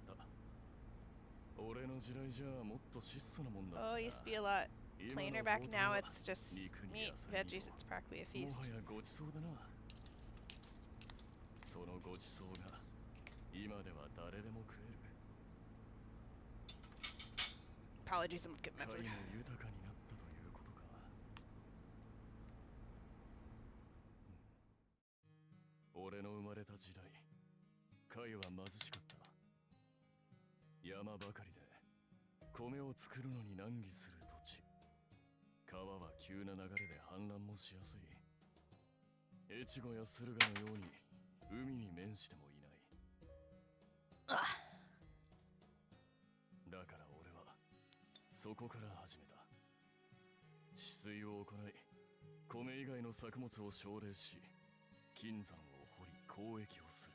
俺の時代じゃもっと質素なもんだった。 Oh, it used to be a lot 今の plainer back ほうとう now. は It's just 肉に meat, 野菜に veggies. It's practically a も feast. はやごちそうだな。そのごちそうが今では誰でも食える。 Apologies, I'm getting my 貝 food. も豊かになったということか。俺の生まれた時代、貝は貧しかった。山ばかりで米を作るのに難儀する土地。川は急な流れで氾濫もしやすい。越後や駿河のように海に面してもいない。 Ugh. だから俺はそこから始めた。治水を行い、米以外の作物を奨励し、金山を掘り交易をする。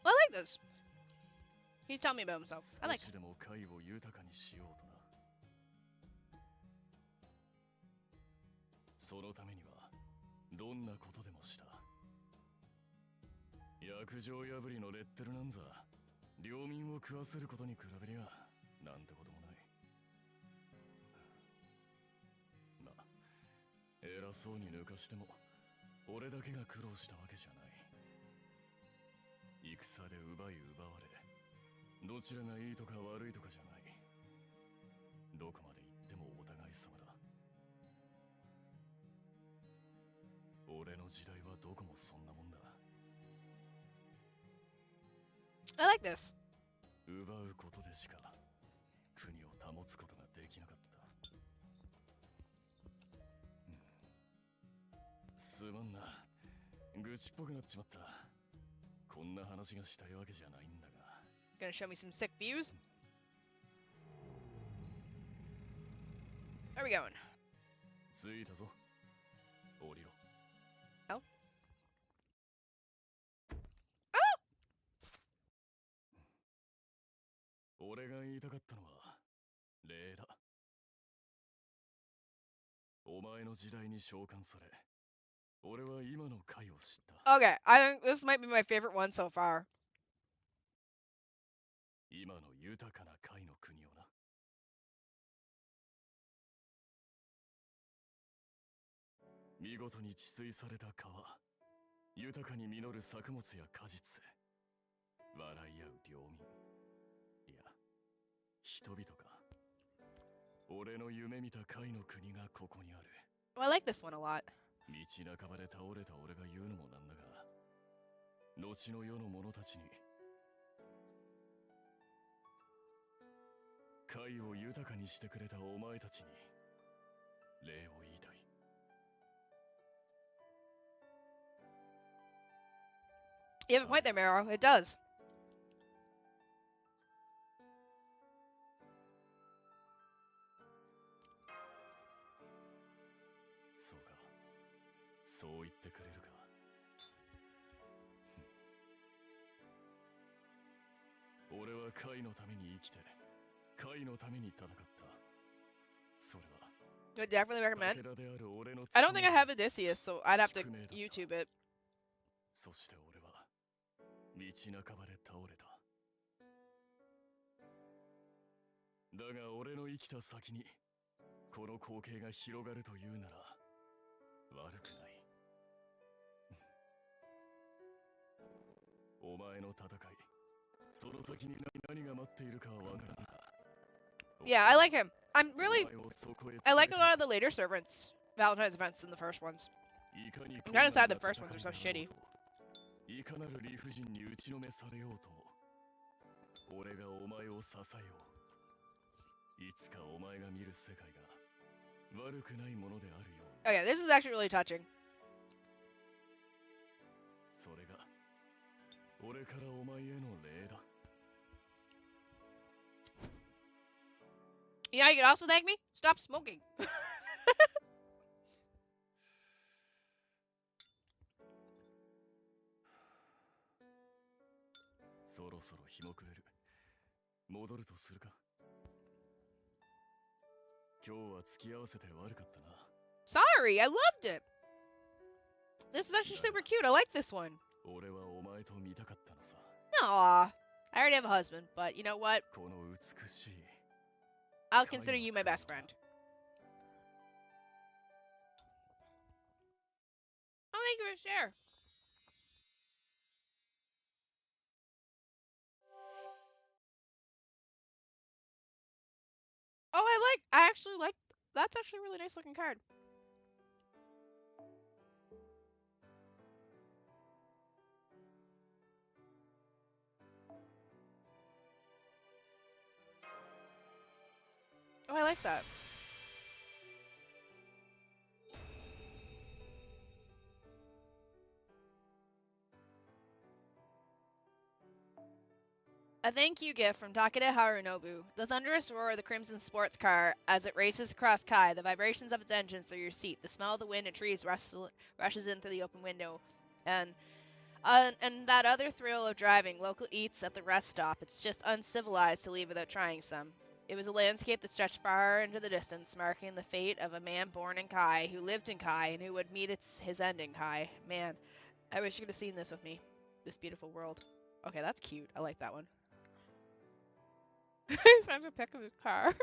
I like this. He's telling me about himself. I 少 like. しでも貝を豊かにしようとな。そのためにはどんなことでもした。約定破りのレッテルなんざ領民を食わせることに比べりゃなんてこともない。まあ偉そうに抜かしても俺だけが苦労したわけじゃない。戦で奪い奪われ、どちらがいいとか悪いとかじゃない。どこまで行ってもお互い様だ。俺の時代はどこもそんなもんだ。 I like this. 奪うことでしか国を保つことができなかった。すまんな、愚痴っぽくなっちまった。こんな話がしたいわけじゃないんだが。 Gonna show me some sick views. Where are we going? 着いたぞ。降りろ。 Oh. 俺が言いたかったのは礼だ。お前の時代に召喚され、俺は今の回を知った。 Okay, I think this might be my favorite one so far. 今の豊かな貝の国をな。見事に治水された川、豊かに実る作物や果実、笑い合う領民、いや人々か。俺の夢見た貝の国がここにある。 Well, I like this one a lot. 道半ばで倒れた俺が言うのもなんだが、後の世の者たちに貝を豊かにしてくれたお前たちに礼を言いたい。 You have a point there, Maro. It does. そうか、そう言ってくれるか。俺は貝のために生きて、貝のために戦った。それは I would definitely recommend. 武田である俺の I don't think I have 務 Odysseus, so I'd have to 宿命だった。 YouTube it. そして俺は道半ばで倒れた。だが俺の生きた先にこの光景が広がるというなら悪くない。お前の戦い、その先に何が待っているかはわからん。 Yeah, I like him. I'm really. お前をそこへ I like a 連れ lot of the later servants, Valentine's events than the first ones. いかに I'm kinda sad the 困難な first ones are so 戦い shitty. であろうといかなる理不尽に打ちのめされようとも、俺がお前を支えよう。いつかお前が見る世界が悪くないものであるように。 Okay, this is actually really touching. それが俺からお前への礼だ。 You know, how you could also thank me. Stop smoking. そろそろ日も暮れる。戻るとするか。今日は付き合わせて悪かったな。 Sorry, I loved it. This is actually super cute. I like this one. 俺はお前と見たかったのさ。 Aw, I already have a husband, but you know what? この美しい I'll consider you my best friend. Oh, thank you for share. Oh, I actually like, that's actually a really nice looking card. Oh, I like that. A thank you gift from Takeda Harunobu. The thunderous roar of the crimson sports car as it races across Kai, the vibrations of its engines through your seat, the smell of the wind and trees rushes in through the open window, and that other thrill of driving local eats at the rest stop. It's just uncivilized to leave without trying some. It was a landscape that stretched far into the distance, marking the fate of a man born in Kai, who lived in Kai, and who would meet his end in Kai. Man, I wish you could have seen this with me. This beautiful world. Okay, that's cute. I like that one. He's trying to pick up his car.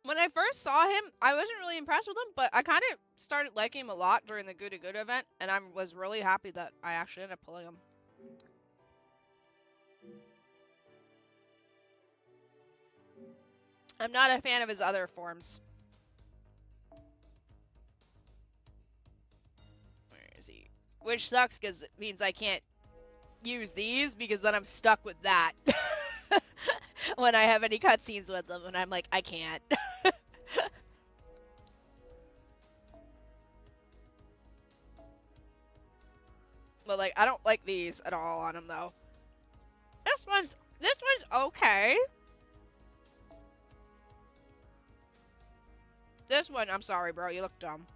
When I first saw him, I wasn't really impressed with him, but I kind of started liking him a lot during the Good to Good event, and I was really happy that I actually ended up pulling him. I'm not a fan of his other forms. Where is he? Which sucks because it means I can't use these because then I'm stuck with that. When I have any cutscenes with them, and I'm like, I can't. But like, I don't like these at all on him though. This one's okay. This one, I'm sorry, bro, you look dumb.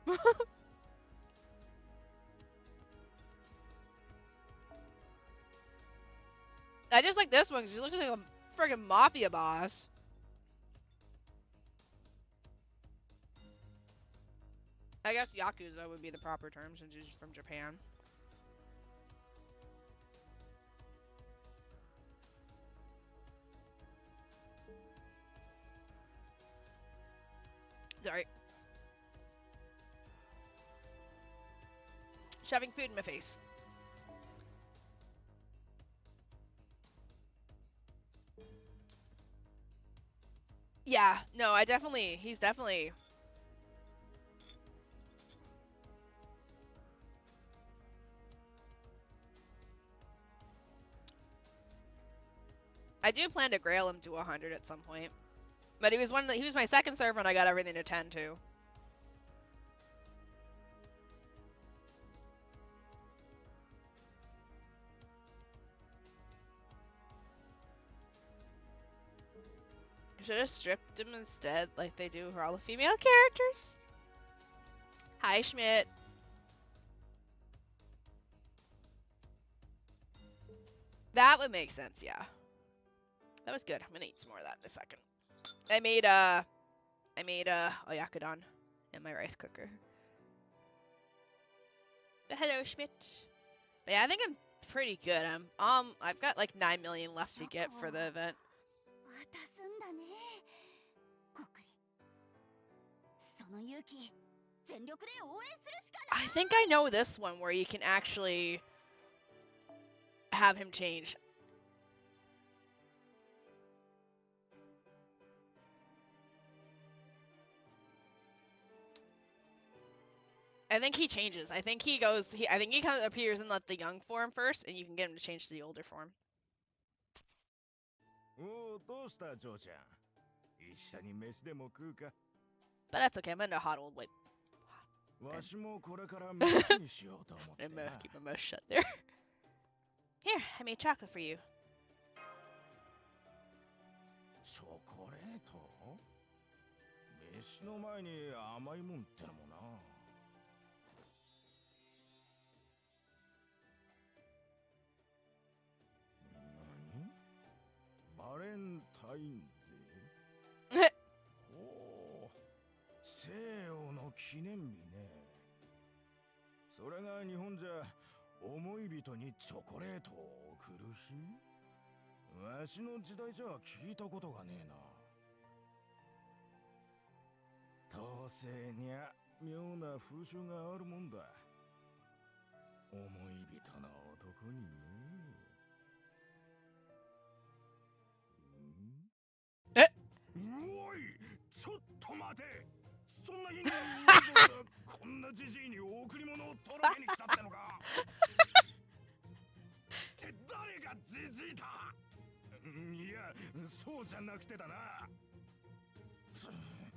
I just like this one because he looks like a friggin' mafia boss. I guess Yakuza would be the proper term since he's from Japan. Sorry. Shoving food in my face. Yeah, no, he's definitely... I do plan to grail him to 100 at some point. But he was my second server and I got everything to 10 too. Should have stripped him instead, like they do for all the female characters. Hi, Schmidt. That would make sense, yeah. That was good. I'm gonna eat some more of that in a second. I made oyakudon in my rice cooker. But hello, Schmidt. But yeah, I think I'm pretty good. I've got like 9 million left to get for the event. I think I know this one where you can actually have him change. I think he changes. I think he appears in the young form first, and you can get him to change to the older form. But that's okay. I'm into hot old white. I'm gonna keep my mouth shut there. Here, I made chocolate for you. Valentine 西洋の記念日ね。それが日本じゃ思い人にチョコレートを贈る日？わしの時代じゃ聞いたことがねえな。東西にゃ妙な風習があるもんだ。思い人の男にね。おい、ちょっと待て。そんな日にこんなじじいに贈り物を届けに来たってのか。って誰がじじいだ。いや、そうじゃなくてだな。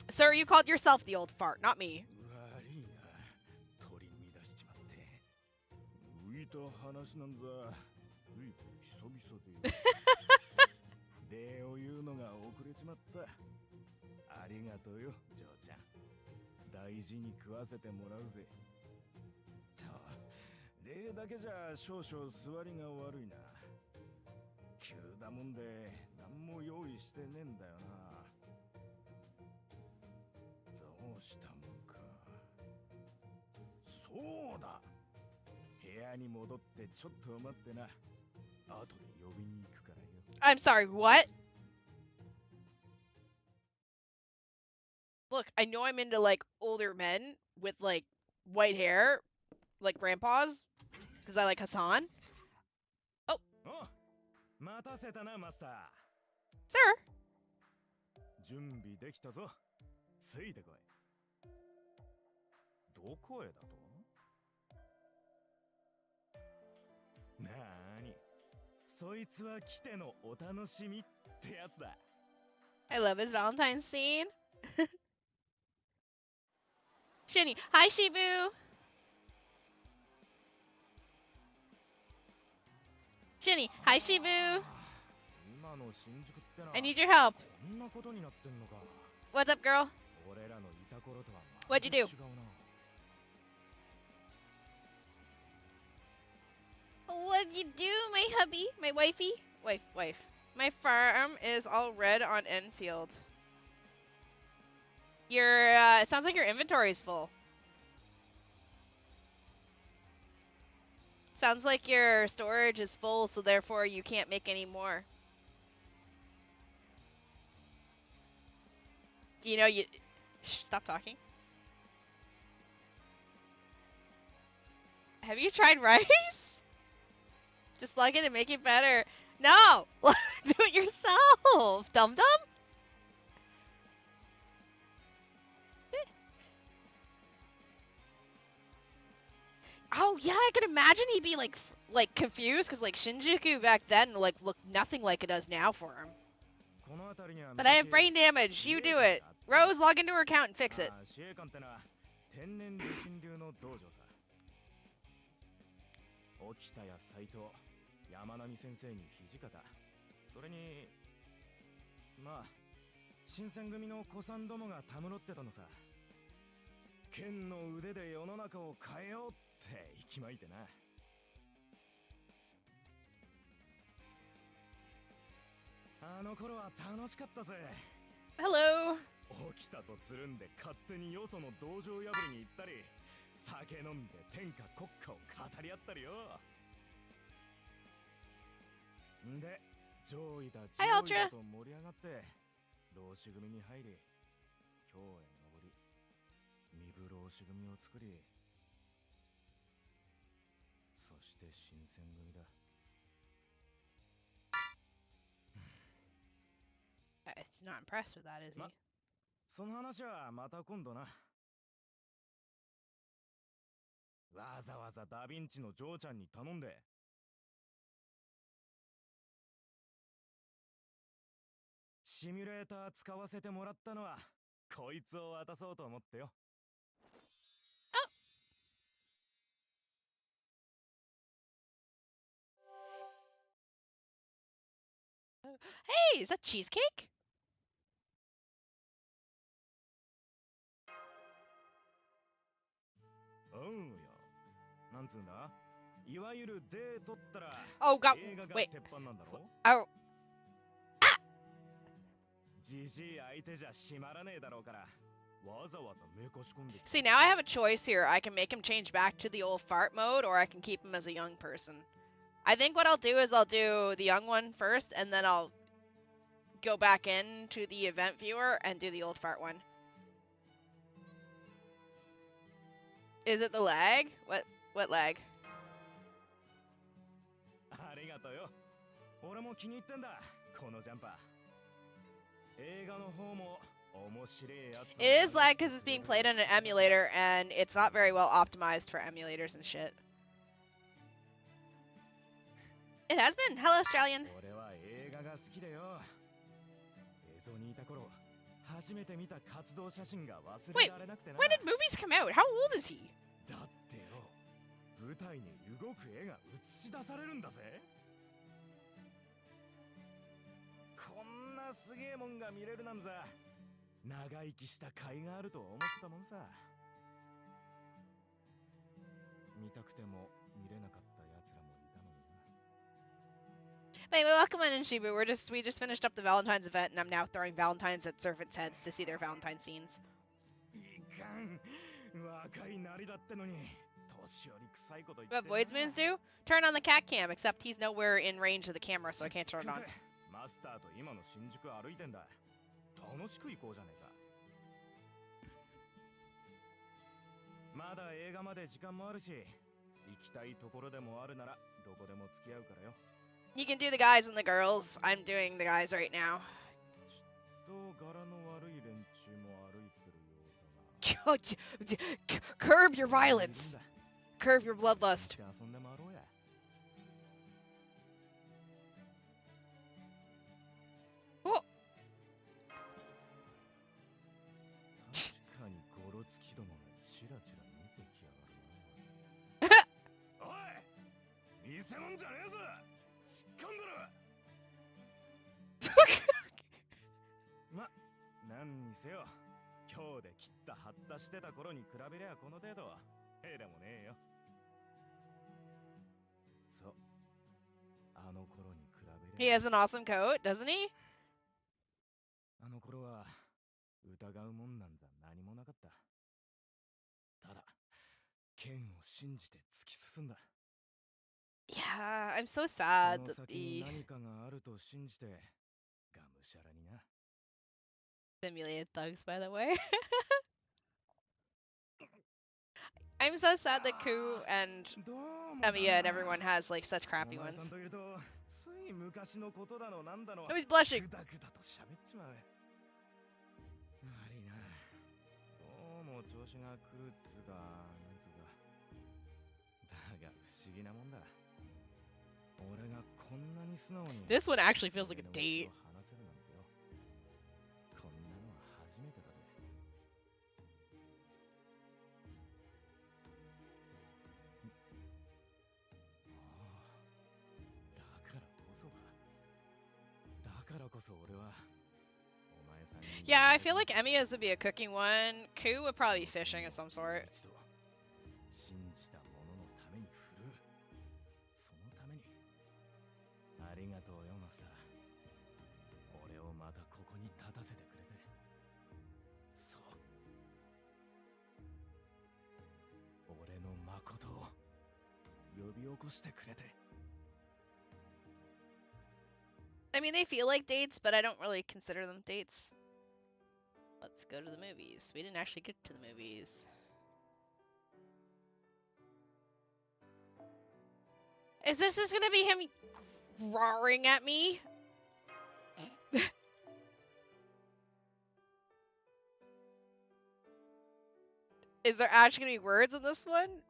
Sir, you called yourself the old fart, not me. 悪いな、取り乱しちまって。浮いた話なんざ、つい久々で。礼を言うのが遅れちまった。ありがとうよ、嬢ちゃん。大事に食わせてもらうぜ。と、礼だけじゃ少々座りが悪いな。急だもんで何も用意してねえんだよな。どうしたもんか。そうだ。部屋に戻ってちょっと待ってな。後で呼びに行くからよ。I'm sorry, what? Look, I know I'm into like older men with like white hair, like grandpas, because I like Hassan. Oh. Sir. 準備できたぞ。ついてこい。どこへだと？なーに、そいつは来てのお楽しみってやつだ。I love his Valentine scene. Shini, hi Shibu. Shini, hi Shibu. I need your help. What's up, girl? What'd you do? What'd you do, my hubby? My wifey? Wife. My farm is all red on Enfield. Your, it sounds like your inventory is full. Sounds like your storage is full, so therefore you can't make any more. You know, you... Stop talking. Have you tried rice? Just plug it and make it better. No! Do it yourself, dum-dum! Oh, yeah, I can imagine he'd be, like confused, because, like, Shinjuku back then, like, looked nothing like it does now for him. But I have brain damage. You do it. Rose, log into her account and fix it. 沖田や斎藤、山並先生に土方、それにまあ新選組の古参どもがたむろってたのさ。剣の腕で世の中を変えようって息巻いてな。あの頃は楽しかったぜ。Hello. 沖田とつるんで勝手によその道場破りに行ったり、酒飲んで天下国家を語り合ったりよ。んで上位だ上位だと盛り上がって浪士組に入り、京へ上り身分浪士組を作り、そして新選組だ。It's not impressed with that, is he? その話はまた今度な。わざわざダヴィンチのジョーちゃんに頼んでシミュレーター使わせてもらったのはこいつを渡そうと思ってよ。Hey, is that cheesecake? Oh god, wait. Oh. Ah! See, now I have a choice here. I can make him change back to the old fart mode, or I can keep him as a young person. I think what I'll do is I'll do the young one first, and then I'll go back into the event viewer and do the old fart one. Is it the lag? What lag? It is lag because it's being played on an emulator, and it's not very well optimized for emulators and shit. It has been. Hello, Australian. Wait, when did movies come out? How old is he? Wait, welcome on in, Shibu. We just finished up the Valentine's event, and I'm now throwing Valentines at servants' heads to see their Valentine scenes. What Void's moons do? Turn on the cat cam, except he's nowhere in range of the camera, so I can't turn it on. You can do the guys and the girls. I'm doing the guys right now. Curb your violence. Curb your bloodlust. Oh. He has an awesome coat, doesn't he? Yeah, I'm so そ sad の that 先に the 何かがあると信じてがむしゃらにな。 simulated thugs, by the way. I'm so sad that Ku and どうも Emiya and だな。 everyone has like such お crappy 前さ ones. んといるとつい昔のことだのなんだの Oh, he's blushing. グダグダと喋っちまう。悪いな。どうも調子が狂うっつうかなんつうか。だが不思議なもんだ。俺がこんなに素直に This one actually feels like a 俺の内 date. を話せるなんてよ。こんなのは初めてだぜ。だからこそだ。だからこそ俺はお前さんに Yeah, I feel like Emiya's would be a cooking one. Ku would probably be fishing of some sort. 一度信じたもののために振るう。そのためにありがとうよマスター。俺をまたここに立たせてくれて。そう俺の誠を呼び起こしてくれて。 I mean, they feel like dates, but I don't really consider them dates. Let's go to the movies. We didn't actually get to the movies. Is this just gonna be him roaring at me? Is there actually gonna be words in this one?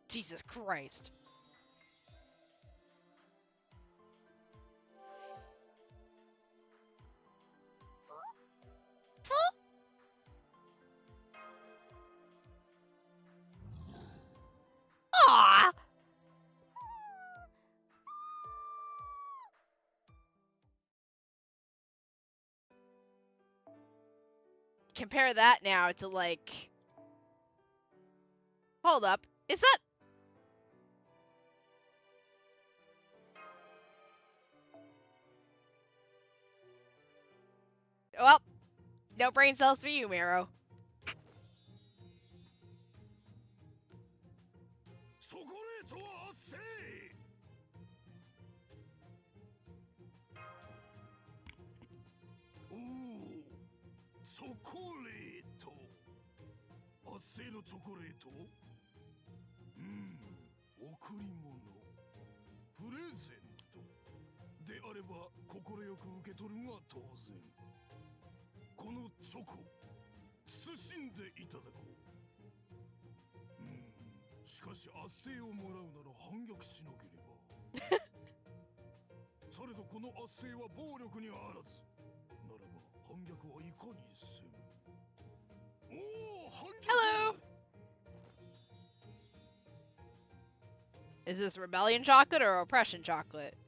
Jesus Christ. Aww. Compare that now to like... Hold up. Is that... Well, no brain cells for you, Miro. チョコレートは熱い。おお、チョコレート。熱いのチョコレート。贈り物。プレゼント。であれば心よく受け取るが当然。このチョコ、慎んでいただこう。しかし圧政をもらうなら反逆しなければ。されどこの圧政は暴力にあらず。ならば反逆はいかにせん。おお、反逆。 Hello! Is this rebellion chocolate or oppression chocolate?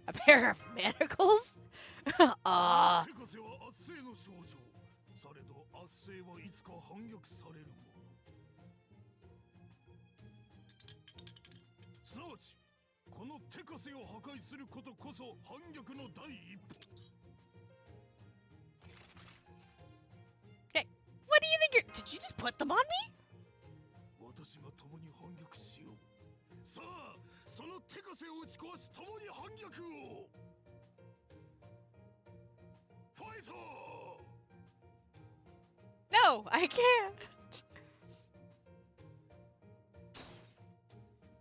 A pair of manacles? 手枷は圧政の象徴。されど圧政はいつか反逆されるもの。すなわちこの手枷を破壊することこそ反逆の第一歩。 Okay, what do you think you're... Did you just put them on me? 私が共に反逆しよう。さあ、その手枷を打ち壊し共に反逆を。ファイト！ No, I can't.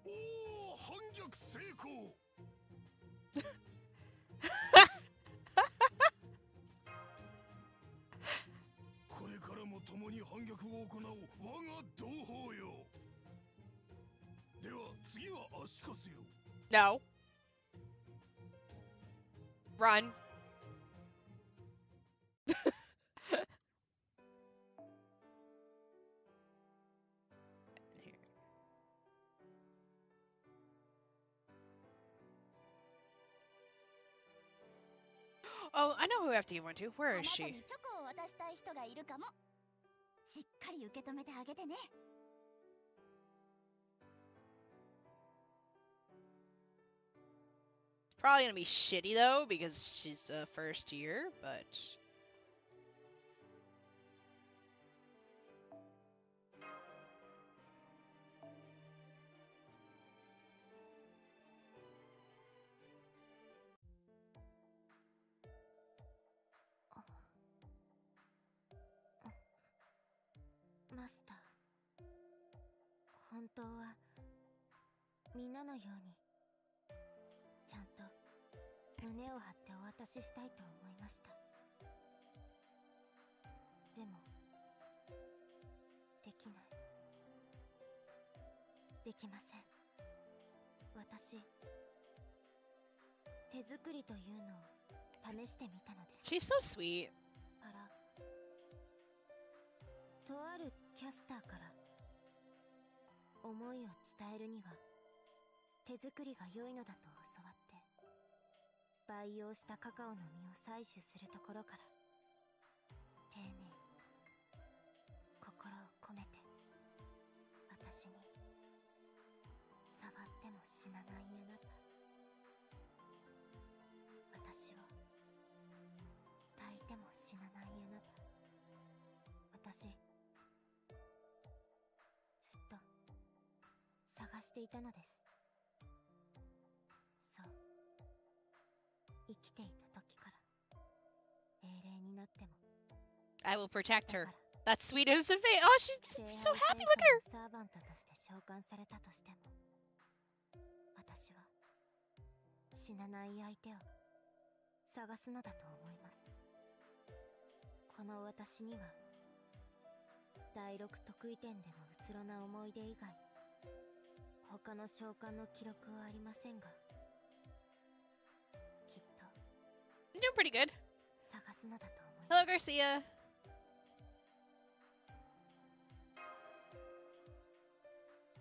おお、反逆成功。これからも共に反逆を行う我が同胞よ。次は足かせよ。 No. Run. Oh, I know who FD went to. Where あ is なた she? にチョコを渡したい人がいるかも。しっかり受け止めてあげてね。 Probably gonna be shitty though because she's first year, butマスター、本当はみんなのようにちゃんと胸を張ってお渡ししたいと思いました。でもできない、できません。私、手作りというのを試してみたのです。 she's so sweet. あら、とあるキャスターから思いを伝えるには手作りが良いのだと教わって、培養したカカオの実を採取するところから丁寧に心を込めて私に触っても死なないあなた、私を抱いても死なないあなた、私ずっと探していたのです。そう、生きていた時から英霊になっても I will protect だ her. から That's sweet as a face. Oh, she's 聖 so 杯 happy. 戦 Look 車 at の her. サーバントとして召喚されたとしても、私は死なない相手を探すのだと思います。この私には第6得意点でのうつろな思い出以外他の召喚の記録はありませんが、きっと I'm doing pretty good. 探すのだと思い Hello, ます。 Garcia.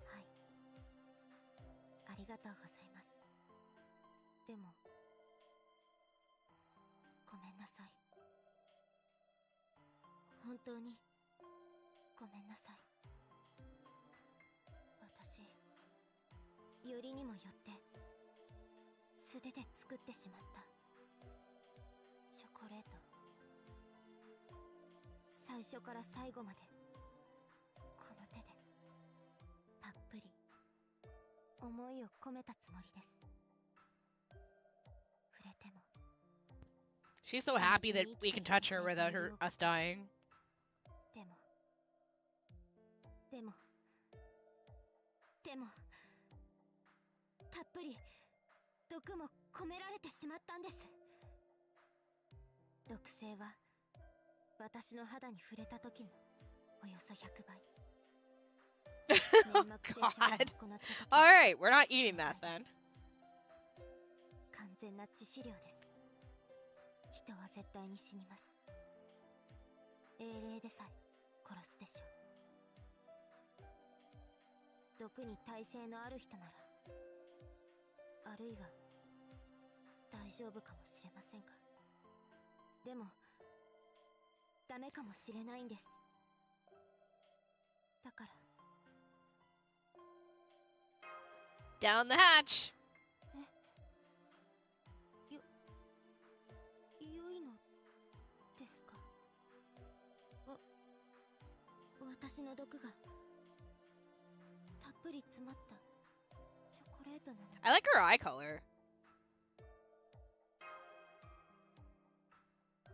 はい、ありがとうございます。でもごめんなさい、本当にごめんなさい。私、よりにもよって素手で作ってしまったチョコレート、最初から最後までこの手でたっぷり思いを込めたつもりです。触れても She's so happy that we can touch her without her us dying. でもでもでもたっぷり毒も込められてしまったんです。毒性は私の肌に触れた時のおよそ100倍。 Oh 粘膜接触を God. 行った時の Alright, we're not eating that then. 完全な致死量です。人は絶対に死にます。英霊でさえ殺すでしょう。毒に耐性のある人なら、あるいは大丈夫かもしれませんが、でもダメかもしれないんです。だから Down the hatch. 良いのですか？私の毒がたっぷり詰まったチョコレートなの。 I like her eye color.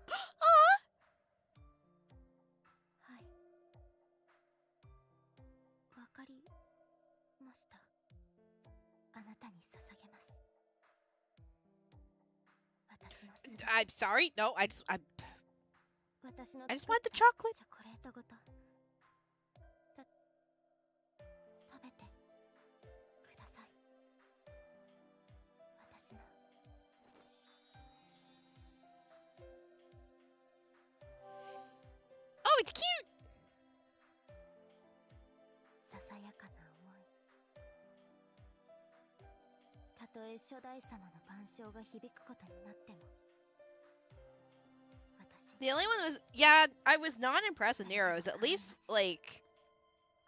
Aw. はい、わかりました。あなたに捧げます。私のすべて、 I'm sorry. No, I just私の I just 作っ want the た chocolate. チョコレートごと食べてください。it's cute. ささやかな思い。たとえ初代様の晩鐘が響くことになっても。私 The only one that was, yeah, I was not impressed with Nero's. At least, like,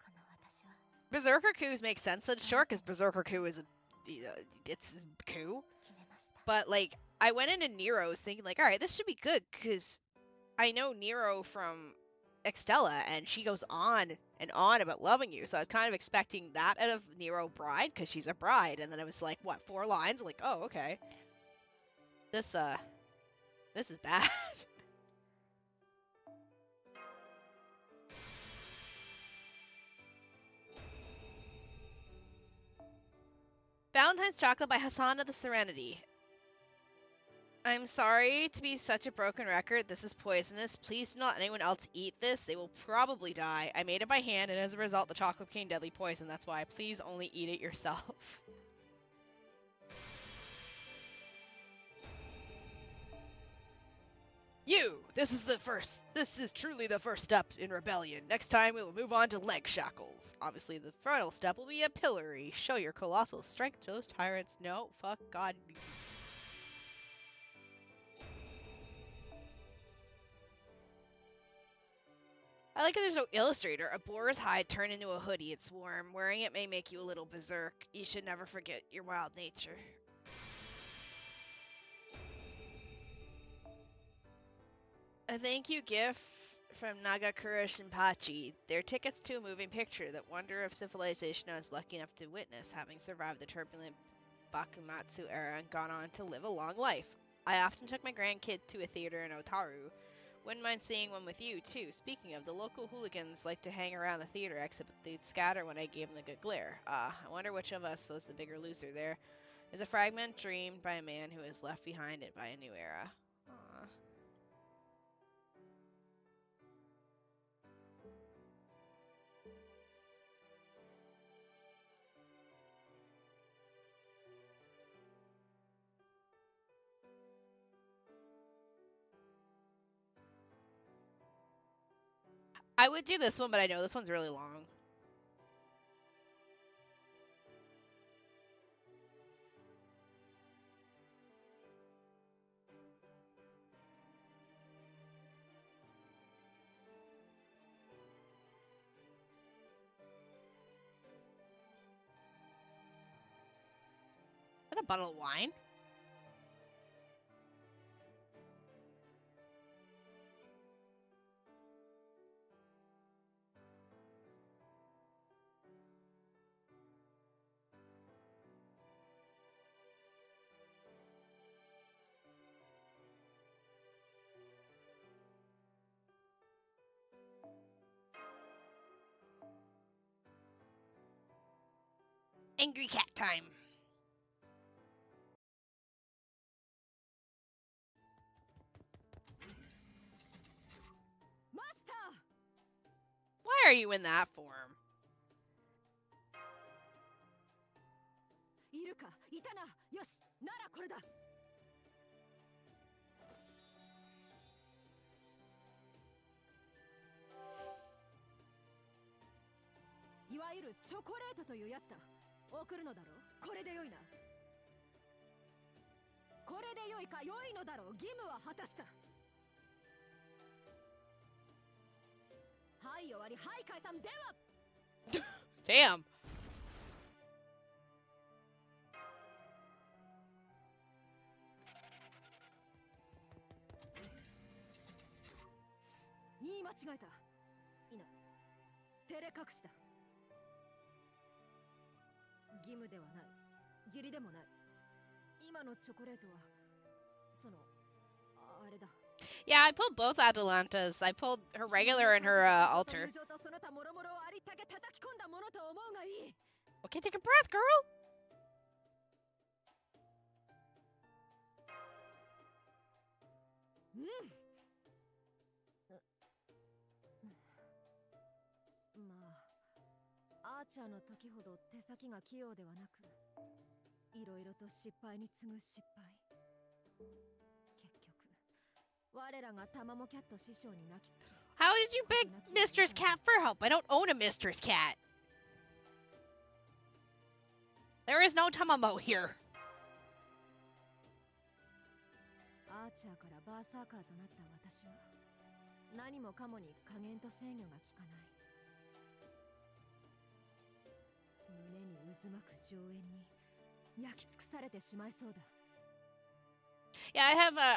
この私は Berserker Coups make sense that it's short because Berserker Coup is it's coup. 決めました。 But like, I went into Nero's thinking like, all right, this should be good because I know Nero from Extella, and she goes on and on about loving you. So I was kind of expecting that out of Nero Bride because she's a bride, and then it was like, what, 4 lines? Like, oh, okay. This is bad. Valentine's chocolate by Hassan of the Serenity. I'm sorry to be such a broken record. This is poisonous. Please do not let anyone else eat this. They will probably die. I made it by hand, and as a result, the chocolate became deadly poison. That's why. Please only eat it yourself. This is truly the first step in rebellion. Next time, we will move on to leg shackles. Obviously, the final step will be a pillory. Show your colossal strength to those tyrants. No, fuck God. I like that there's no illustrator. A boar's hide turned into a hoodie. It's warm. Wearing it may make you a little berserk. You should never forget your wild nature. A thank you gift from Nagakura Shinpachi. They're tickets to a moving picture that wonder of civilization I was lucky enough to witness, having survived the turbulent Bakumatsu era and gone on to live a long life. I often took my grandkid to a theater in Otaru. Wouldn't mind seeing one with you, too. Speaking of, the local hooligans like to hang around the theater exit, but they'd scatter when I gave them the good glare. I wonder which of us was the bigger loser there. There's a fragment dreamed by a man who has left behind it by a new era. Aw. I would do this one, but I know this one's really long. Is that a bottle of wine? Angry cat time. Master! Why are you in that form? いるかいたなよしならこれだいわゆるチョコレートというやつだ送るのだろうこれでよいなこれでよいか良いのだろう義務は果たしたはい終わりはい解散では Damn. 言い間違えたいな照れ隠しだ義務ではない義理でもない今のチョコレートはそのあれだ Yeah, I pulled both Atalantas. I pulled her regular and her altar. その他諸々をありったけ叩き込んだものと思うがいい Okay, take a breath, girl. まあアーチャーの時ほど手先が器用ではなくいろいろと失敗に次ぐ失敗結局我らがタマモキャット師匠に泣きつき How did you beg Mistress Cat for help? I don't own a Mistress Cat. There is no Tamamo here. アーチャーからバーサーカーとなった私は何もかもに加減と制御が効かない。胸に渦巻く情縁に焼き尽くされてしまいそうだ。 Yeah,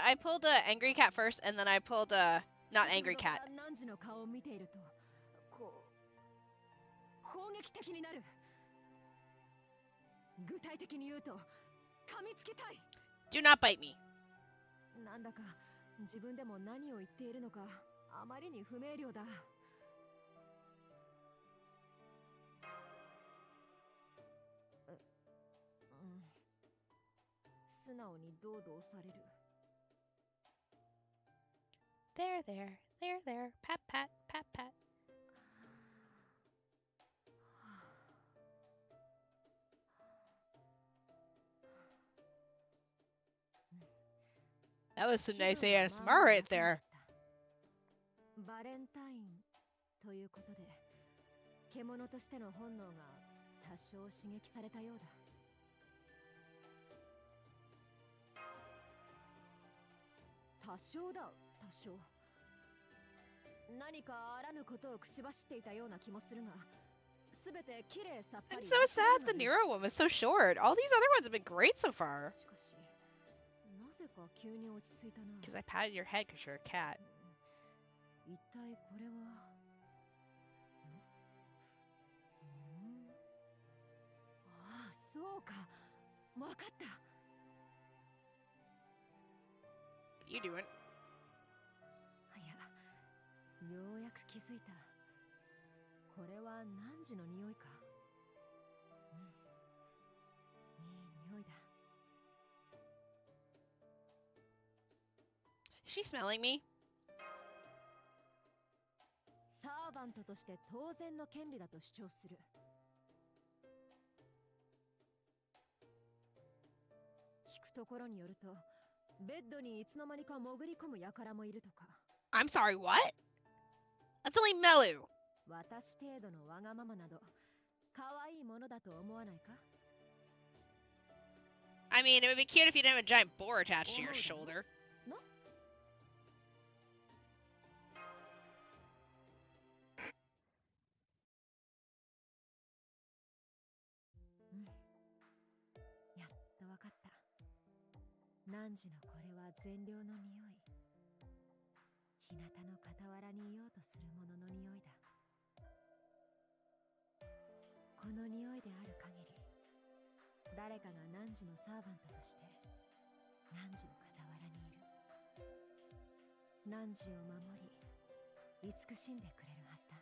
I pulled Angry Cat first, and then I pulled not Angry Cat. 汝の顔を見ているとこう攻撃的になる。具体的に言うと噛みつきたい。 Do not bite me. なんだか自分でも何を言っているのかあまりに不明瞭だ。素直に堂々される。 There, there, there, there. Pat, pat, pat, pat. That was some nice ASMR right there. バレンタインということで獣としての本能が多少刺激されたようだ。多少だ、多少。何かあらぬことを口走っていたような気もするが、すべて綺麗さっぱ I'm り。 so sad the Nero one was so short. All these other ones have been great so far. しかし、なぜか急に落ち着いたな。 Because I patted your head because you're a cat. 一体これは。ああ、そうか。わかった。 What are you doing? いや、ようやく気づいた。これは汝の匂いか。いい匂いだ。 Is she smelling me? サーバントとして当然の権利だと主張する。聞くところによると、ベッドにいつの間にか潜り込む輩もいるとか。 I'm sorry, what? That's only Melu. 私程度のわがままなど可愛いものだと思わないか？ I mean, it would be cute if you didn't have a giant boar attached to your shoulder. な？やっとわかった。汝のこれは善良の匂い。日向の傍らにいようとする者の匂いだ。この匂いである限り、誰かが汝のサーバントとして汝の傍らにいる。汝を守り、慈しんでくれるはずだ。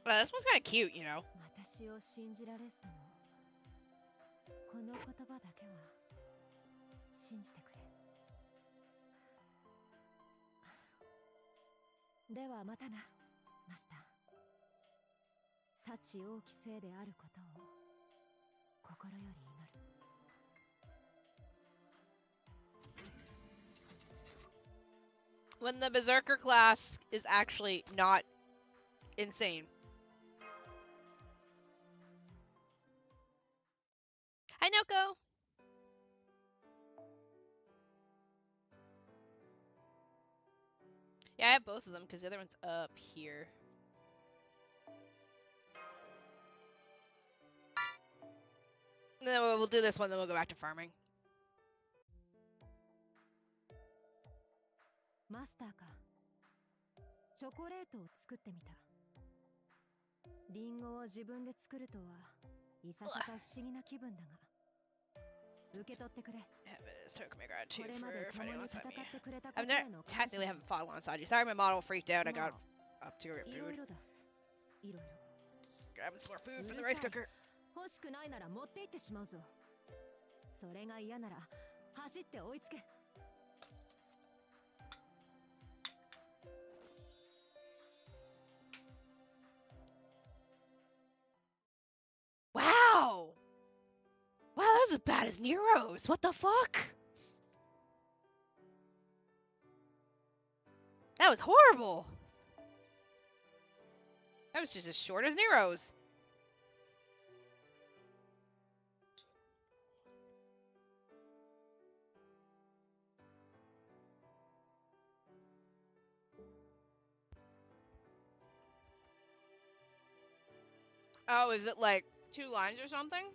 Well, this one's kind of cute, you know. 私を信じられずとも、この言葉だけは信じてくれ。ではまたな、マスター。幸多き生であることを心より祈る。 When the Berserker class is actually not insane. Hi, Noko! Yeah, I have both of them because the other one's up here. And then we'll do this one, then we'll go back to farming. マスターか。チョコレートを作ってみた。リンゴを自分で作るとはいささか不思議な気分だが、受け取ってくれ。 Yeah, but it's took me gratitude これまで for 共 fighting に alongside 戦 me. ってくれたこ I've とへ never の感謝。 technically haven't fought alongside you. Sorry, my model freaked out. I got up to go get いろ food. いろだ。いろいろ。 Grabbing some more food from the rice cooker. 欲しくないなら持って行ってしまうぞ。それが嫌なら走って追いつけ。 Wow! Wow, that was as bad as Nero's. What the fuck? That was horrible. That was just as short as Nero's. Oh, is it like 2 lines or something?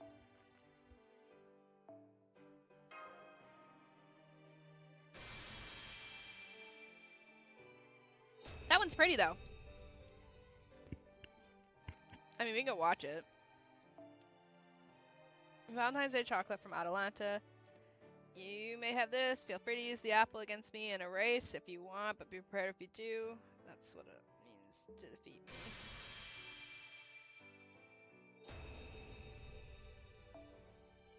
That one's pretty though. I mean, we can go watch it. Valentine's Day chocolate from Atalanta. You may have this. Feel free to use the apple against me in a race if you want, but be prepared if you do. That's what it means to defeat me.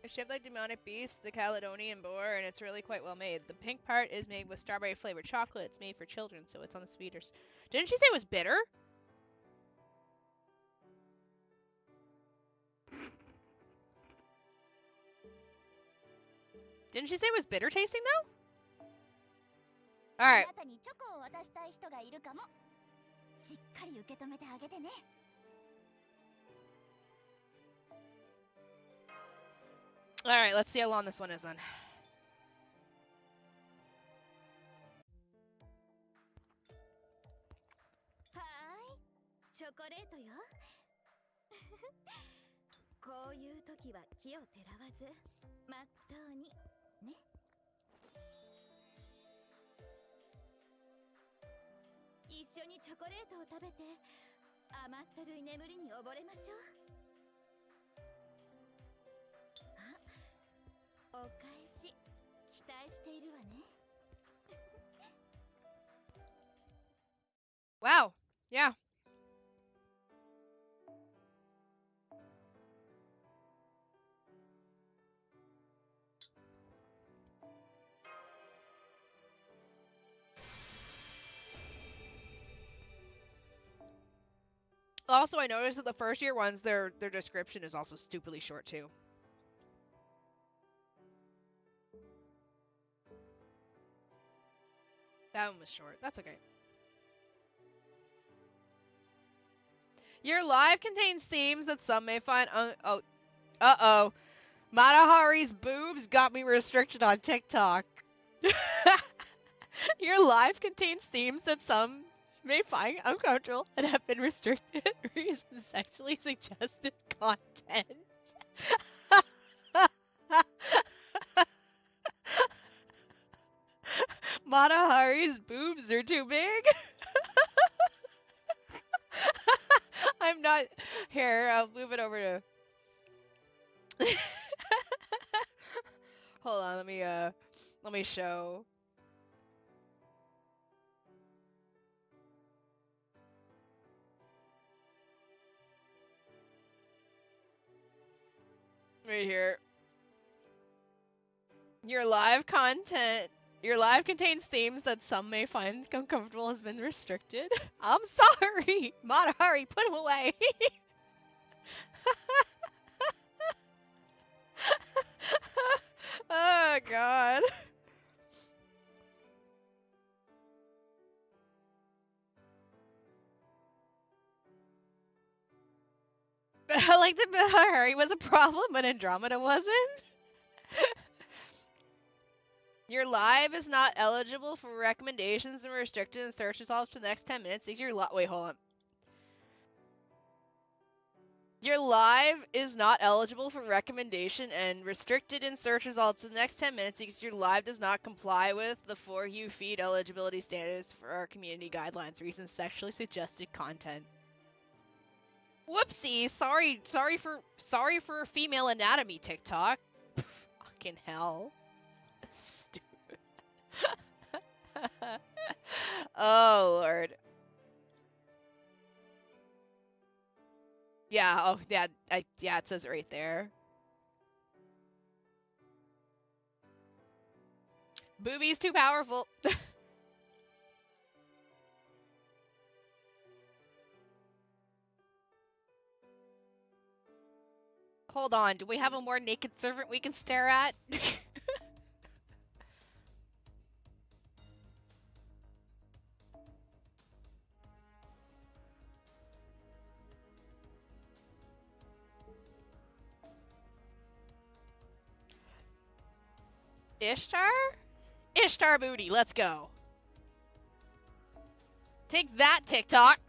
It's shaped like demonic beast, the Caledonian boar, and it's really quite well made. The pink part is made with strawberry flavored chocolate. It's made for children, so it's on the sweeter. Didn't she say it was bitter? Didn't she say it was bitter tasting though? Alright. Alright, let's see how long this one is then. Wow. Yeah. Also, I noticed that the first year ones, their description is also stupidly short too. That one was short. That's okay. Your live contains themes that some may find uh-oh. Matahari's boobs got me restricted on TikTok. Your live contains themes that some may find uncomfortable and have been restricted reasons sexually suggested content. Matahari's boobs are too big. I'm not here. I'll move it over to. Hold on. Let me show. Right here. Your live contains themes that some may find uncomfortable has been restricted. I'm sorry. Matahari, put him away. Oh, God. I like that Matahari was a problem, but Andromeda wasn't. Your live is not eligible for recommendations and restricted in search results for the next 10 minutes. Wait, hold on. Your live is not eligible for recommendation and restricted in search results for the next 10 minutes because your live does not comply with the For You feed eligibility standards for our community guidelines. Reasons sexually suggested content. Whoopsie! Sorry for female anatomy, TikTok. Fucking hell. Stupid. Oh, Lord. Yeah, oh, yeah, yeah, it says it right there. Boobies too powerful. Hold on, do we have a more naked servant we can stare at? Ishtar? Ishtar booty, let's go. Take that, TikTok.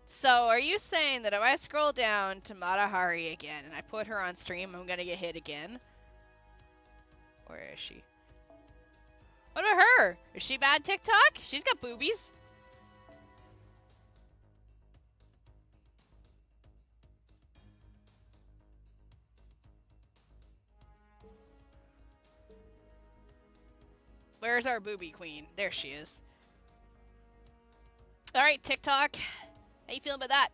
So, are you saying that if I scroll down to Matahari again and I put her on stream, I'm gonna get hit again? Where is she? What about her? Is she bad TikTok? She's got boobies. Where's our booby queen? There she is. Alright, TikTok. How you feeling about that?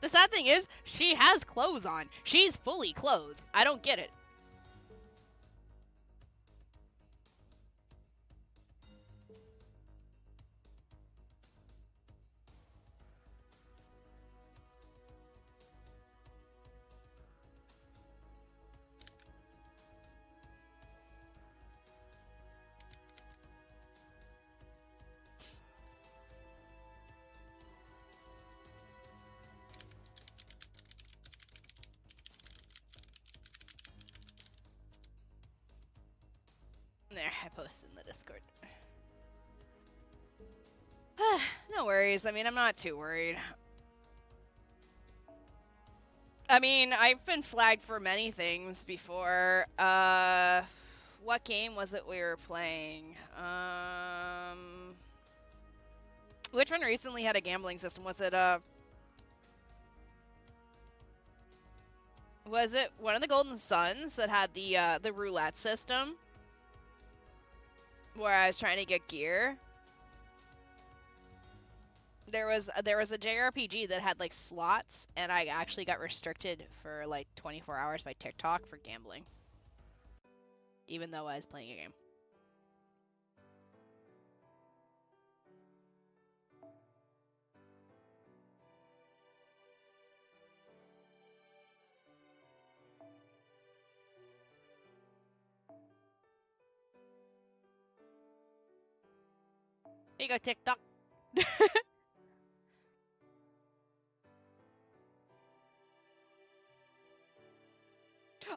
The sad thing is, she has clothes on. She's fully clothed. I don't get it. There, I posted in the Discord. No worries. I mean, I'm not too worried. I mean, I've been flagged for many things before. What game was it we were playing? Which one recently had a gambling system? Was it one of the Golden Suns that had the roulette system? Where I was trying to get gear. There was a JRPG that had like slots, and I actually got restricted for like 24 hours by TikTok for gambling. Even though I was playing a game. Here you go, TikTok.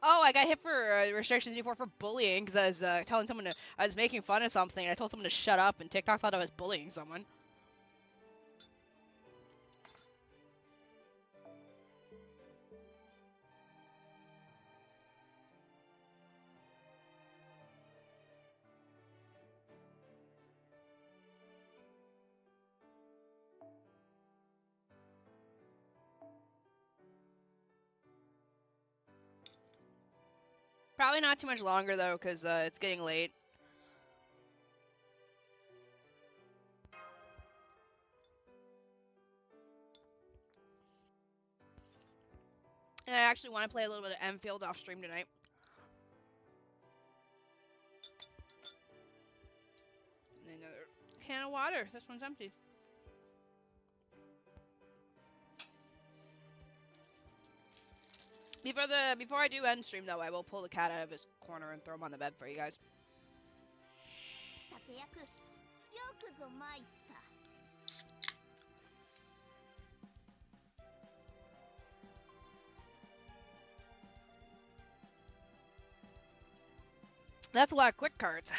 Oh, I got hit for restrictions before for bullying because I was telling someone I was making fun of something. And I told someone to shut up, and TikTok thought I was bullying someone. Probably not too much longer though, because it's getting late. And I actually want to play a little bit of Enfield off stream tonight. And another can of water. This one's empty. Before I do end stream though, I will pull the cat out of his corner and throw him on the bed for you guys. That's a lot of quick cards.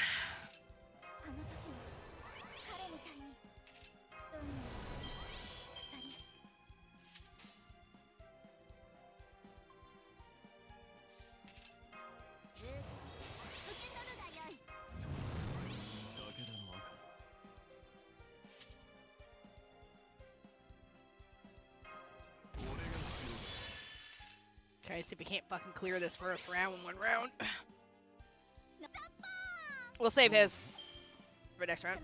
Try to see if we can't fucking clear this first round in 1 round. We'll save his for next round.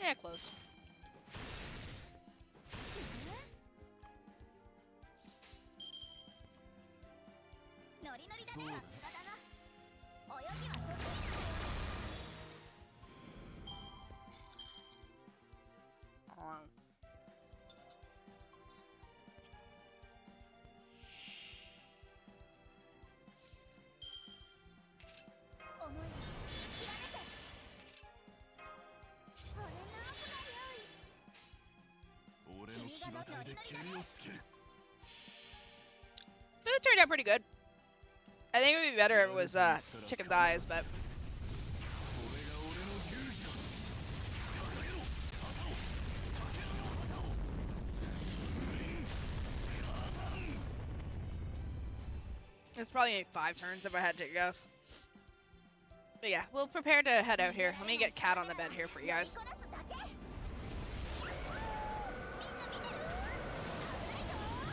Yeah, close. So it turned out pretty good. I think it would be better if it was chicken thighs, but it's probably 5 turns if I had to guess. But yeah, we'll prepare to head out here. Let me get Cat on the bed here for you guys.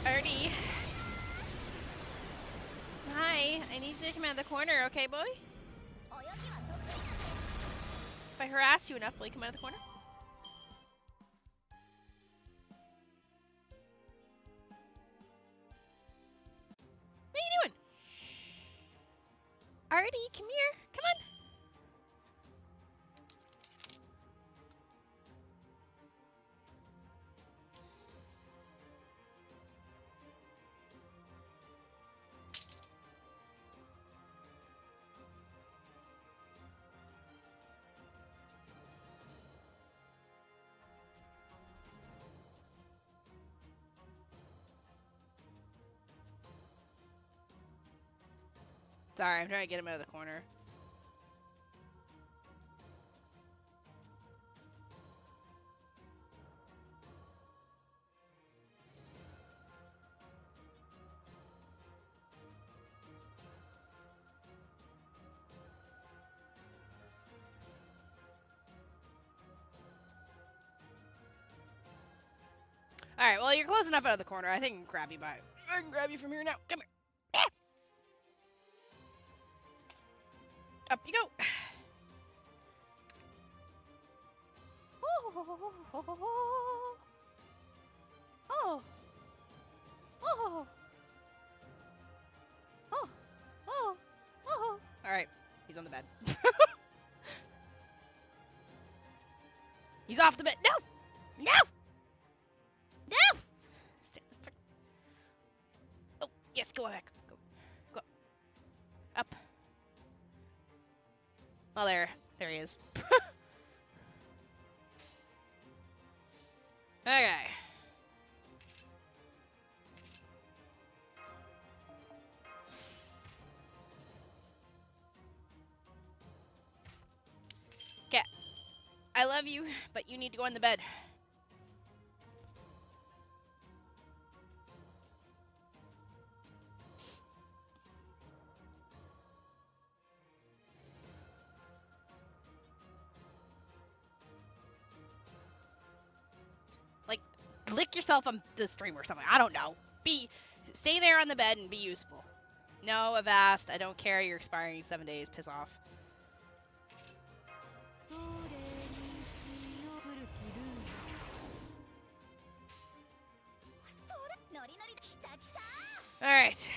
Artie. Hi, I need you to come out of the corner, okay, boy? If I harass you enough, will you come out of the corner? What are you doing? Artie, come here. Come on. Sorry, I'm trying to get him out of the corner. Alright, well, you're close enough out of the corner. I think I can grab you by. I can grab you from here now. Come here. Ah! Up you go. Oh. Oh. Oh. Oh. Oh. Oh. Alright, he's on the bed. He's off the bed. No! No! No! Stand the frick. Oh, yes, go back. Go. Go. Up. Oh, there he is. Okay. Cat, I love you, but you need to go in the bed. Lick yourself on the stream or something. I don't know. Stay there on the bed and be useful. No, Avast. I don't care. You're expiring in 7 days. Piss off. All right.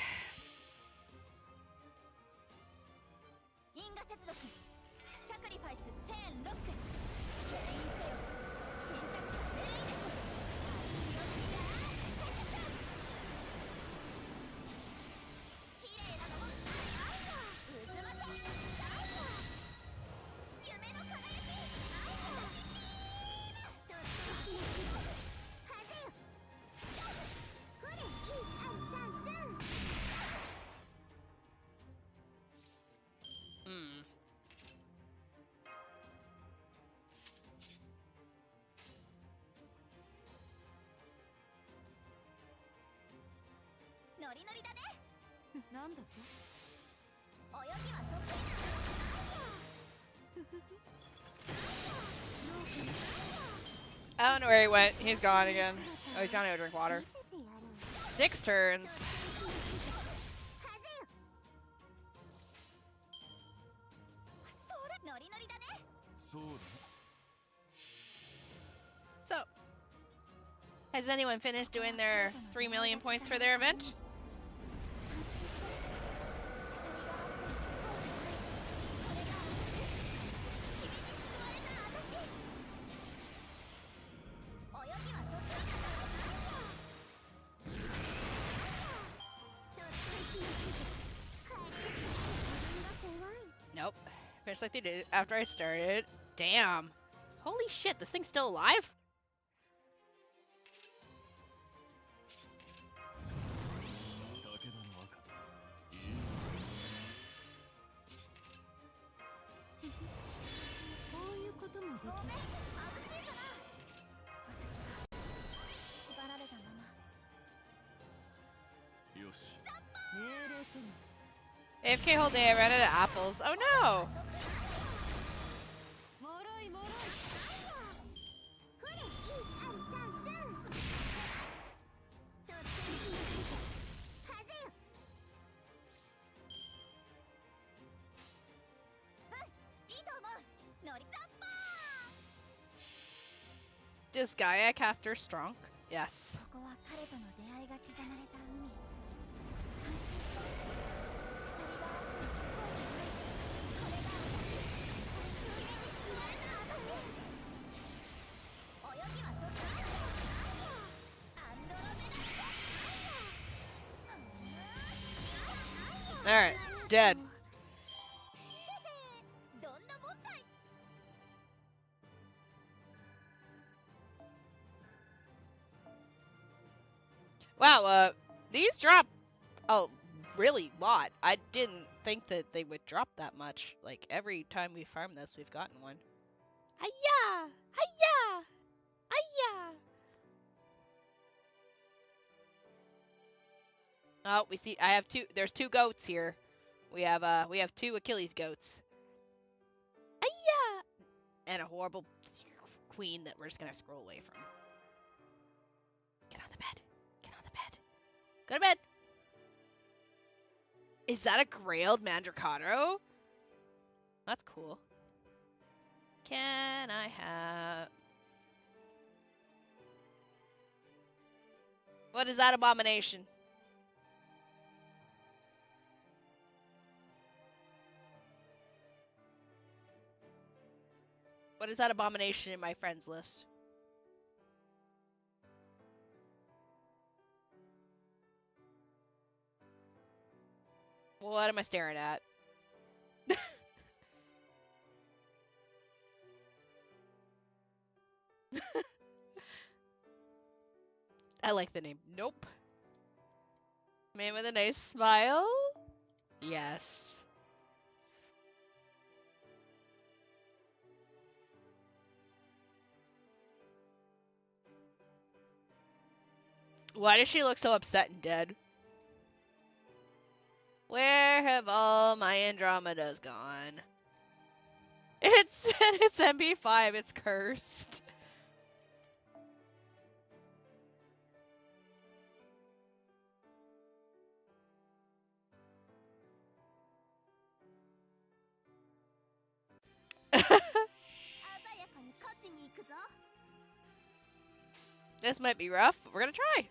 I don't know where he went. He's gone again. Oh, he's gonna go drink water. 6 turns. So, has anyone finished doing their 3 million points for their event? Nope. Finished like they did after I started. Damn. Holy shit, this thing's still alive? AFK whole day, I ran out of apples. Oh no! This Gaia caster strong? Yes. Alright, dead. Wow, these drop a really lot. I didn't think that they would drop that much. Like, every time we farm this, we've gotten one. Hiya! Hiya! Hiya! Oh, we see, I have there's 2 goats here. We have 2 Achilles goats. Hiya! And a horrible queen that we're just gonna scroll away from. Get on the bed. Get on the bed. Go to bed. Is that a grailed Mandracaro? That's cool. Can I have... What is that abomination? What is that abomination in my friends list? What am I staring at? I like the name. Nope. Man with a nice smile? Yes. Why does she look so upset and dead? Where have all my Andromedas gone? It's MP5, it's cursed. This might be rough, but we're gonna try.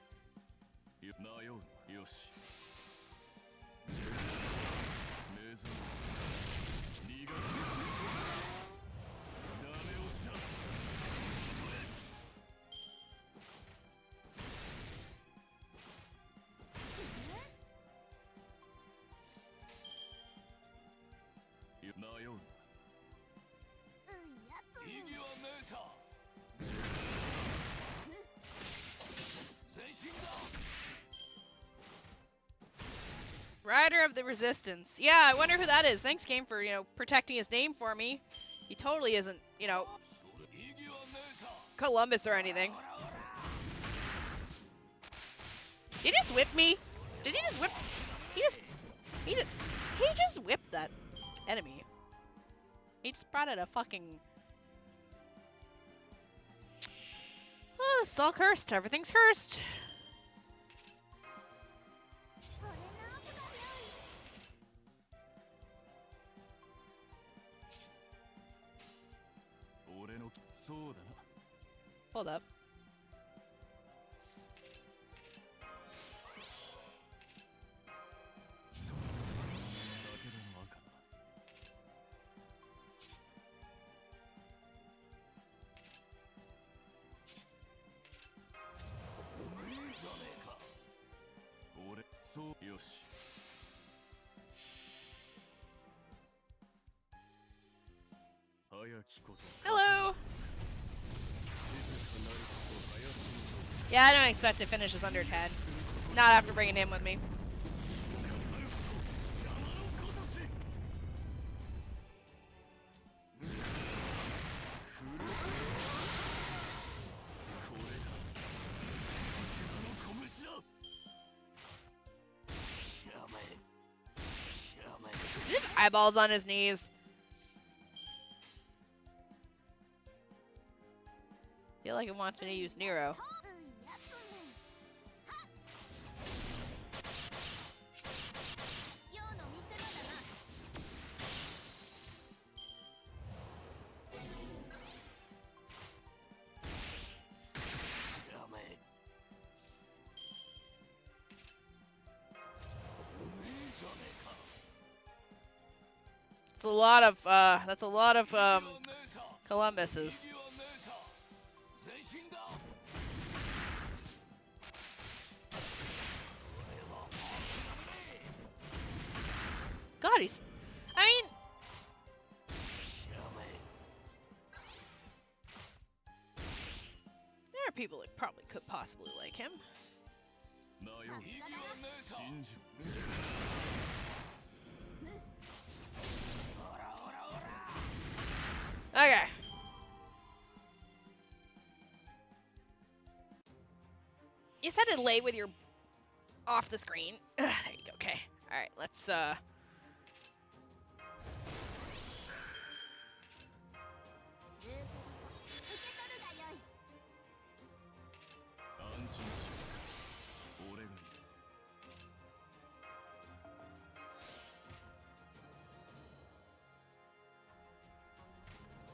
Rider of the Resistance. Yeah, I wonder who that is. Thanks, game, for, protecting his name for me. He totally isn't, Columbus or anything. Did he just whip me? Did he just whip? He just whipped that enemy. He just brought out a fucking... Oh, it's all cursed. Everything's cursed. Hold up. Hello. Yeah, I don't expect to finish this under 10. Not after bringing him with me. He have eyeballs on his knees. I feel like it wants me to use Nero. That's a lot of Columbuses. God, I mean, there are people that probably could possibly like him. Okay. You said to lay with your off the screen. Ugh, there you go. Okay. All right. Let's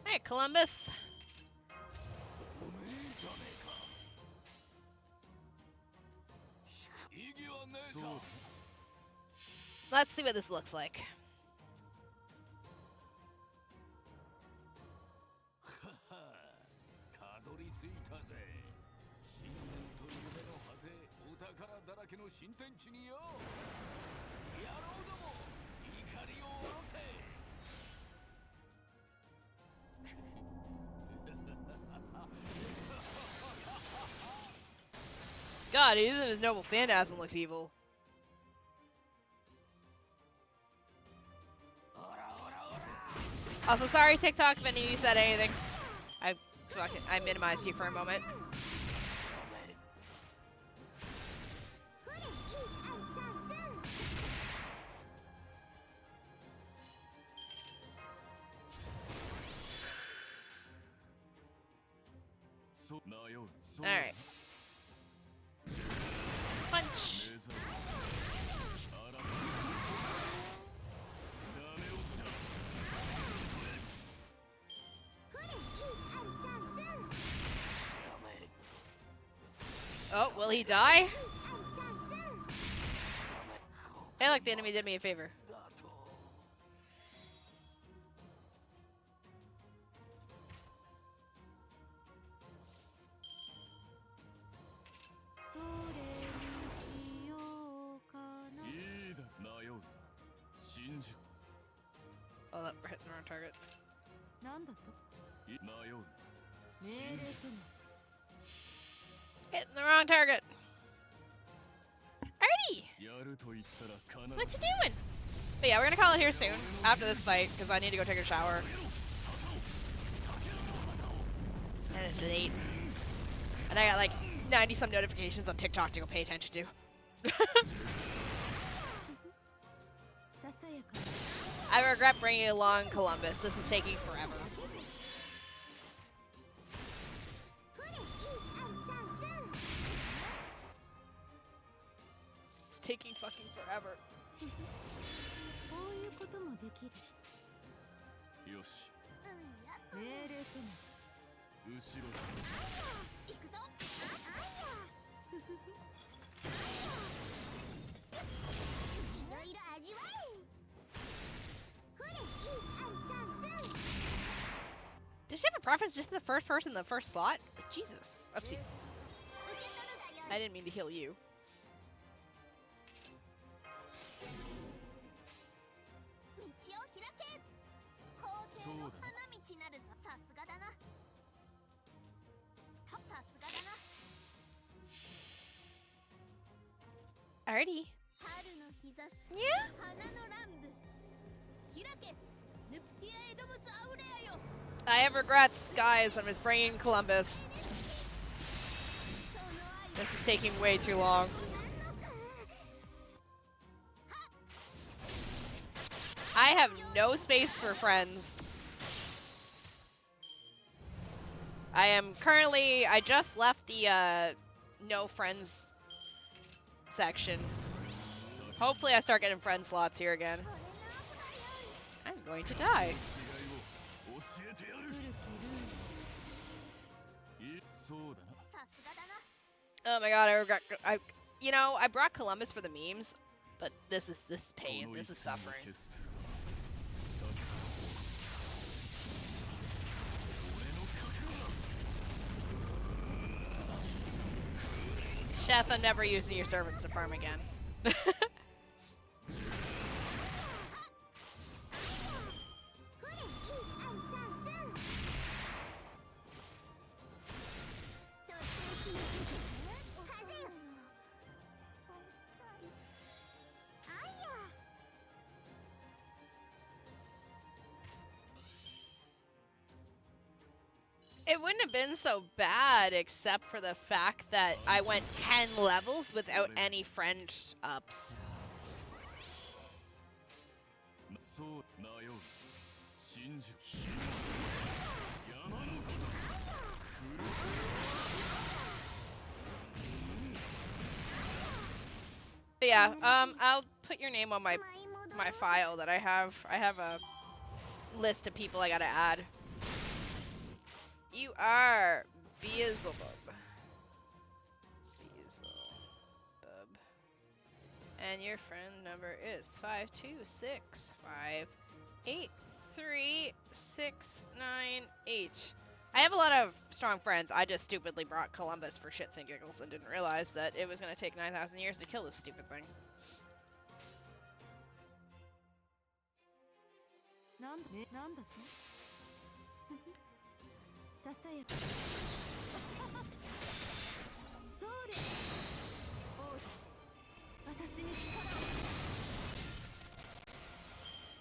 Hey, Columbus. Let's see what this looks like. God, even his noble phantasm looks evil. Also, sorry TikTok if any of you said anything. I minimized you for a moment. Alright. Punch! Oh, will he die? Hey, look, the enemy did me a favor. Oh, that we're hitting the wrong target. Hitting the wrong target. Alrighty. What you doing? But yeah, we're gonna call it here soon after this fight because I need to go take a shower. And it's late. And I got like 90 some notifications on TikTok to go pay attention to. I regret bringing along Columbus. This is taking forever. taking fucking forever. こういうこともできる。よし、命令とも。後ろだ。行くぞ。いろいろ味わえ。ふれ、1、2、3、4。 Does she have a preference just to the first person in the first slot? Like, Jesus. Oopsie. I didn't mean to heal you. 道を開け。皇帝の花道なるぞ。さすがだな。さすがだな。 Alrighty. 春の日差し。 Yeah. 花の乱舞。開け。ヌプティアエドムスアウレアよ。 I have regrets, guys. I'm just bringing Columbus. This is taking way too long. I have no space for friends. I am currently... I just left the, no friends section. Hopefully I start getting friend slots here again. I'm going to die. Oh my god, I regret... you know, I brought Columbus for the memes, but this is pain, this is suffering. Chef, I'm never using your servants to farm again. It wouldn't have been so bad except for the fact that I went 10 levels without any friend ups. But yeah, I'll put your name on my file that I have. I have a list of people I gotta add. You are Beelzebub. Beelzebub. And your friend number is 526583698. I have a lot of strong friends. I just stupidly brought Columbus for shits and giggles and didn't realize that it was going to take 9,000 years to kill this stupid thing. What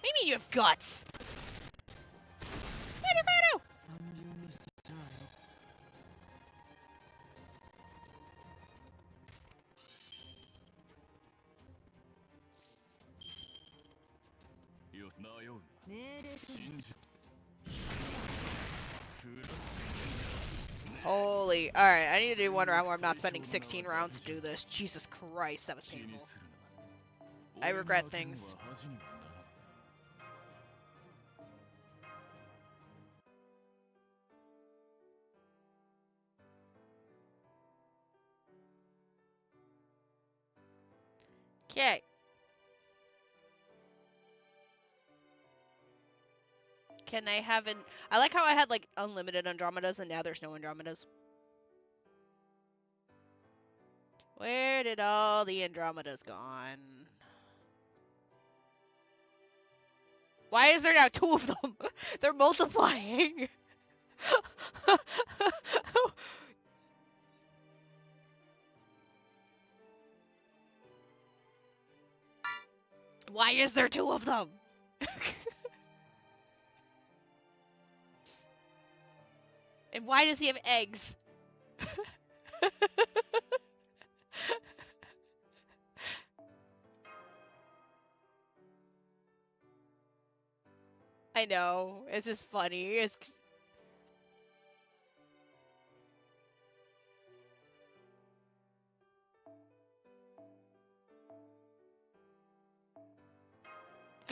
do you mean you have guts? Holy, alright, I need to do one round where I'm not spending 16 rounds to do this. Jesus Christ, that was painful. I regret things. Okay. Can I have an... I like how I had, like, unlimited Andromedas and now there's no Andromedas. Where did all the Andromedas gone? Why is there now 2 of them? They're multiplying! Why is there 2 of them? And why does he have eggs? I know, it's just funny. It's...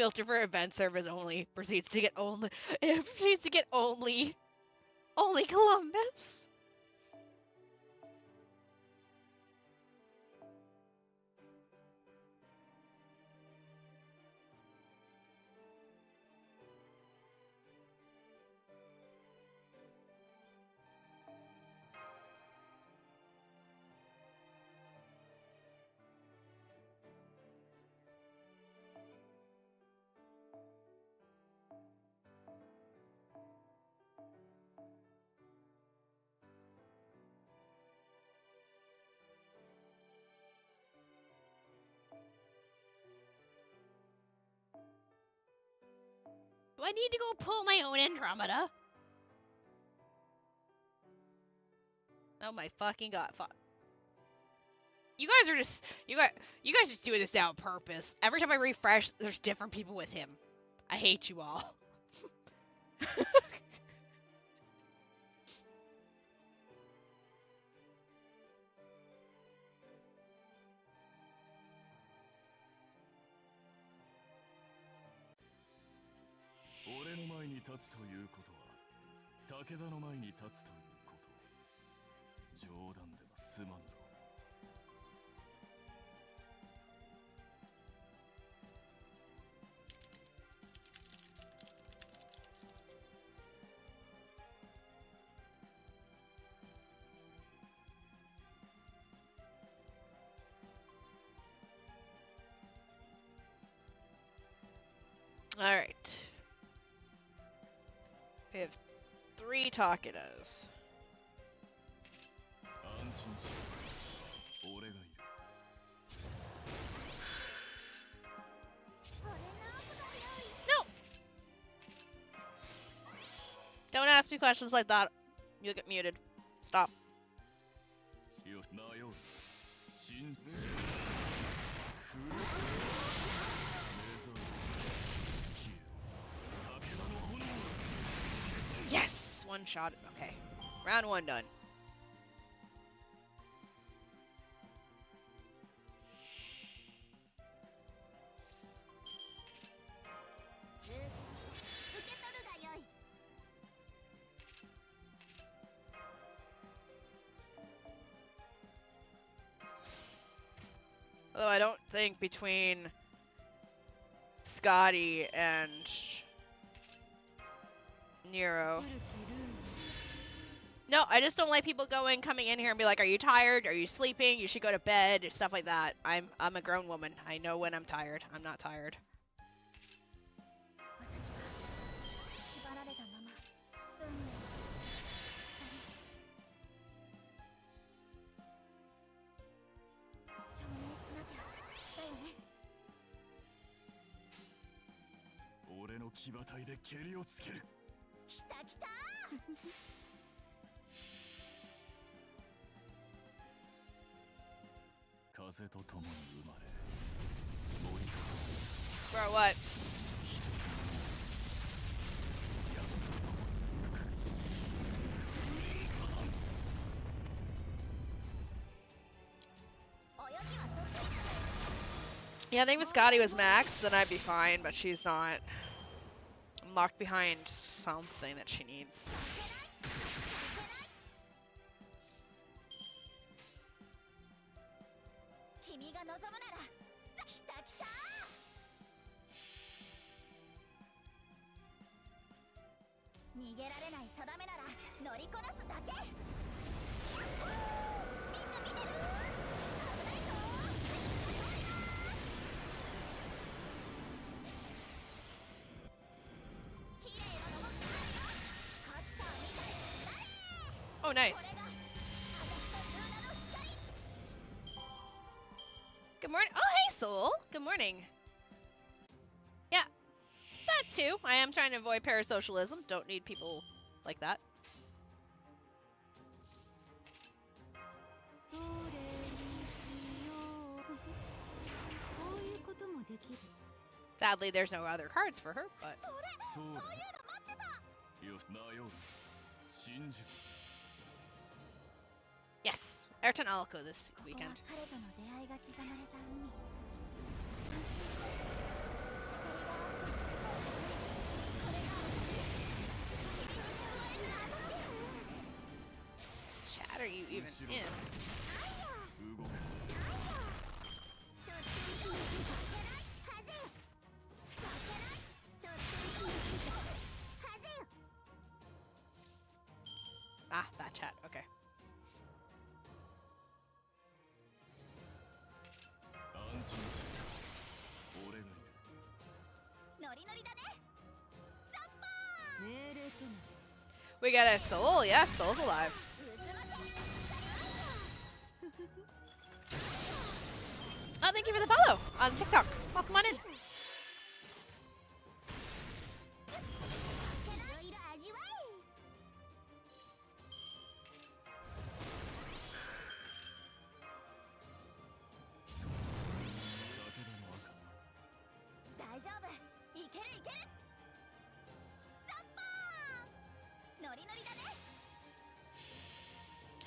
filter for event service only. Proceeds to get only. It proceeds to get only Columbus. Do I need to go pull my own Andromeda? Oh my fucking god! You guys are just you guys just doing this now on purpose. Every time I refresh, there's different people with him. I hate you all. Alright. We have 3 Takedas. No! Don't ask me questions like that. You'll get muted. Stop. Yes! One shot. Okay. Round 1 done. Although I don't think between Scotty and Nero. No, I just don't like people coming in here and be like, "Are you tired? Are you sleeping? You should go to bed," stuff like that. I'm a grown woman. I know when I'm tired. I'm not tired. Bro, what? Yeah, I think if Scotty was Max, then I'd be fine, but she's not. I'm locked behind something that she needs. Oh, nice. Good morning. Oh, hey, Soul. Good morning. Yeah, that too. I am trying to avoid parasocialism. Don't need people like that. Sadly, there's no other cards for her, but... Yes! Ayrton Alco this weekend. an imp. 動く Ah, that chat. Okay. 安心しろ俺がいる We got a soul. Yes, soul's alive. Oh, thank you for the follow on TikTok. Welcome on in.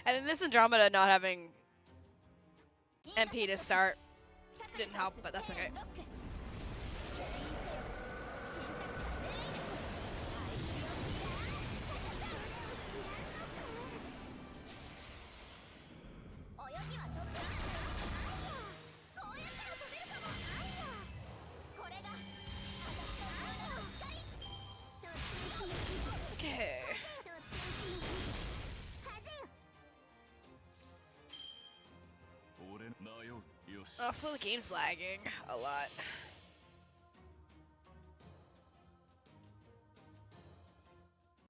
And then this Andromeda not having MP to start didn't help, but that's okay. Okay. Also, the game's lagging a lot.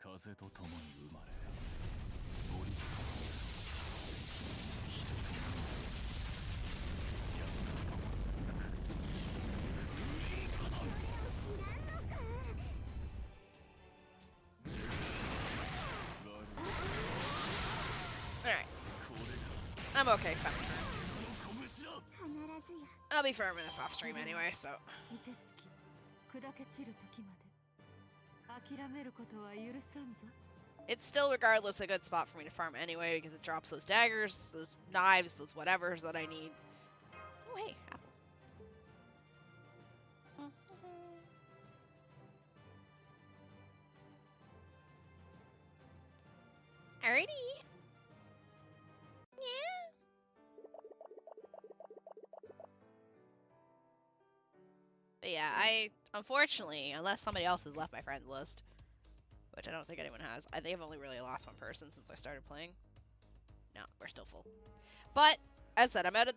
風と共に生まれ森と共に人と共に山と共に風と共に Alright. I'm okay some turns. I'll be firm in a soft stream anyway, so. 凍てつき砕け散る時まで諦めることは許さんぞ It's still, regardless, a good spot for me to farm anyway because it drops those daggers, those knives, those whatevers that I need. Oh, hey, apple. Alrighty. Yeah. But yeah, I, unfortunately, unless somebody else has left my friends list, which I don't think anyone has, I think I've only really lost one person since I started playing. No, we're still full. But as I said, I'm out of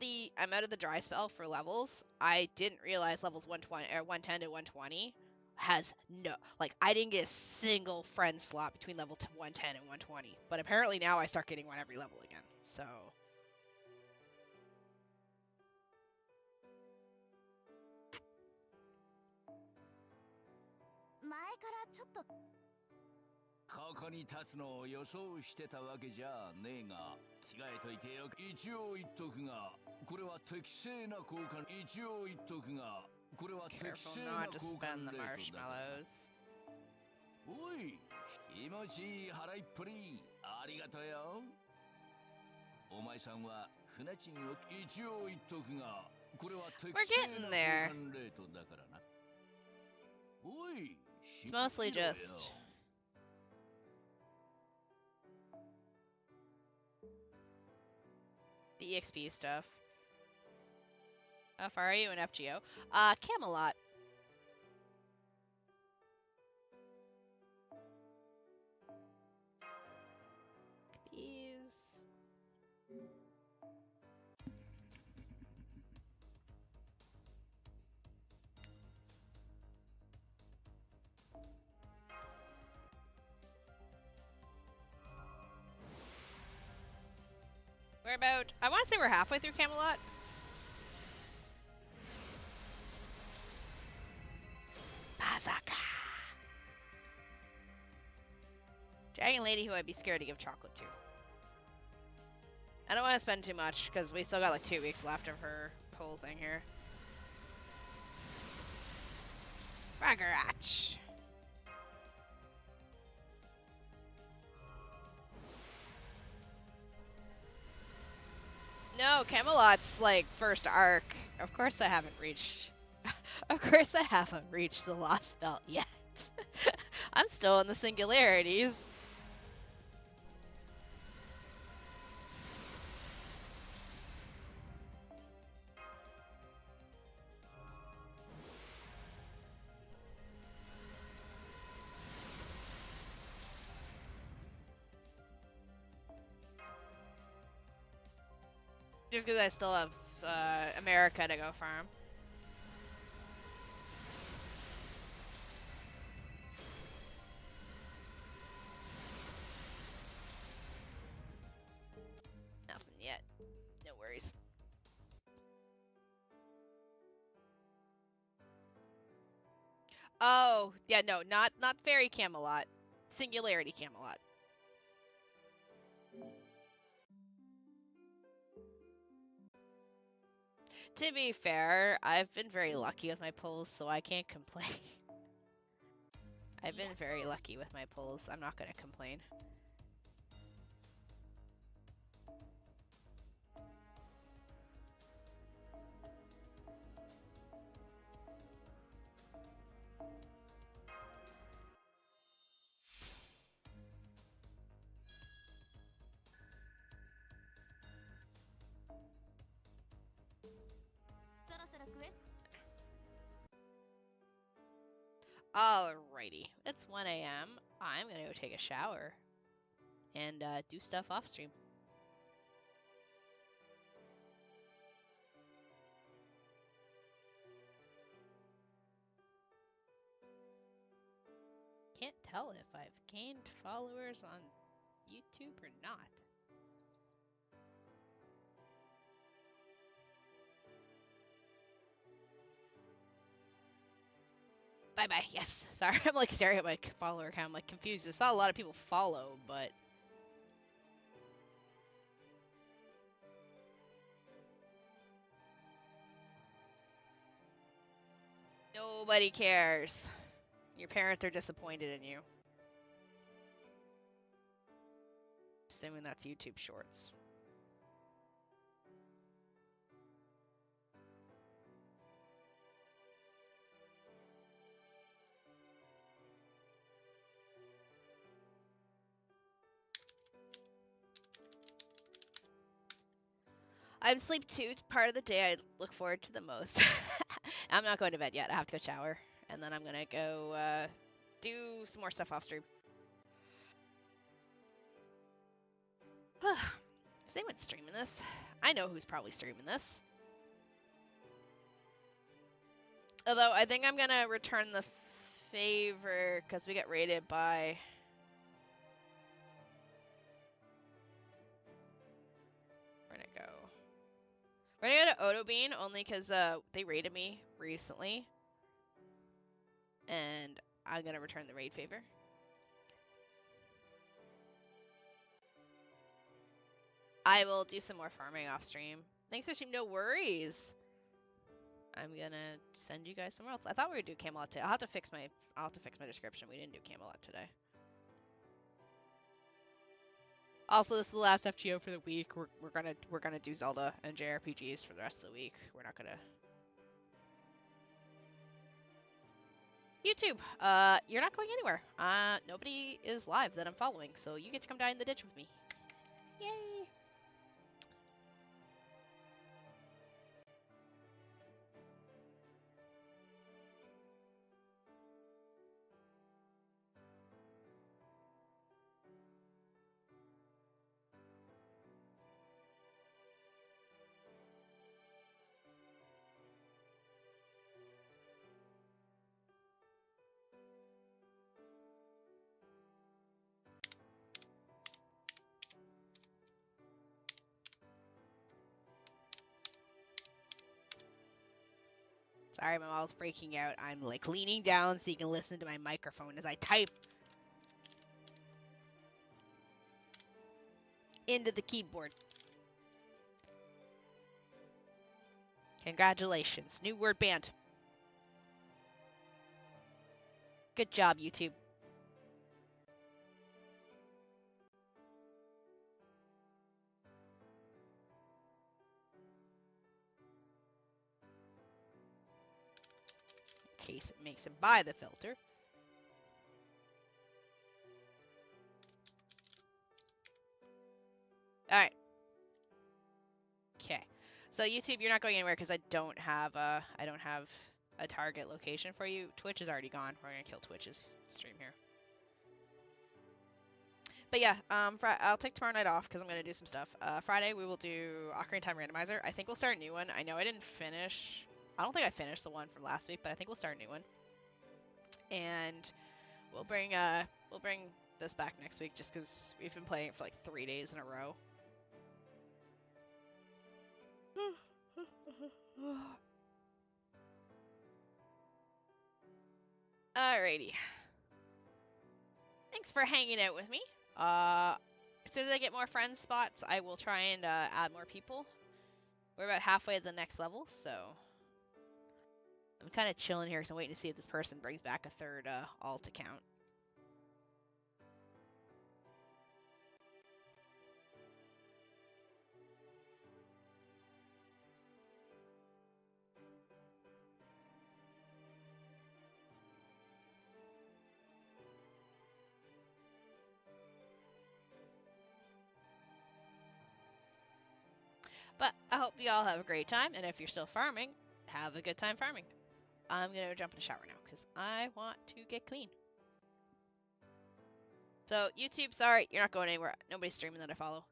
the dry spell for levels. I didn't realize levels 120 or 110 to 120 has no, like, I didn't get a single friend slot between level 110 and 120. But apparently now I start getting one every level again. So ここに立つのを予想してたわけじゃねえが着替えといてよ一応言っとくがこれは適正な交換一応言っとくがこれは適 careful 正な not to 交 spend 換 the レートだ marshmallows. おい気持ちいい払いっぷりありがとうよお前さんは船賃を一応言っとくがこれは適正な交換レートだからなおい It's mostly just the EXP stuff. How far are you in FGO? Camelot. These. We're about, I want to say we're halfway through Camelot. Bazaka. Dragon lady who I'd be scared to give chocolate to. I don't want to spend too much because we still got like 2 weeks left of her whole thing here. Ragarach. No, Camelot's like first arc. Of course I haven't reached. Of course I haven't reached the Lost Belt yet. I'm still in the Singularities. Just because I still have America to go farm. Nothing yet. No worries. Oh, yeah, no, not Fairy Camelot. Singularity Camelot. To be fair, I've been very lucky with my pulls, so I can't complain. I've been very lucky with my pulls. I'm not gonna complain. Alrighty, it's 1 a.m. I'm gonna go take a shower and do stuff off stream. Can't tell if I've gained followers on YouTube or not. Bye-bye, yes. Sorry, I'm like staring at my follower count. I'm like confused. I saw a lot of people follow, but... Nobody cares. Your parents are disappointed in you. Assuming that's YouTube Shorts. I'm sleep 2 part of the day I look forward to the most. I'm not going to bed yet. I have to go shower. And then I'm going to go do some more stuff off stream. Is anyone streaming this? I know who's probably streaming this. Although, I think I'm going to return the favor because we got raided by... Where'd it go? We're going to go to Otobean only because they raided me recently. And I'm going to return the raid favor. I will do some more farming off stream. Thanks for stream. No worries. I'm gonna send you guys somewhere else. I thought we would do Camelot today. I'll have to fix my description. We didn't do Camelot today. Also, this is the last FGO for the week. We're gonna do Zelda and JRPGs for the rest of the week. We're not gonna. YouTube, you're not going anywhere. Nobody is live that I'm following, so you get to come die in the ditch with me. Yay! Sorry, my mouth's freaking out. I'm like leaning down so you can listen to my microphone as I type into the keyboard. Congratulations. New word banned. Good job, YouTube. In case it makes it by the filter. Alright. Okay. So YouTube, you're not going anywhere because I don't have a target location for you. Twitch is already gone. We're gonna kill Twitch's stream here. But yeah, I'll take tomorrow night off because I'm gonna do some stuff. Friday we will do Ocarina of Time Randomizer. I think we'll start a new one. I know I didn't finish. I don't think I finished the one from last week, but I think we'll start a new one. And we'll bring this back next week just because we've been playing it for like 3 days in a row. Alrighty. Thanks for hanging out with me. As soon as I get more friend spots, I will try and add more people. We're about halfway to the next level, so I'm kind of chilling here because I'm waiting to see if this person brings back a third alt account. But I hope you all have a great time, and if you're still farming, have a good time farming. I'm gonna jump in the shower now because I want to get clean. So YouTube, sorry, you're not going anywhere. Nobody's streaming that I follow.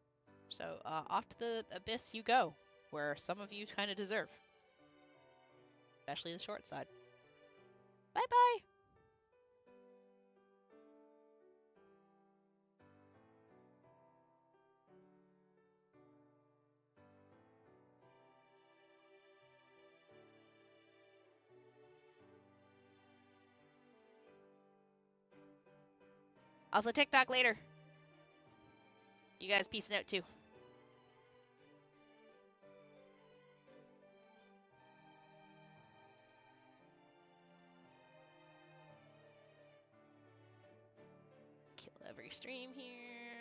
So off to the abyss you go, where some of you kind of deserve, especially the short side. Bye bye. Also TikTok later. You guys peacing out too. Kill every stream here.